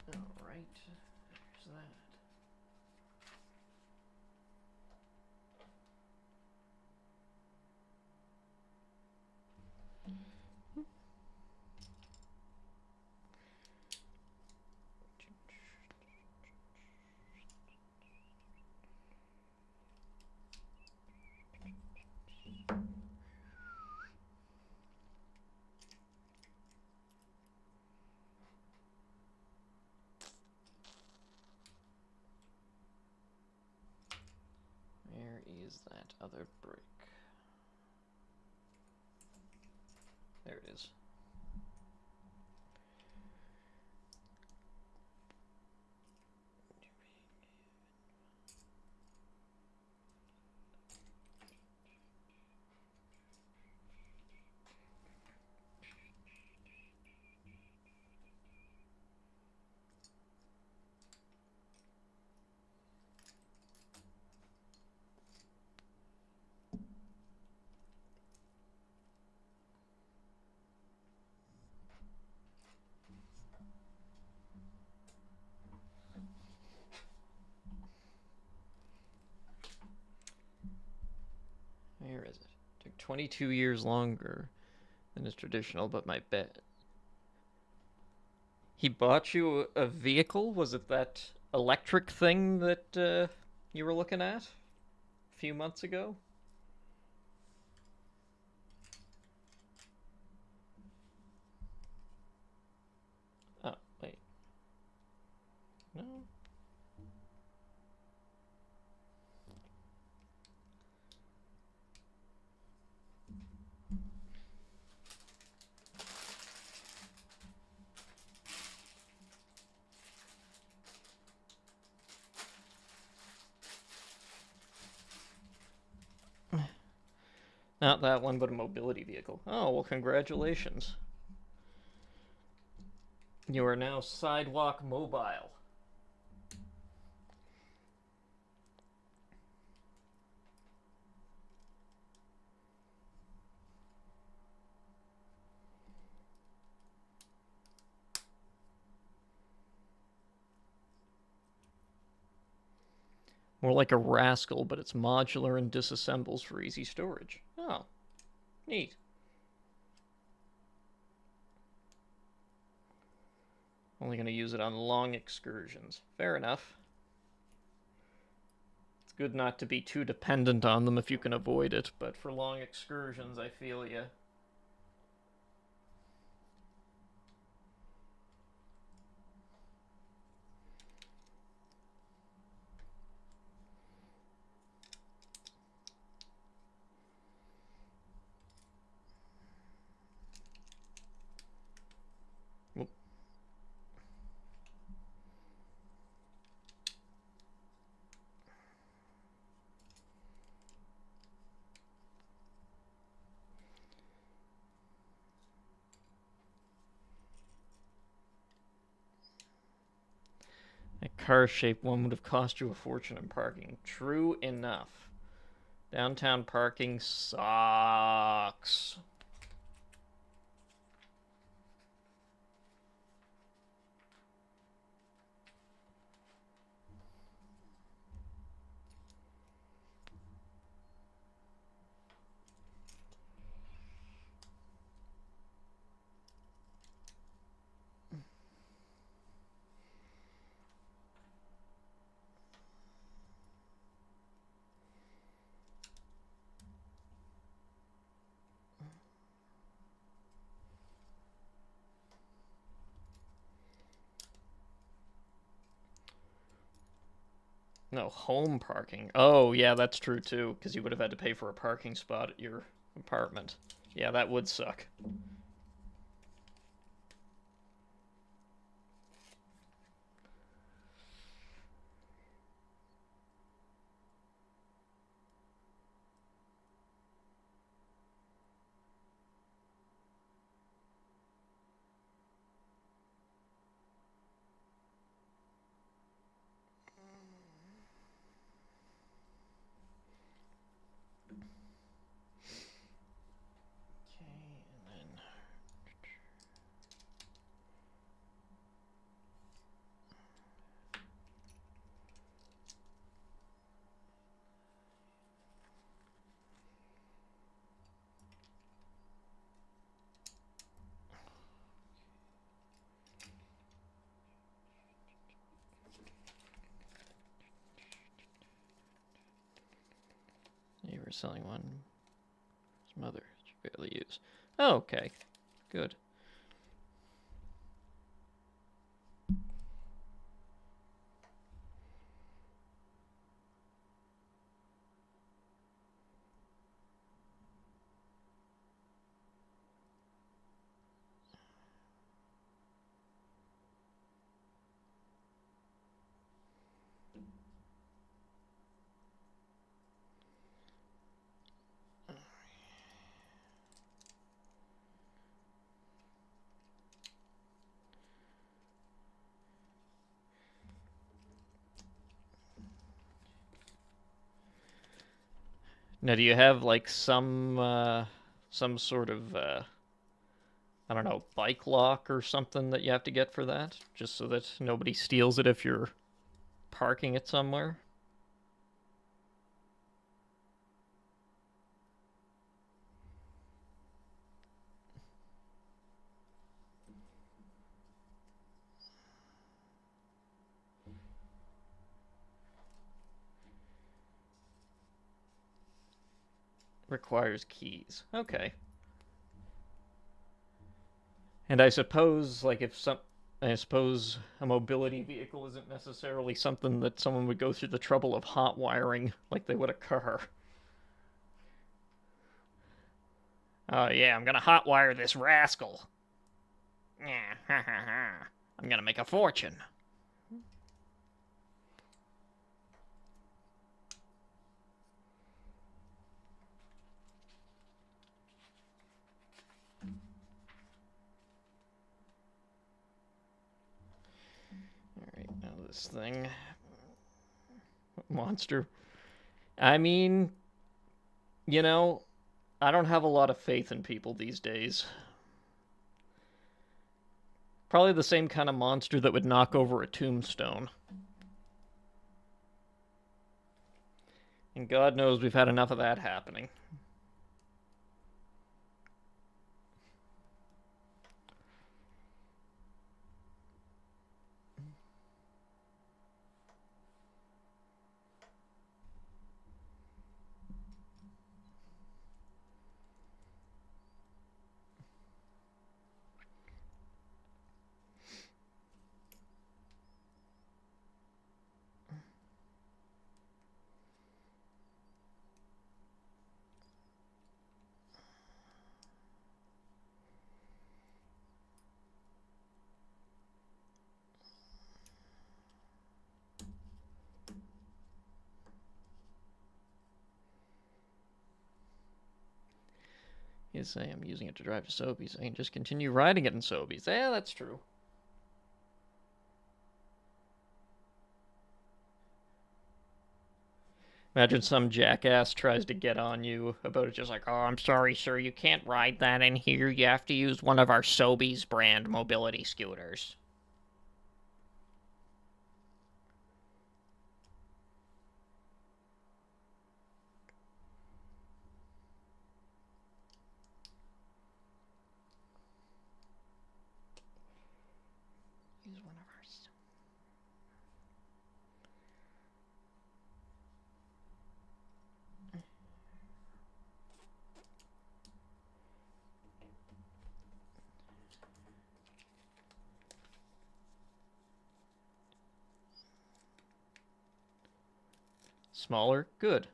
Alright, there's that. Where is that other brick? There it is. 22 years longer than is traditional, but my bet. He bought you a vehicle? Was it that electric thing that you were looking at a few months ago? Oh, wait. No? Not that one, but a mobility vehicle. Oh, well, congratulations. You are now sidewalk mobile. More like a rascal, but it's modular and disassembles for easy storage. Oh, neat. Only going to use it on long excursions. Fair enough. It's good not to be too dependent on them if you can avoid it, but for long excursions, I feel ya. A car-shaped one would have cost you a fortune in parking. True enough. Downtown parking sucks. No, home parking. Oh, yeah, that's true too, because you would have had to pay for a parking spot at your apartment. Yeah, that would suck. You were selling one. His mother, she barely used. Oh, okay. Good. Now, do you have like some sort of I don't know, bike lock or something that you have to get for that, just so that nobody steals it if you're parking it somewhere? Requires keys. Okay. And I suppose, like, I suppose a mobility vehicle isn't necessarily something that someone would go through the trouble of hot wiring like they would a car. Oh, yeah, I'm gonna hotwire this rascal. Yeah, ha ha ha. I'm gonna make a fortune. Alright, now this thing. Monster. I mean, you know, I don't have a lot of faith in people these days. Probably the same kind of monster that would knock over a tombstone. And God knows we've had enough of that happening. He's saying I'm using it to drive to Sobeys. I can just continue riding it in Sobeys. Yeah, that's true. Imagine some jackass tries to get on you about it, just like, oh, I'm sorry, sir, you can't ride that in here. You have to use one of our Sobeys brand mobility scooters. Use one of our. Smaller, good.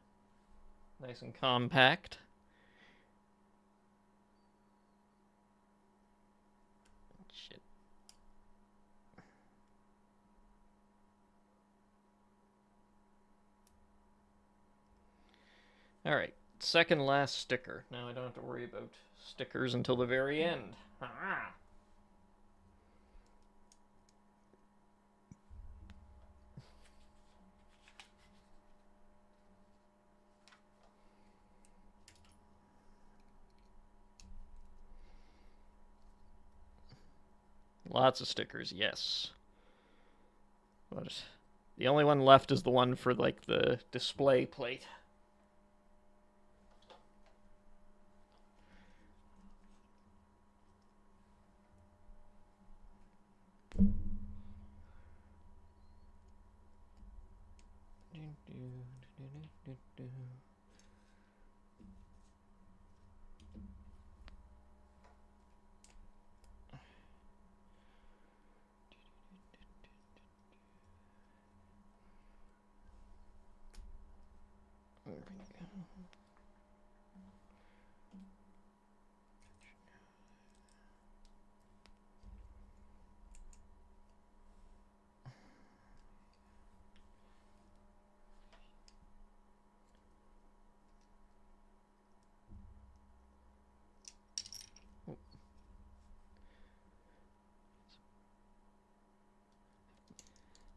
Nice and compact. Shit. Alright, second last sticker. Now I don't have to worry about stickers until the very end. Ah. Lots of stickers, yes. But the only one left is the one for, like, the display plate.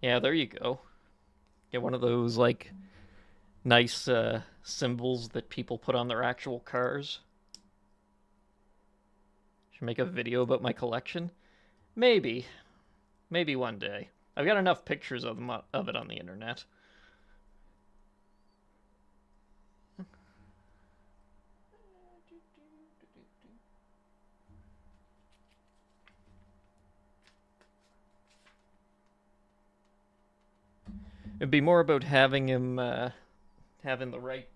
Yeah, there you go. Get one of those, like, nice symbols that people put on their actual cars. Should make a video about my collection? Maybe. Maybe one day. I've got enough pictures of it on the internet. It'd be more about having him having the right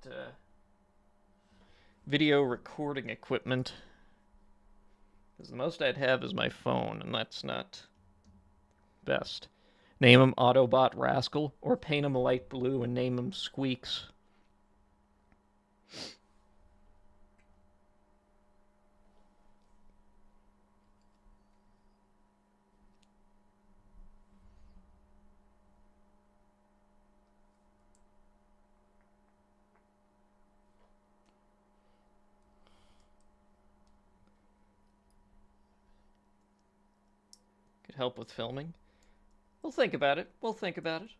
video recording equipment. Because the most I'd have is my phone, and that's not best. Name him Autobot Rascal, or paint him a light blue and name him Squeaks. Could help with filming. We'll think about it. We'll think about it.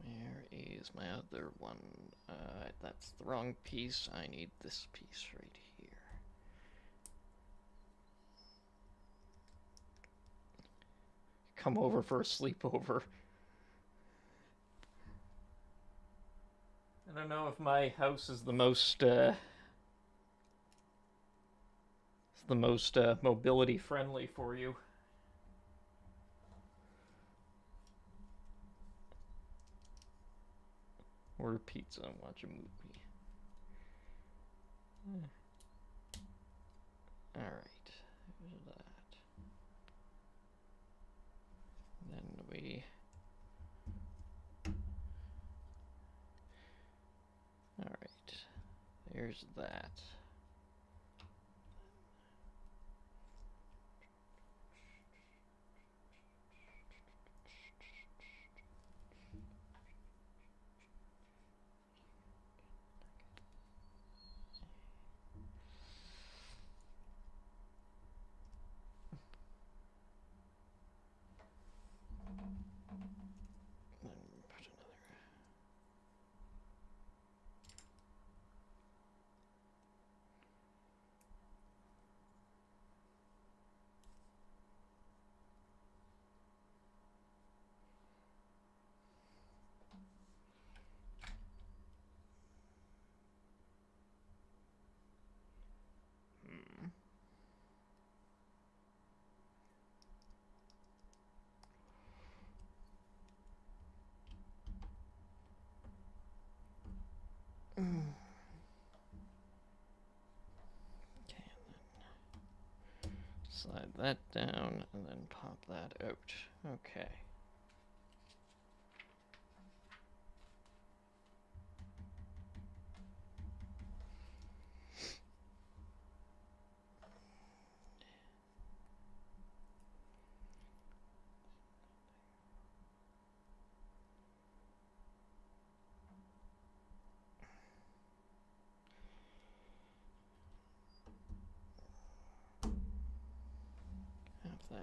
Where is my other one? That's the wrong piece. I need this piece right here. Come over for a sleepover. I don't know if my house is the most mobility friendly for you. Order pizza and watch a movie. Alright, there's that. Then we... Alright, there's that. Slide that down and then pop that out. Okay. That.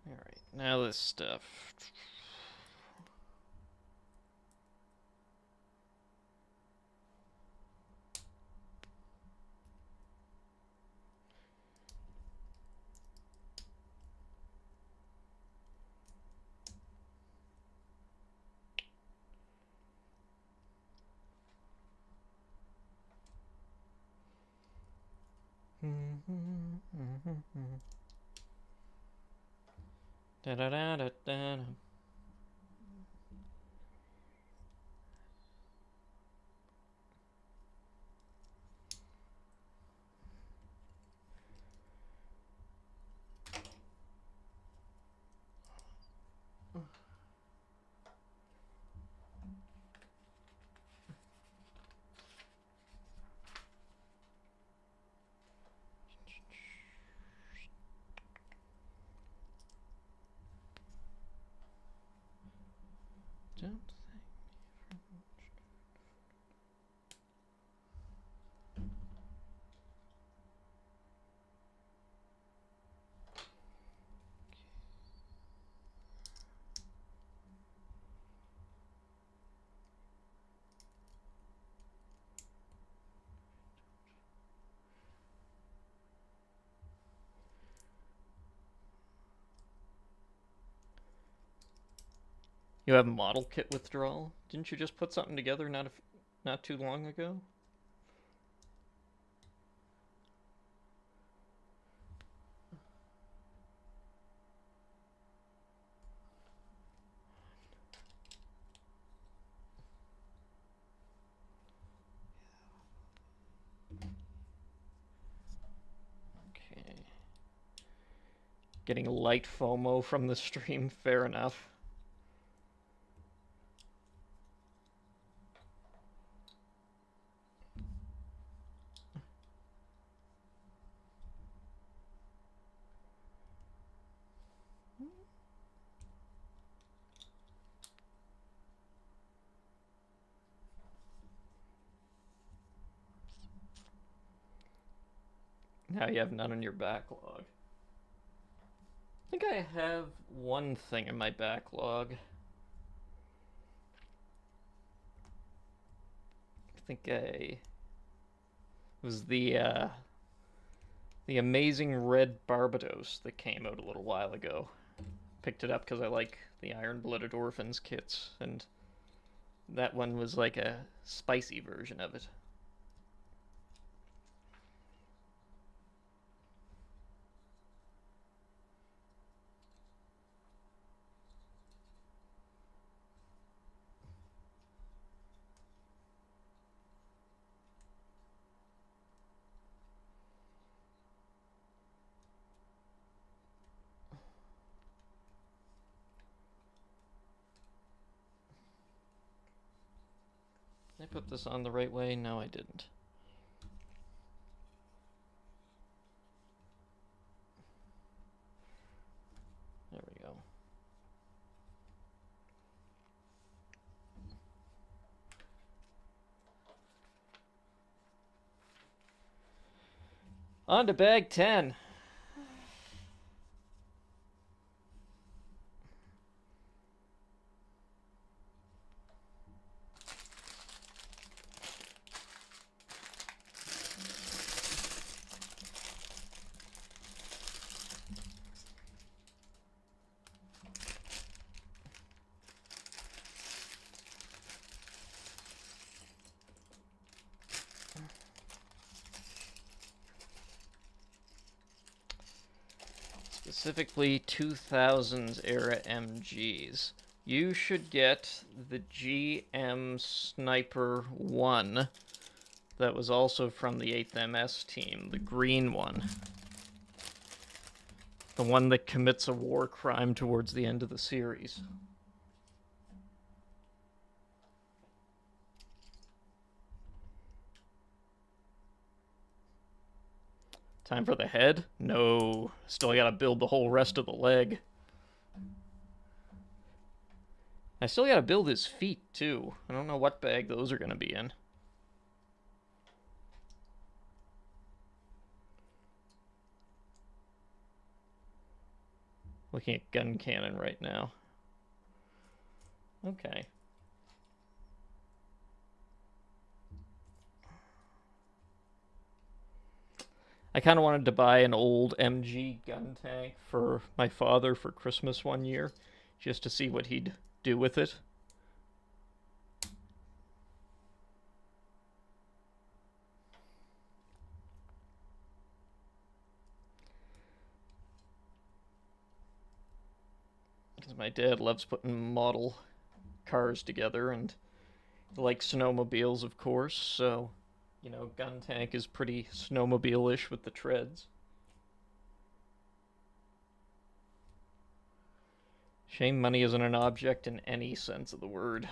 Alright, now this stuff. Da da da da da. Don't thank me for much. You have model kit withdrawal? Didn't you just put something together not too long ago? Okay. Getting light FOMO from the stream, fair enough. Now you have none in your backlog. I think I have one thing in my backlog. I think it was the Amazing Red Barbados that came out a little while ago. Picked it up because I like the Iron-Blooded Orphans kits, and that one was like a spicy version of it. Did I put this on the right way? No, I didn't. There we go. On to bag 10. Specifically 2000s era MGs. You should get the GM Sniper 1 that was also from the 8th MS team, the green one. The one that commits a war crime towards the end of the series. Time for the head? No. Still gotta build the whole rest of the leg. I still gotta build his feet, too. I don't know what bag those are gonna be in. Looking at gun cannon right now. Okay. I kind of wanted to buy an old MG gun tank for my father for Christmas one year, just to see what he'd do with it. Because my dad loves putting model cars together, and he likes snowmobiles, of course, so, you know, gun tank is pretty snowmobile-ish with the treads. Shame money isn't an object in any sense of the word.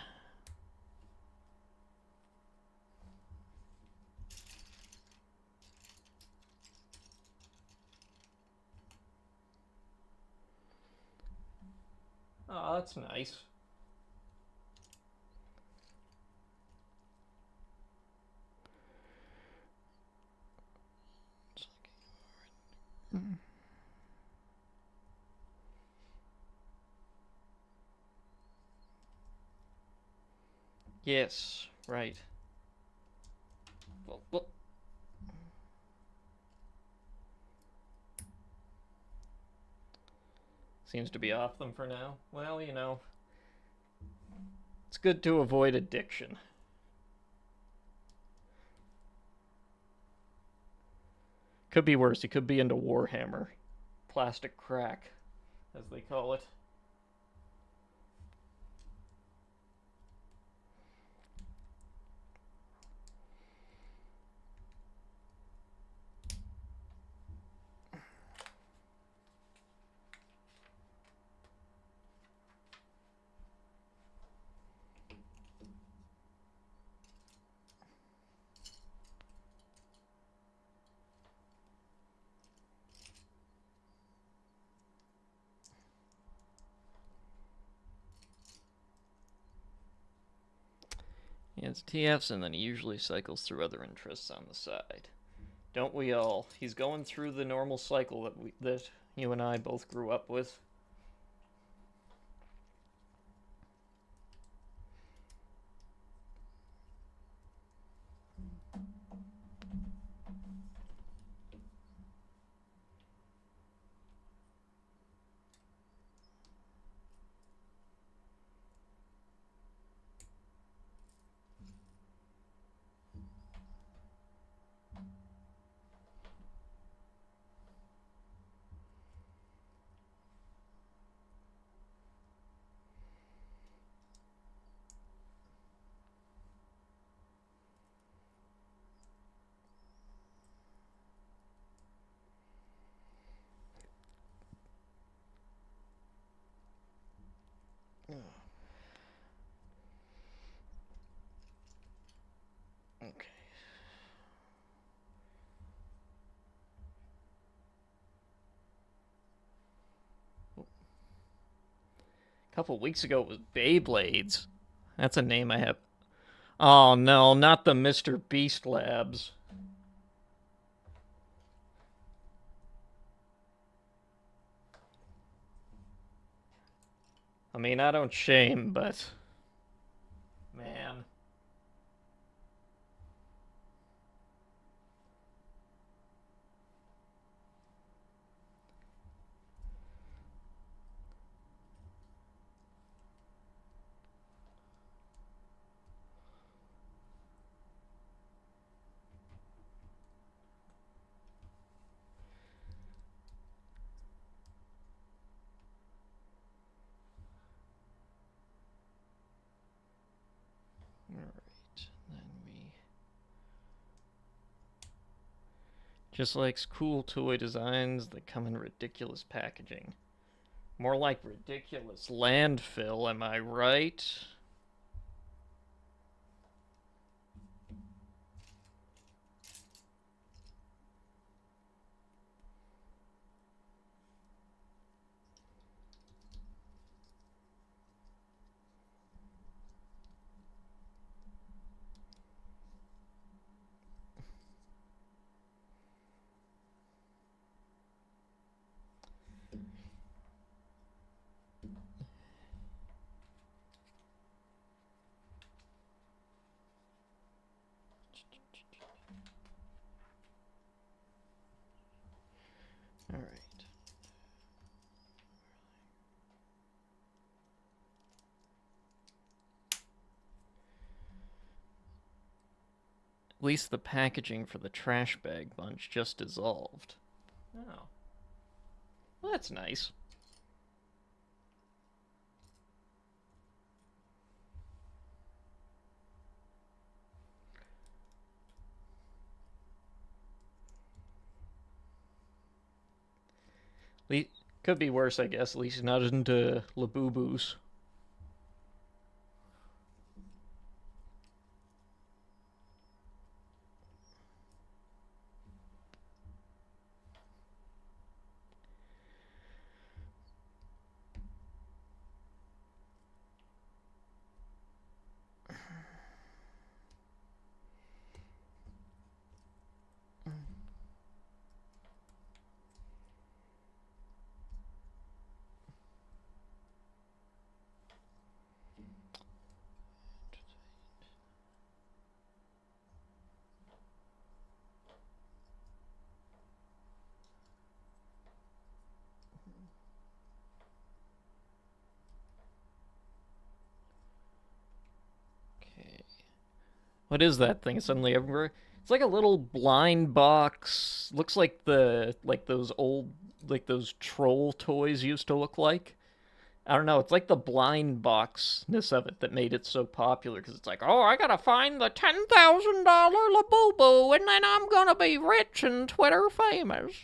Oh, that's nice. Yes, right. Well. Seems to be off them for now. Well, you know, good to avoid addiction. Could be worse. He could be into Warhammer. Plastic crack, as they call it. He has TFs and then he usually cycles through other interests on the side. Don't we all? He's going through the normal cycle that you and I both grew up with. Okay. A couple weeks ago it was Beyblades. That's a name I have. Oh no, not the Mr. Beast Labs. I mean, I don't shame, but man. Alright, then we... Just likes cool toy designs that come in ridiculous packaging. More like ridiculous landfill, am I right? Alright. At least the packaging for the trash bag bunch just dissolved. Oh. Well, that's nice. Could be worse, I guess. At least not into Labubu's. What is that thing suddenly everywhere? It's like a little blind box. Looks like those old those troll toys used to look like. I don't know. It's like the blind boxness of it that made it so popular because it's like, oh, I gotta find the $10,000 Labubu and then I'm gonna be rich and Twitter famous.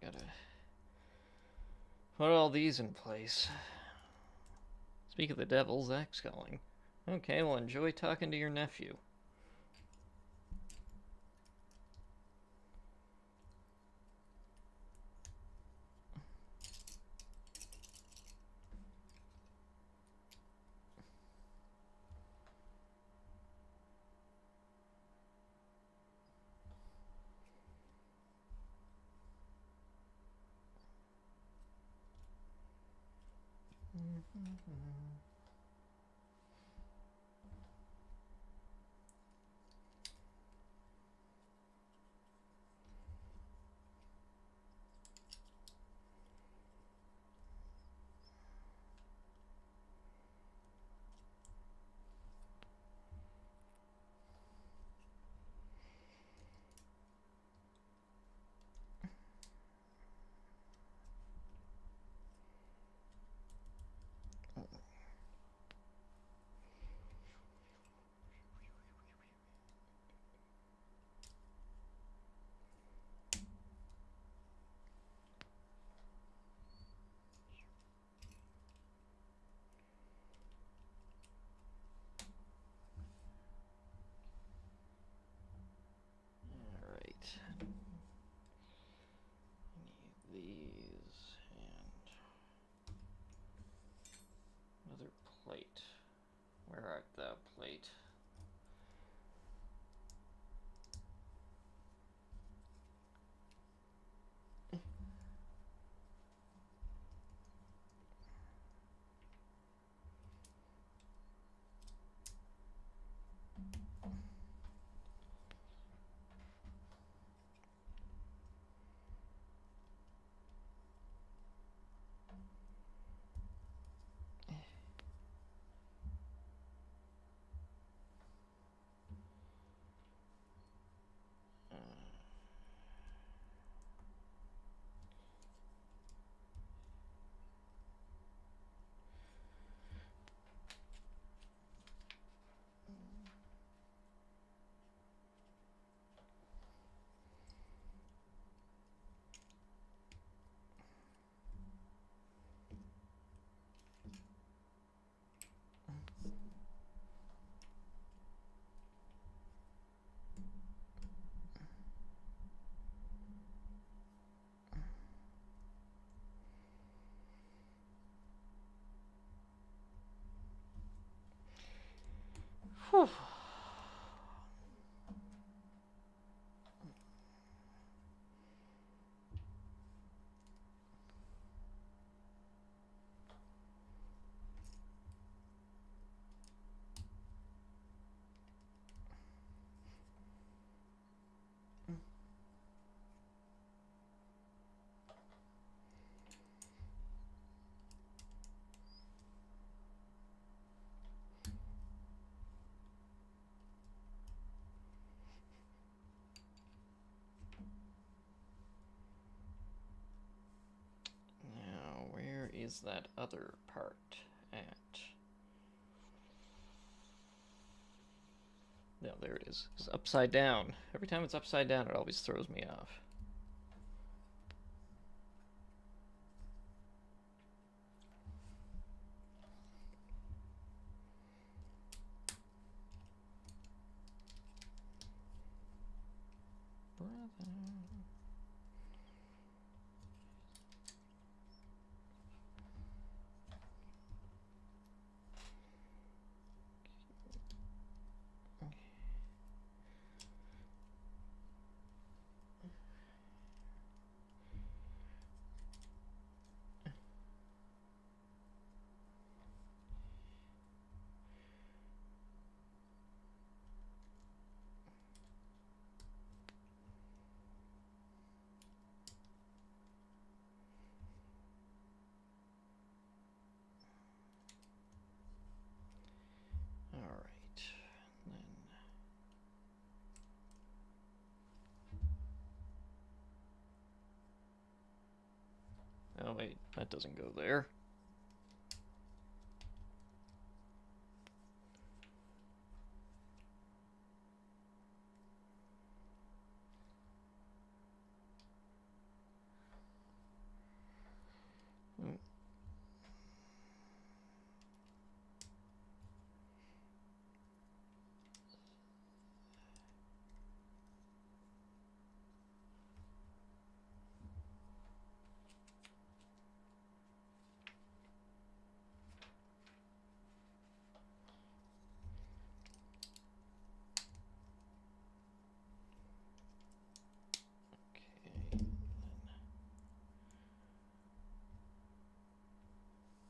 Gotta put all these in place. Speak of the devil, Zach's calling. Okay, well, enjoy talking to your nephew. is that other part at? No, there it is. It's upside down. Every time it's upside down, it always throws me off. Brother. Oh wait, that doesn't go there.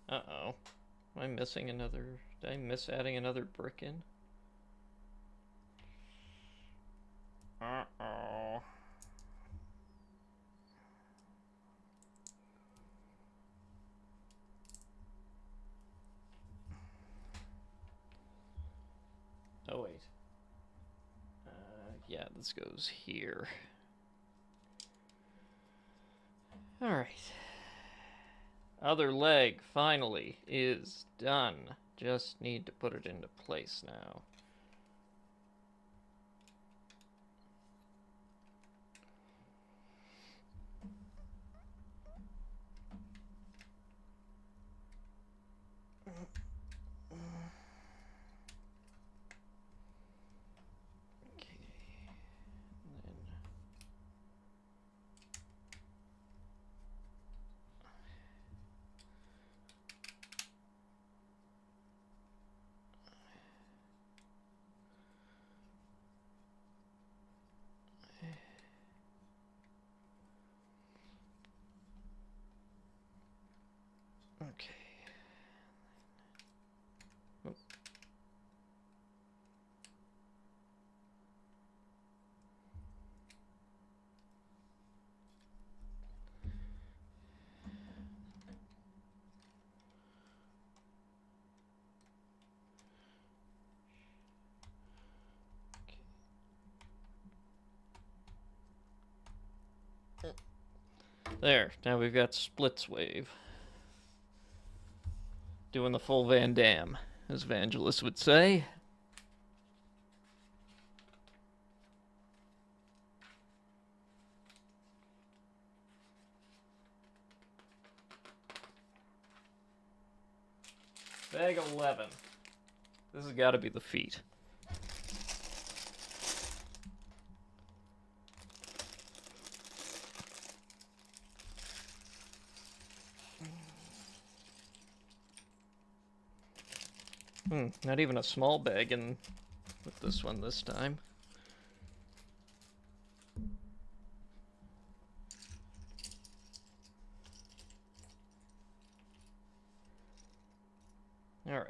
Uh-oh. Am I missing another... Did I miss adding another brick in? Uh-oh. Oh, wait. Yeah, this goes here. Alright. Other leg, finally, is done. Just need to put it into place now. Okay. Oh. There, now we've got Splitswave. Doing the full Van Damme, as Vangelis would say. Bag 11. This has got to be the feet. Not even a small bag in with this one this time. All right.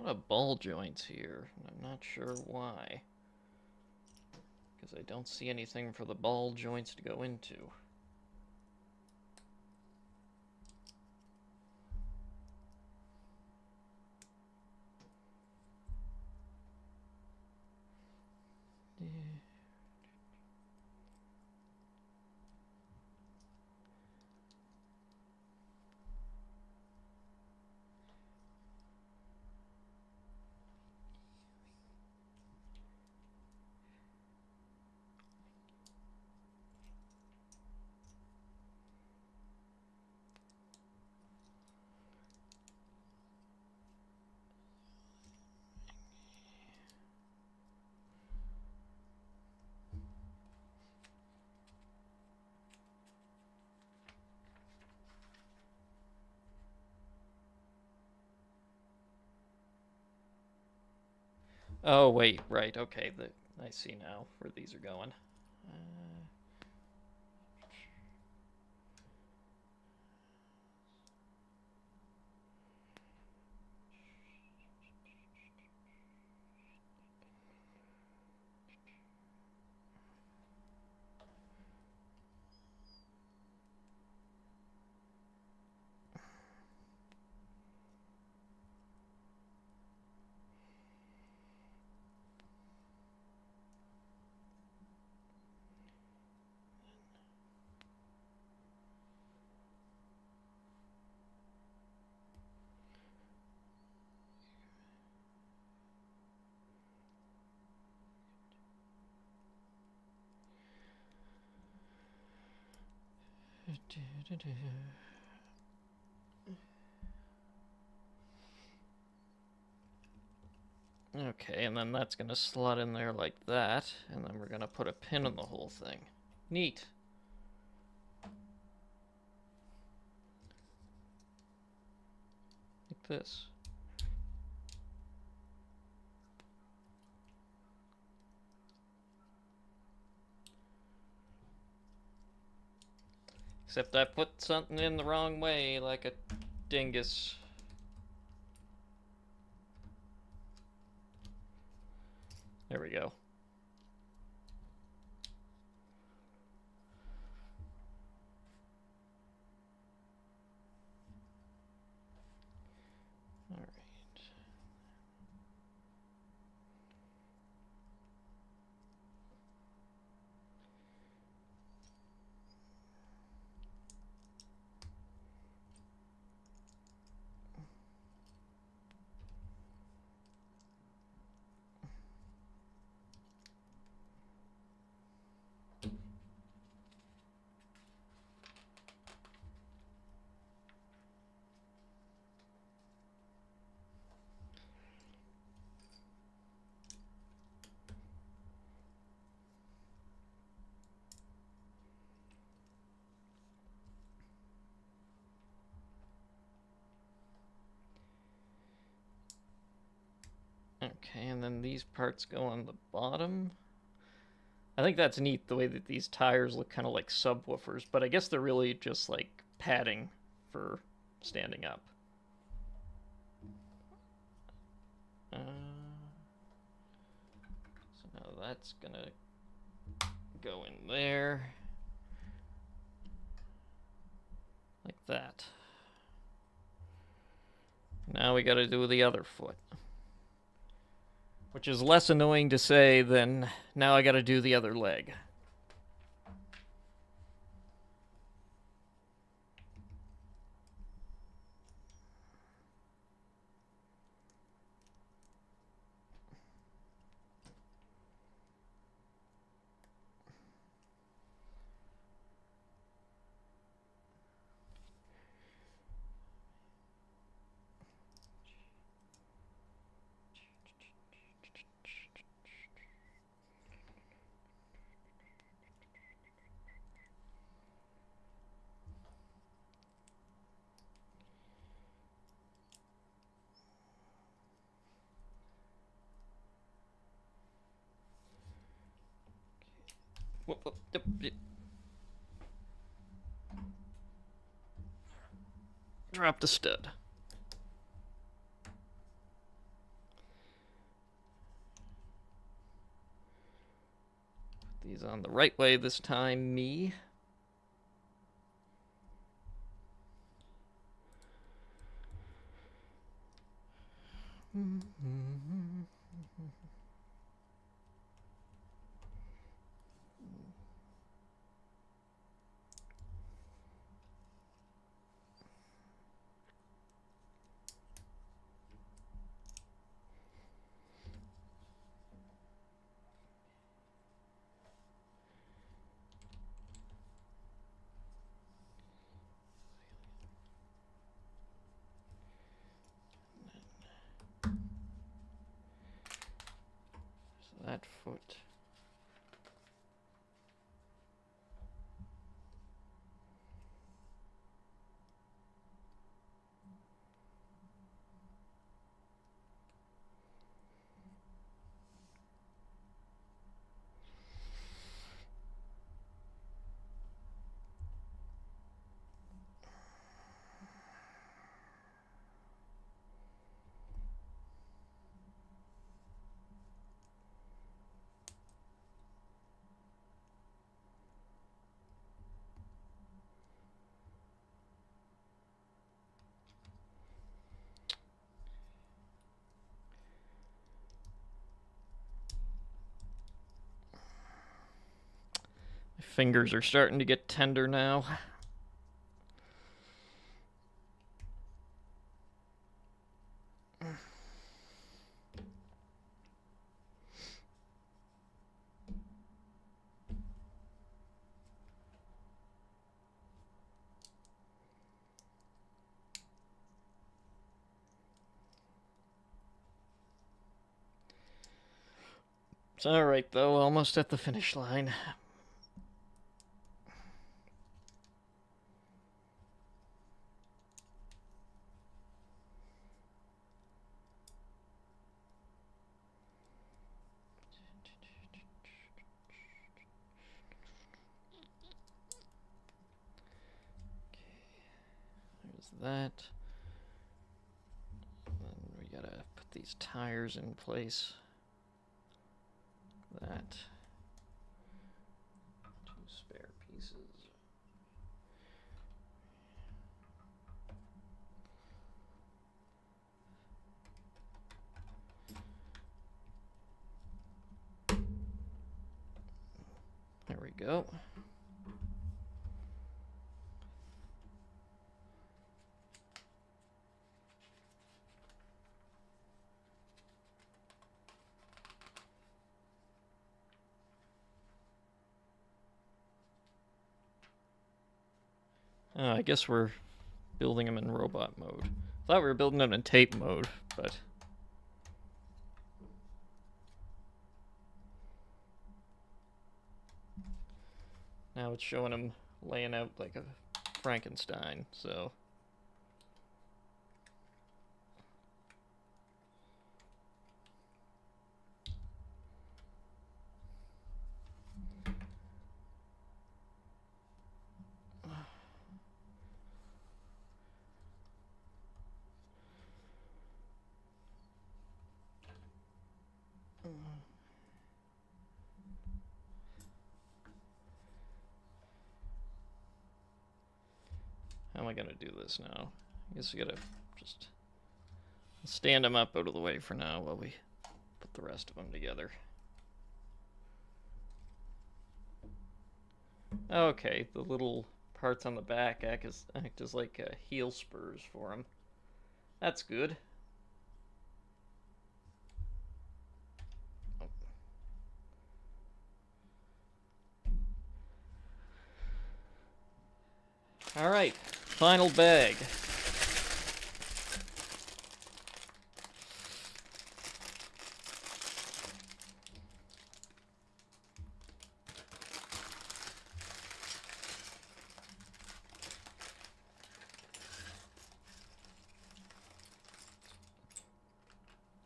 lot of ball joints here, and I'm not sure why. Because I don't see anything for the ball joints to go into. Oh, wait, right, okay, I see now where these are going. Okay, and then that's going to slot in there like that, and then we're going to put a pin in the whole thing. Neat. Like this. Except I put something in the wrong way, like a dingus. There we go. All right. Okay, and then these parts go on the bottom. I think that's neat, the way that these tires look kind of like subwoofers, but I guess they're really just like padding for standing up. So now that's gonna go in there. Like that. Now we gotta do the other foot. Which is less annoying to say than now I gotta do the other leg. Drop the stud. these on the right way this time, me. That foot. Fingers are starting to get tender now. It's alright though, almost at the finish line. That. And we gotta put these tires in place. That. 2 spare pieces. There we go. I guess we're building them in robot mode. Thought we were building them in tape mode, but... now it's showing him laying out like a Frankenstein, so... how am I gonna do this now? I guess we gotta just stand them up out of the way for now while we put the rest of them together. Okay, the little parts on the back act as like heel spurs for them. That's good. Alright, final bag.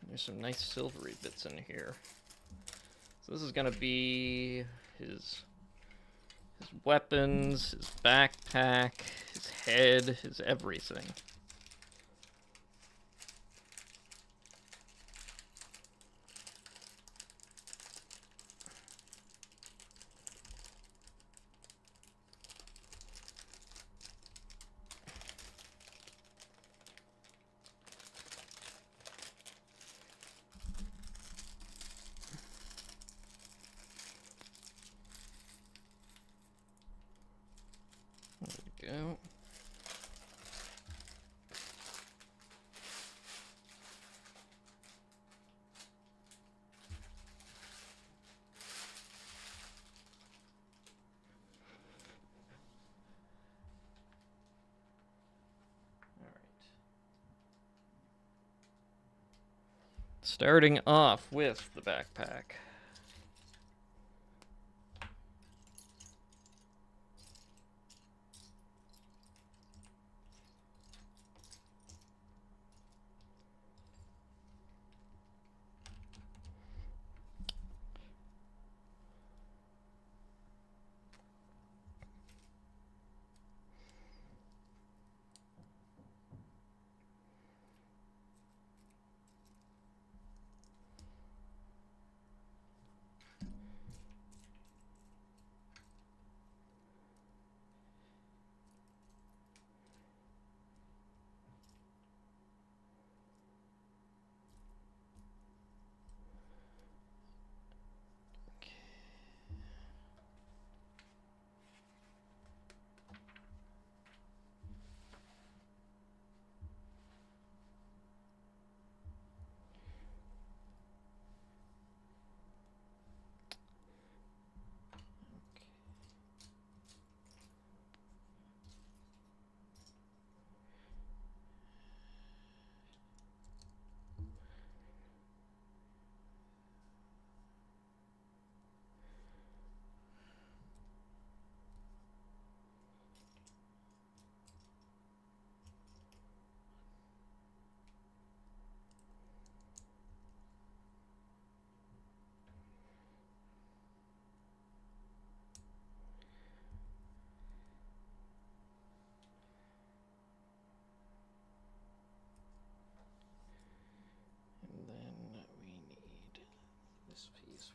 There's some nice silvery bits in here. So this is gonna be his weapons, his backpack, his head, his everything. go. Starting off with the backpack.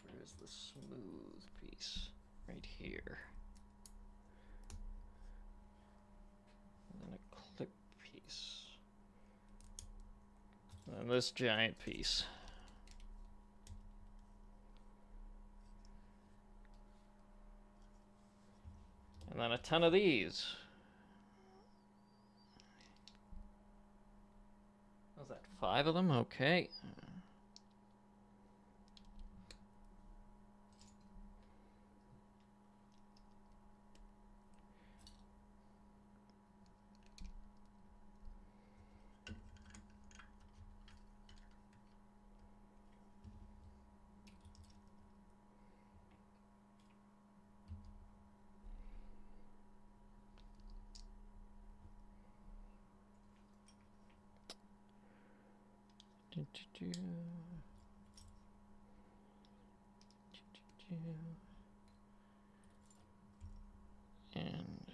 Where is the smooth piece? Right here. And then a clip piece. And this giant piece. And then a ton of these. Was that 5 of them? Okay. And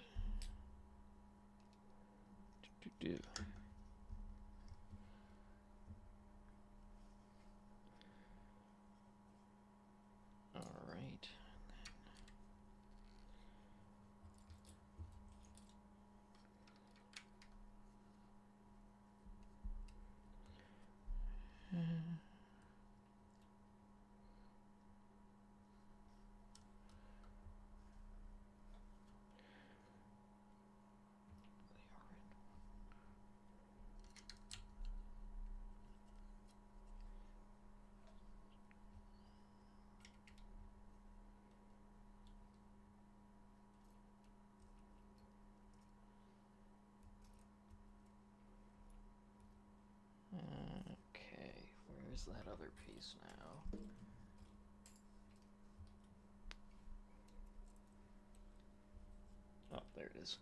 all right. Okay, where's that other piece now? Oh, there it is.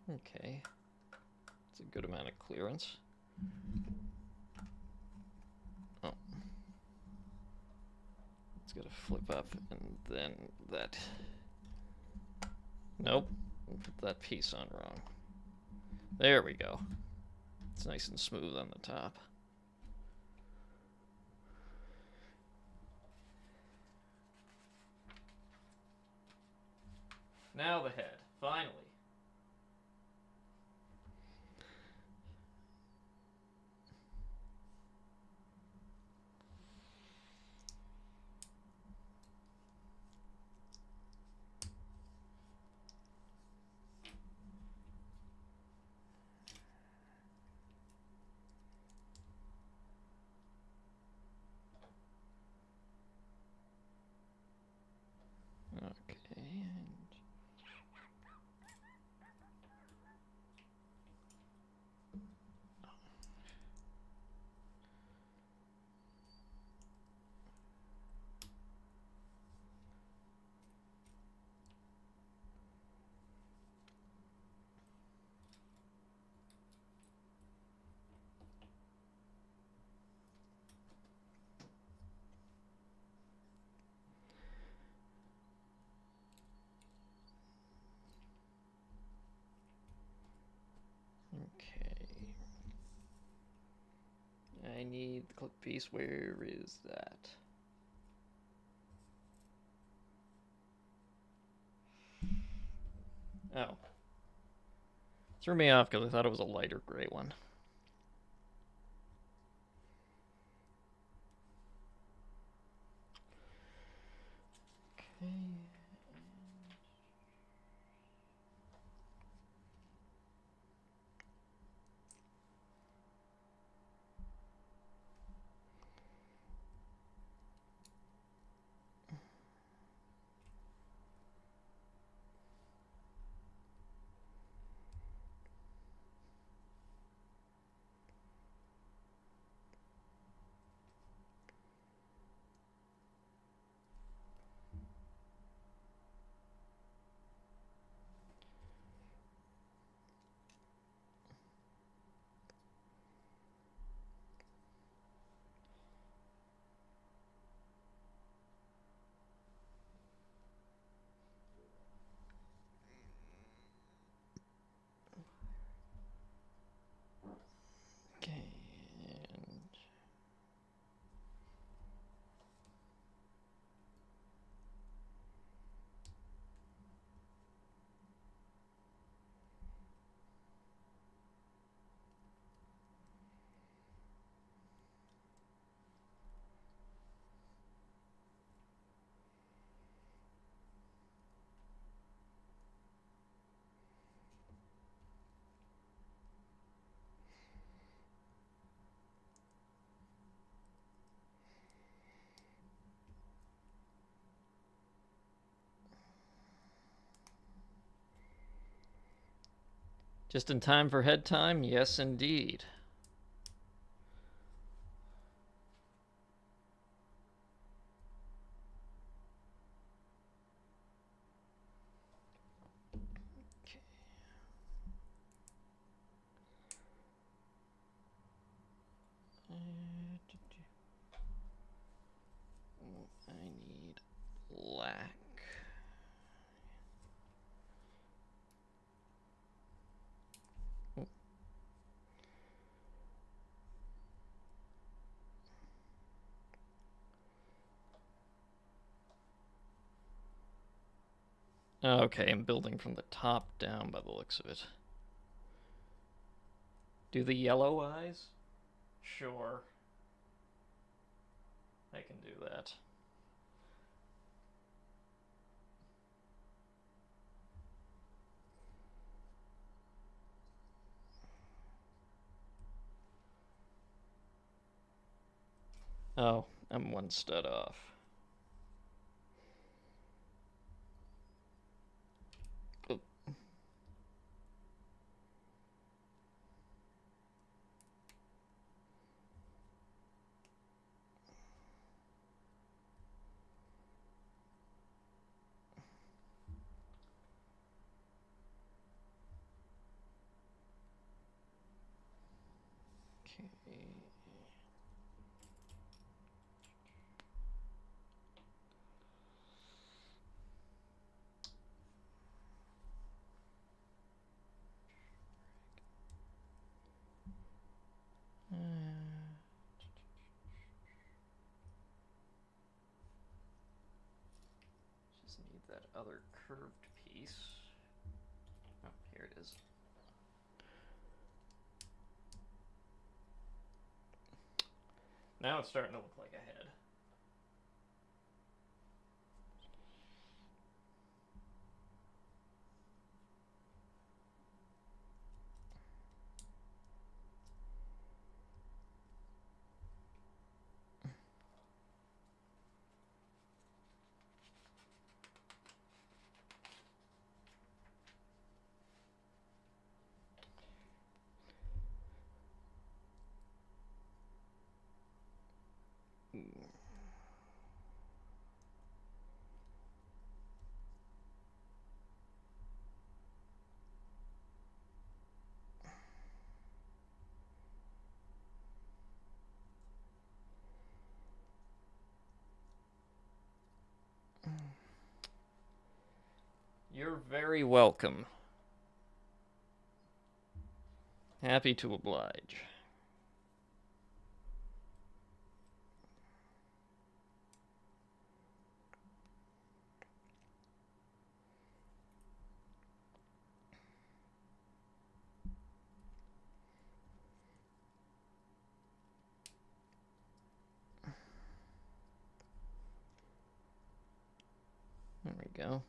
Okay, it's a good amount of clearance. Oh, it's got to flip up and then that. Nope, put that piece on wrong. There we go. It's nice and smooth on the top. Now the head, finally. Okay. Okay. I need the clip piece. Where is that? Oh. Threw me off because I thought it was a lighter gray one. Okay. Okay. Just in time for head time? Yes, indeed. Okay. I need black. Okay, I'm building from the top down by the looks of it. Do the yellow eyes? Sure. I can do that. Oh, I'm one stud off. Oh. Okay. Just need that other curved piece. piece. Oh, here it is. Now it's starting to look like a head. You're very welcome. Happy to oblige. There we go.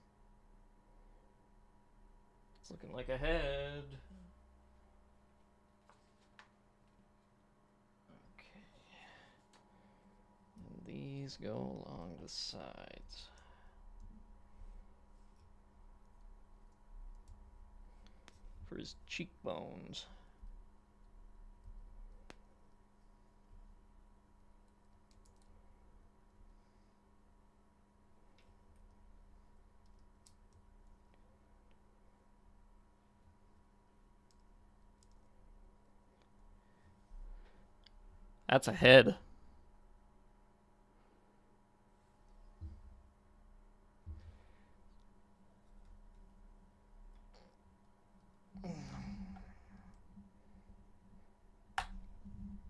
It's looking like a head. Okay. And these go along the sides. For his cheekbones. That's a head.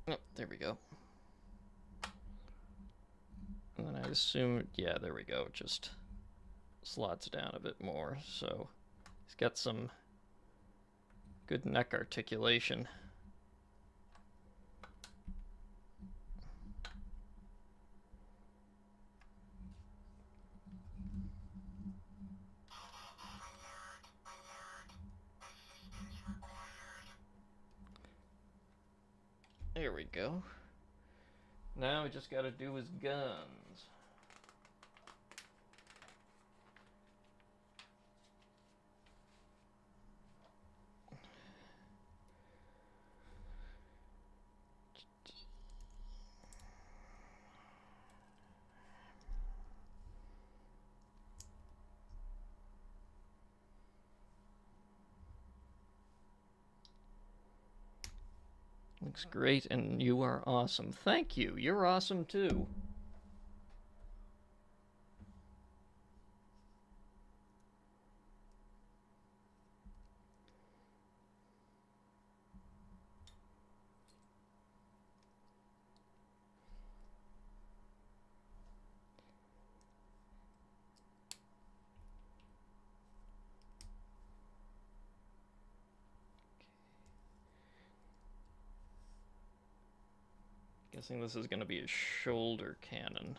Oh, there we go. And then I assume, yeah, there we go. It just slots down a bit more. So he's got some good neck articulation. There we go. Now we just gotta do his guns. Looks great, and you are awesome. Thank you. You're awesome too. Guessing this is going to be a shoulder cannon.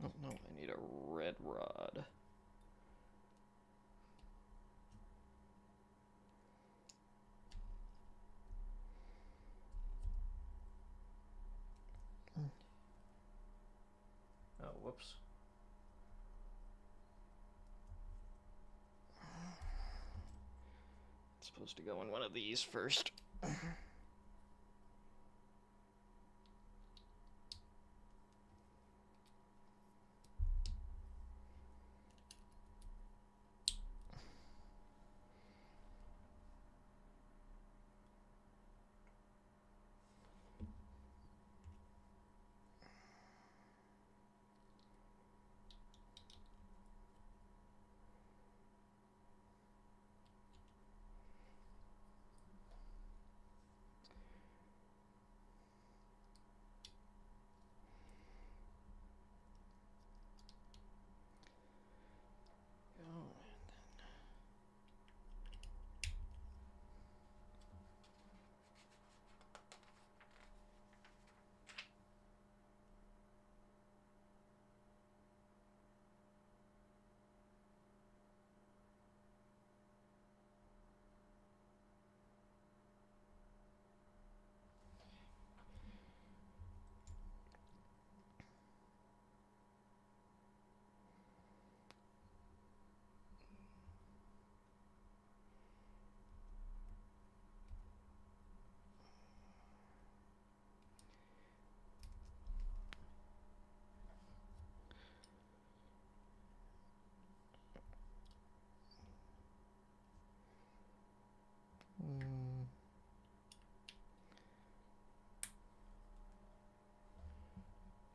Oh no, I need a red rod. Oh, whoops. It's supposed to go in one of these first.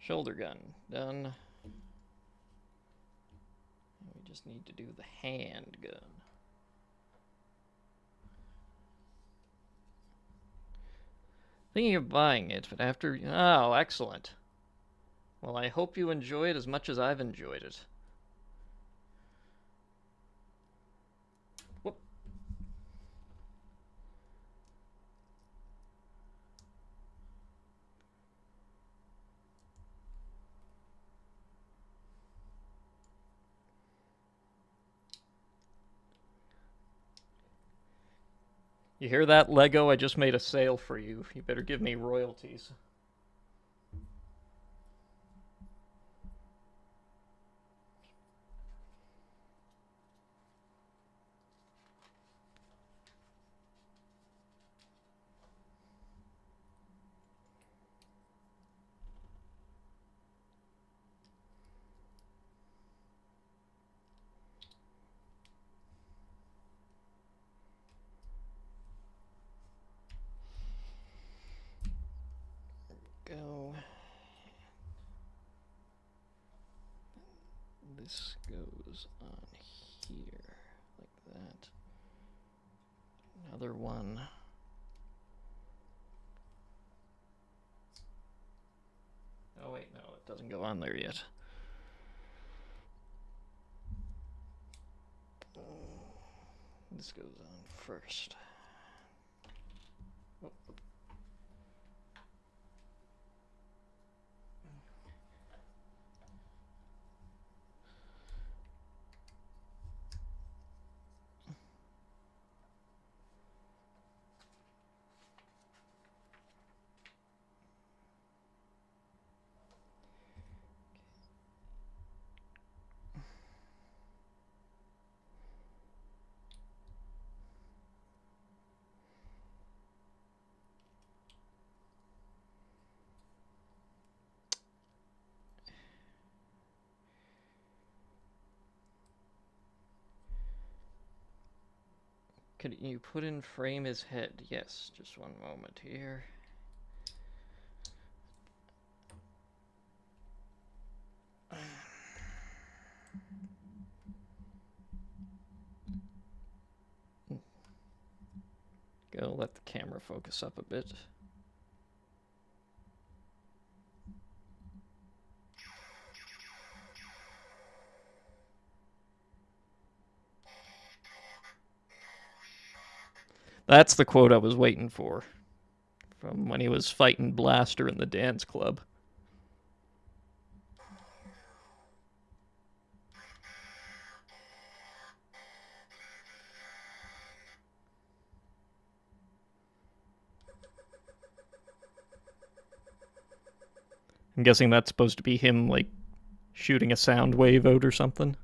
Shoulder gun, done. We just need to do the handgun. Thinking of buying it, but after... Oh, excellent. Well, I hope you enjoy it as much as I've enjoyed it. Whoop. You hear that, Lego? I just made a sale for you. You better give me royalties. Go. This goes on here, like that. Another one. Oh wait, no, it doesn't go on there yet. This goes on first. Oh. Could you put in frame his head? Yes, just one moment here. Go, let the camera focus up a bit. That's the quote I was waiting for. From when he was fighting Blaster in the dance club. I'm guessing that's supposed to be him, like, shooting a sound wave out or something.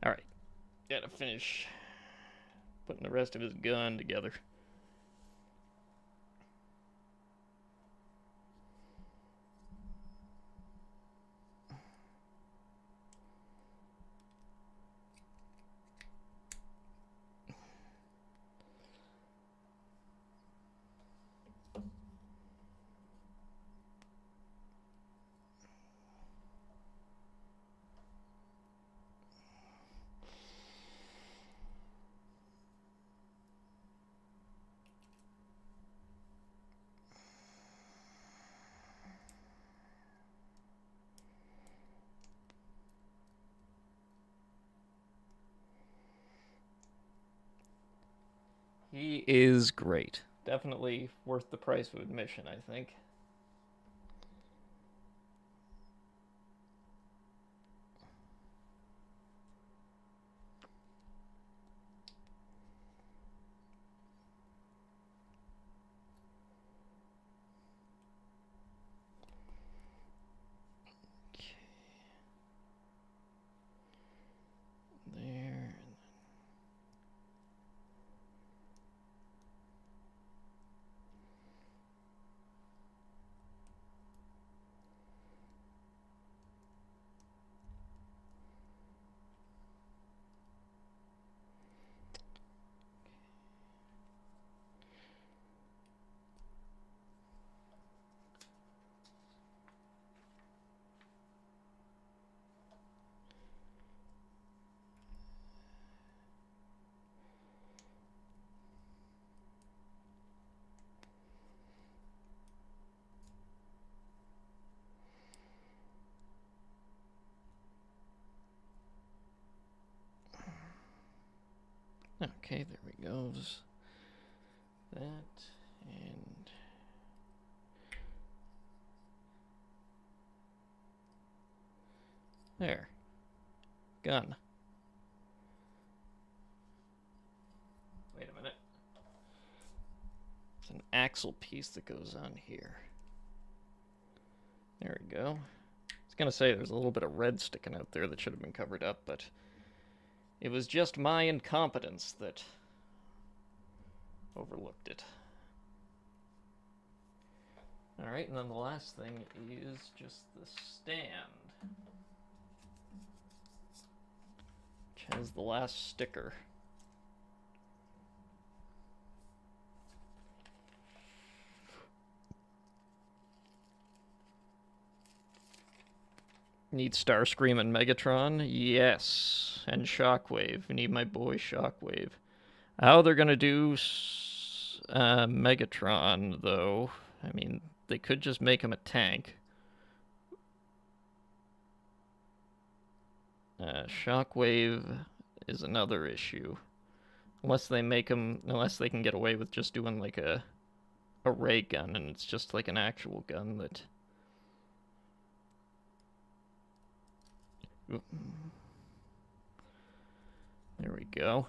Alright. Gotta finish putting the rest of his gun together. He is great. Definitely worth the price of admission, I think. There. Okay, there we go. That, and... There. Gun. Wait a minute. It's an axle piece that goes on here. There we go. I was gonna say there's a little bit of red sticking out there that should have been covered up, but it was just my incompetence that overlooked it. Alright, and then the last thing is just the stand, which has the last sticker. Need Starscream and Megatron? Yes. And Shockwave. Need my boy Shockwave. How they're gonna do Megatron, though, I mean, they could just make him a tank. Shockwave is another issue. Unless they make him, unless they can get away with just doing like a ray gun, and it's just like an actual gun that... There we go.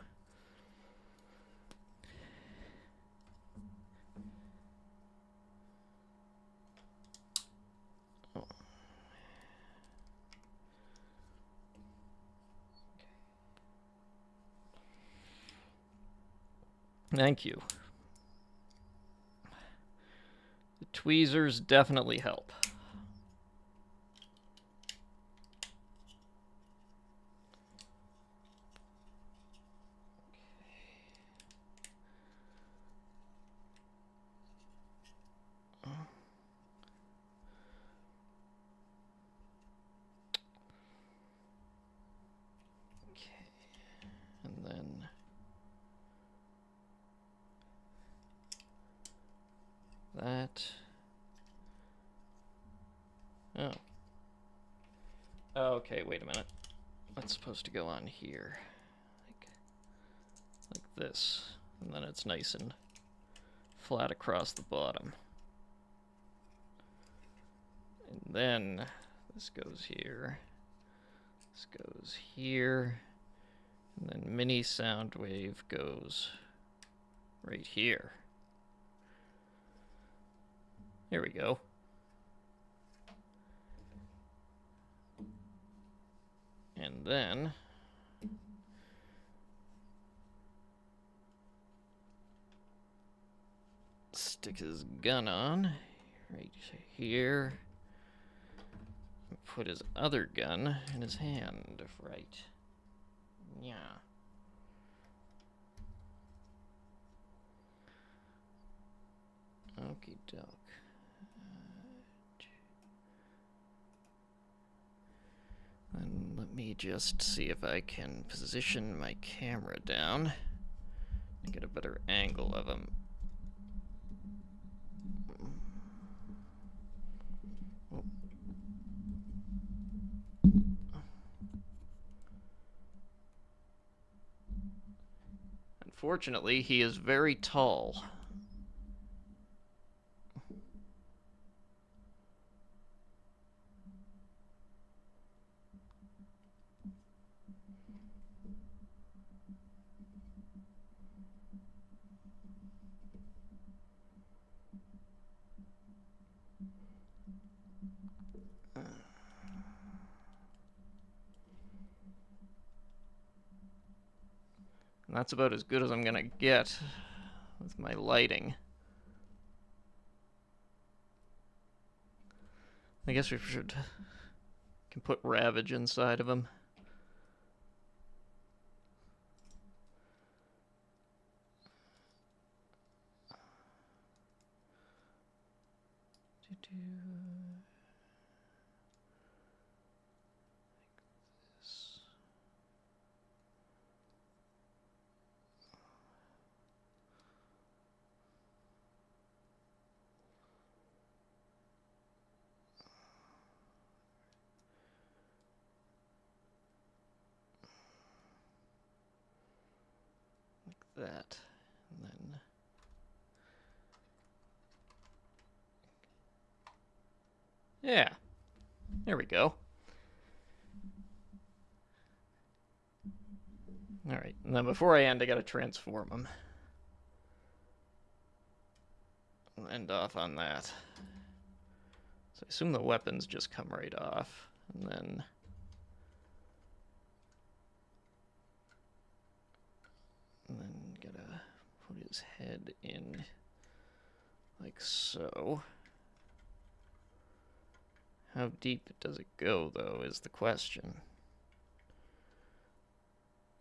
Oh. Thank you. The tweezers definitely help. And then that. Oh. Okay, wait a minute. That's supposed to go on here. Like this. And then it's nice and flat across the bottom. And then this goes here. This goes here. And then mini Soundwave goes right here. There we go. And then stick his gun on right here. Put his other gun in his hand, right? Yeah. Okie doke. And let me just see if I can position my camera down and get a better angle of him. Oh. Unfortunately, he is very tall. And that's about as good as I'm gonna get with my lighting. I guess we can put Ravage inside of him. that. And then yeah, there we go. All right, and then before I end, I gotta transform them. I'll end off on that. So I assume the weapons just come right off, and then gotta put his head in like so. How deep does it go, though, is the question.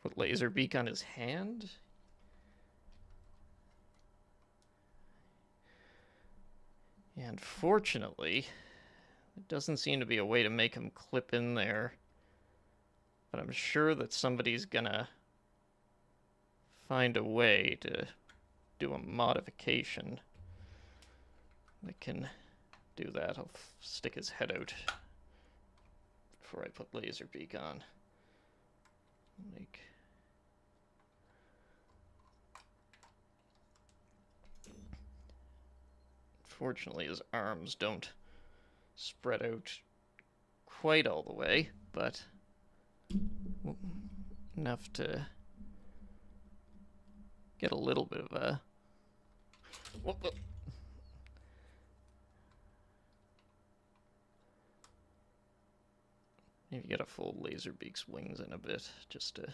Put laser beak on his hand? Yeah, unfortunately, there doesn't seem to be a way to make him clip in there. But I'm sure that somebody's gonna find a way to do a modification that can do that. I'll stick his head out before I put laser beak on. Like, fortunately, his arms don't spread out quite all the way, but enough to get a little bit of a... Whoop. Maybe get a full laser beak's wings in a bit, just to...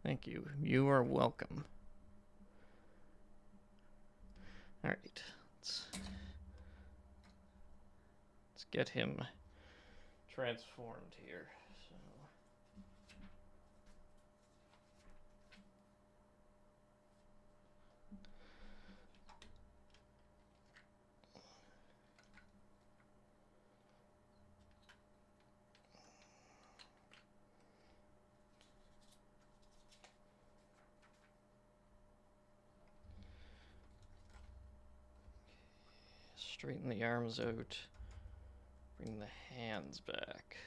Thank you. You are welcome. Alright, let's get him transformed here. So... Straighten the arms out, bring the hands back.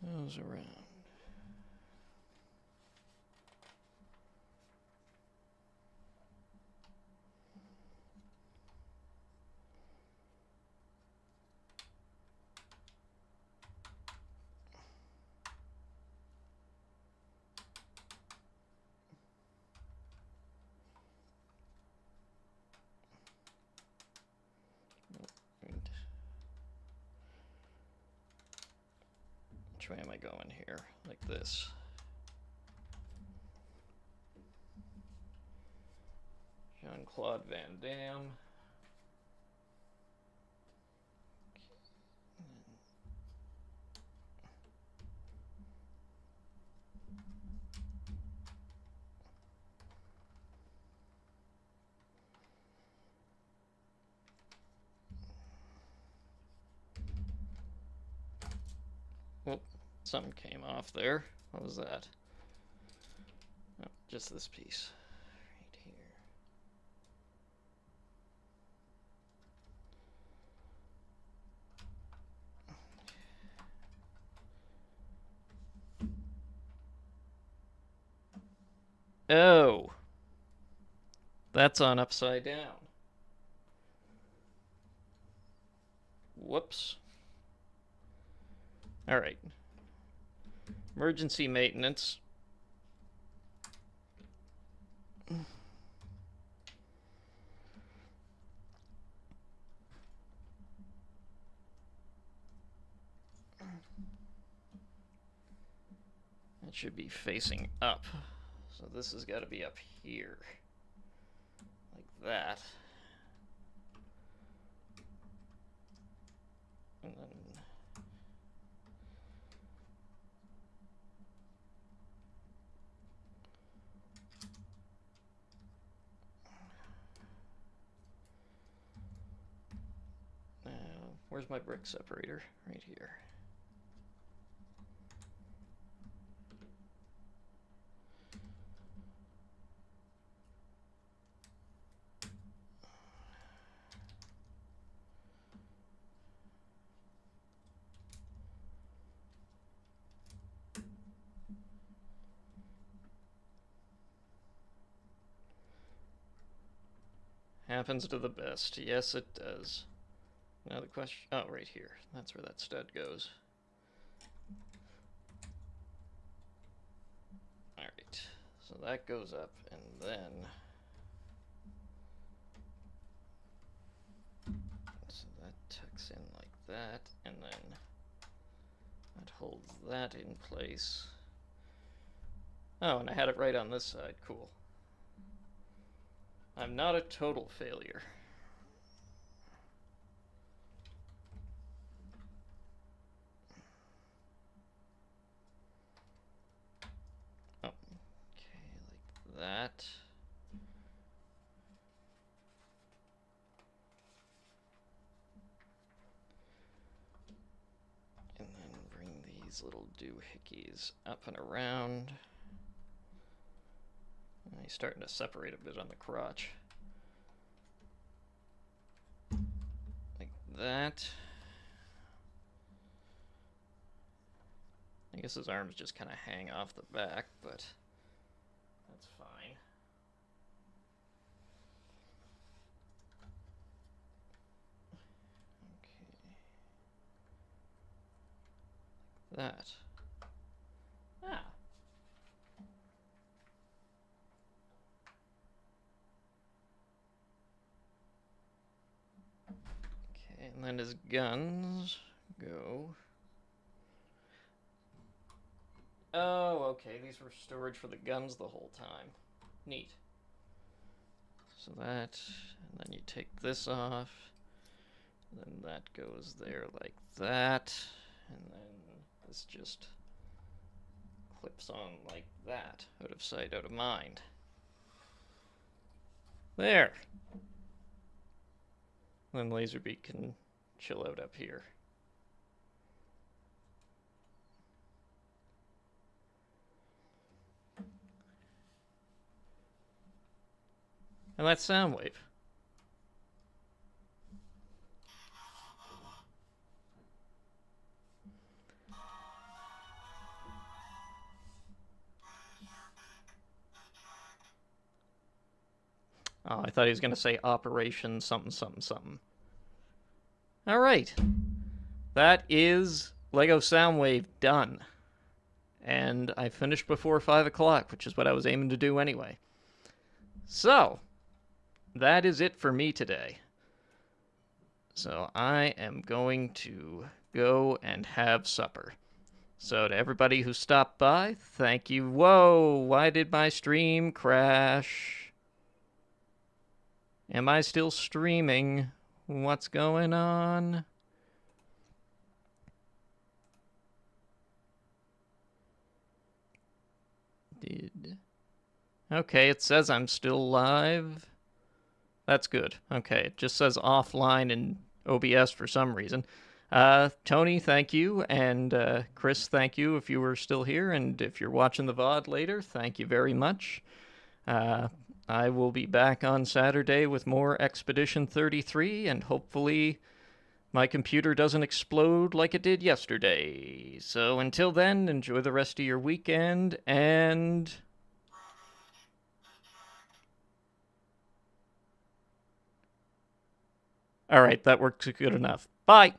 Those around. Which way am I going here? Like this. Jean-Claude Van Damme. Whoop, something came off there. What was that? Oh, just this piece right here. Oh, that's on upside down. Whoops. All right. Emergency maintenance. It should be facing up. So this has got to be up here. Like that. And then... Where's my brick separator? Right here. Happens to the best. Yes, it does. Now the question... Oh, right here. That's where that stud goes. Alright. So that goes up, and then... So that tucks in like that, and then that holds that in place. Oh, and I had it right on this side. Cool. I'm not a total failure. Oh, okay, like that. And then bring these little doohickeys up and around. He's starting to separate a bit on the crotch. Like that. I guess his arms just kind of hang off the back, but that's fine. Okay. Like that. Ah. And then his guns go... Oh, okay, these were storage for the guns the whole time. Neat. So that, and then you take this off, and then that goes there like that, and then this just clips on like that, out of sight, out of mind. There! Then Laserbeak can chill out up here. And that's Soundwave. Oh, I thought he was going to say Operation something something something. All right. That is Lego Soundwave done. And I finished before 5 o'clock, which is what I was aiming to do anyway. So, that is it for me today. So I am going to go and have supper. So to everybody who stopped by, thank you. Whoa, why did my stream crash? Am I still streaming? What's going on? Okay, it says I'm still live. That's good. Okay, it just says offline in OBS for some reason. Tony, thank you, and Chris, thank you if you were still here, and if you're watching the VOD later, thank you very much. I will be back on Saturday with more Expedition 33, and hopefully my computer doesn't explode like it did yesterday. So until then, enjoy the rest of your weekend, and... All right, that works good enough. Bye!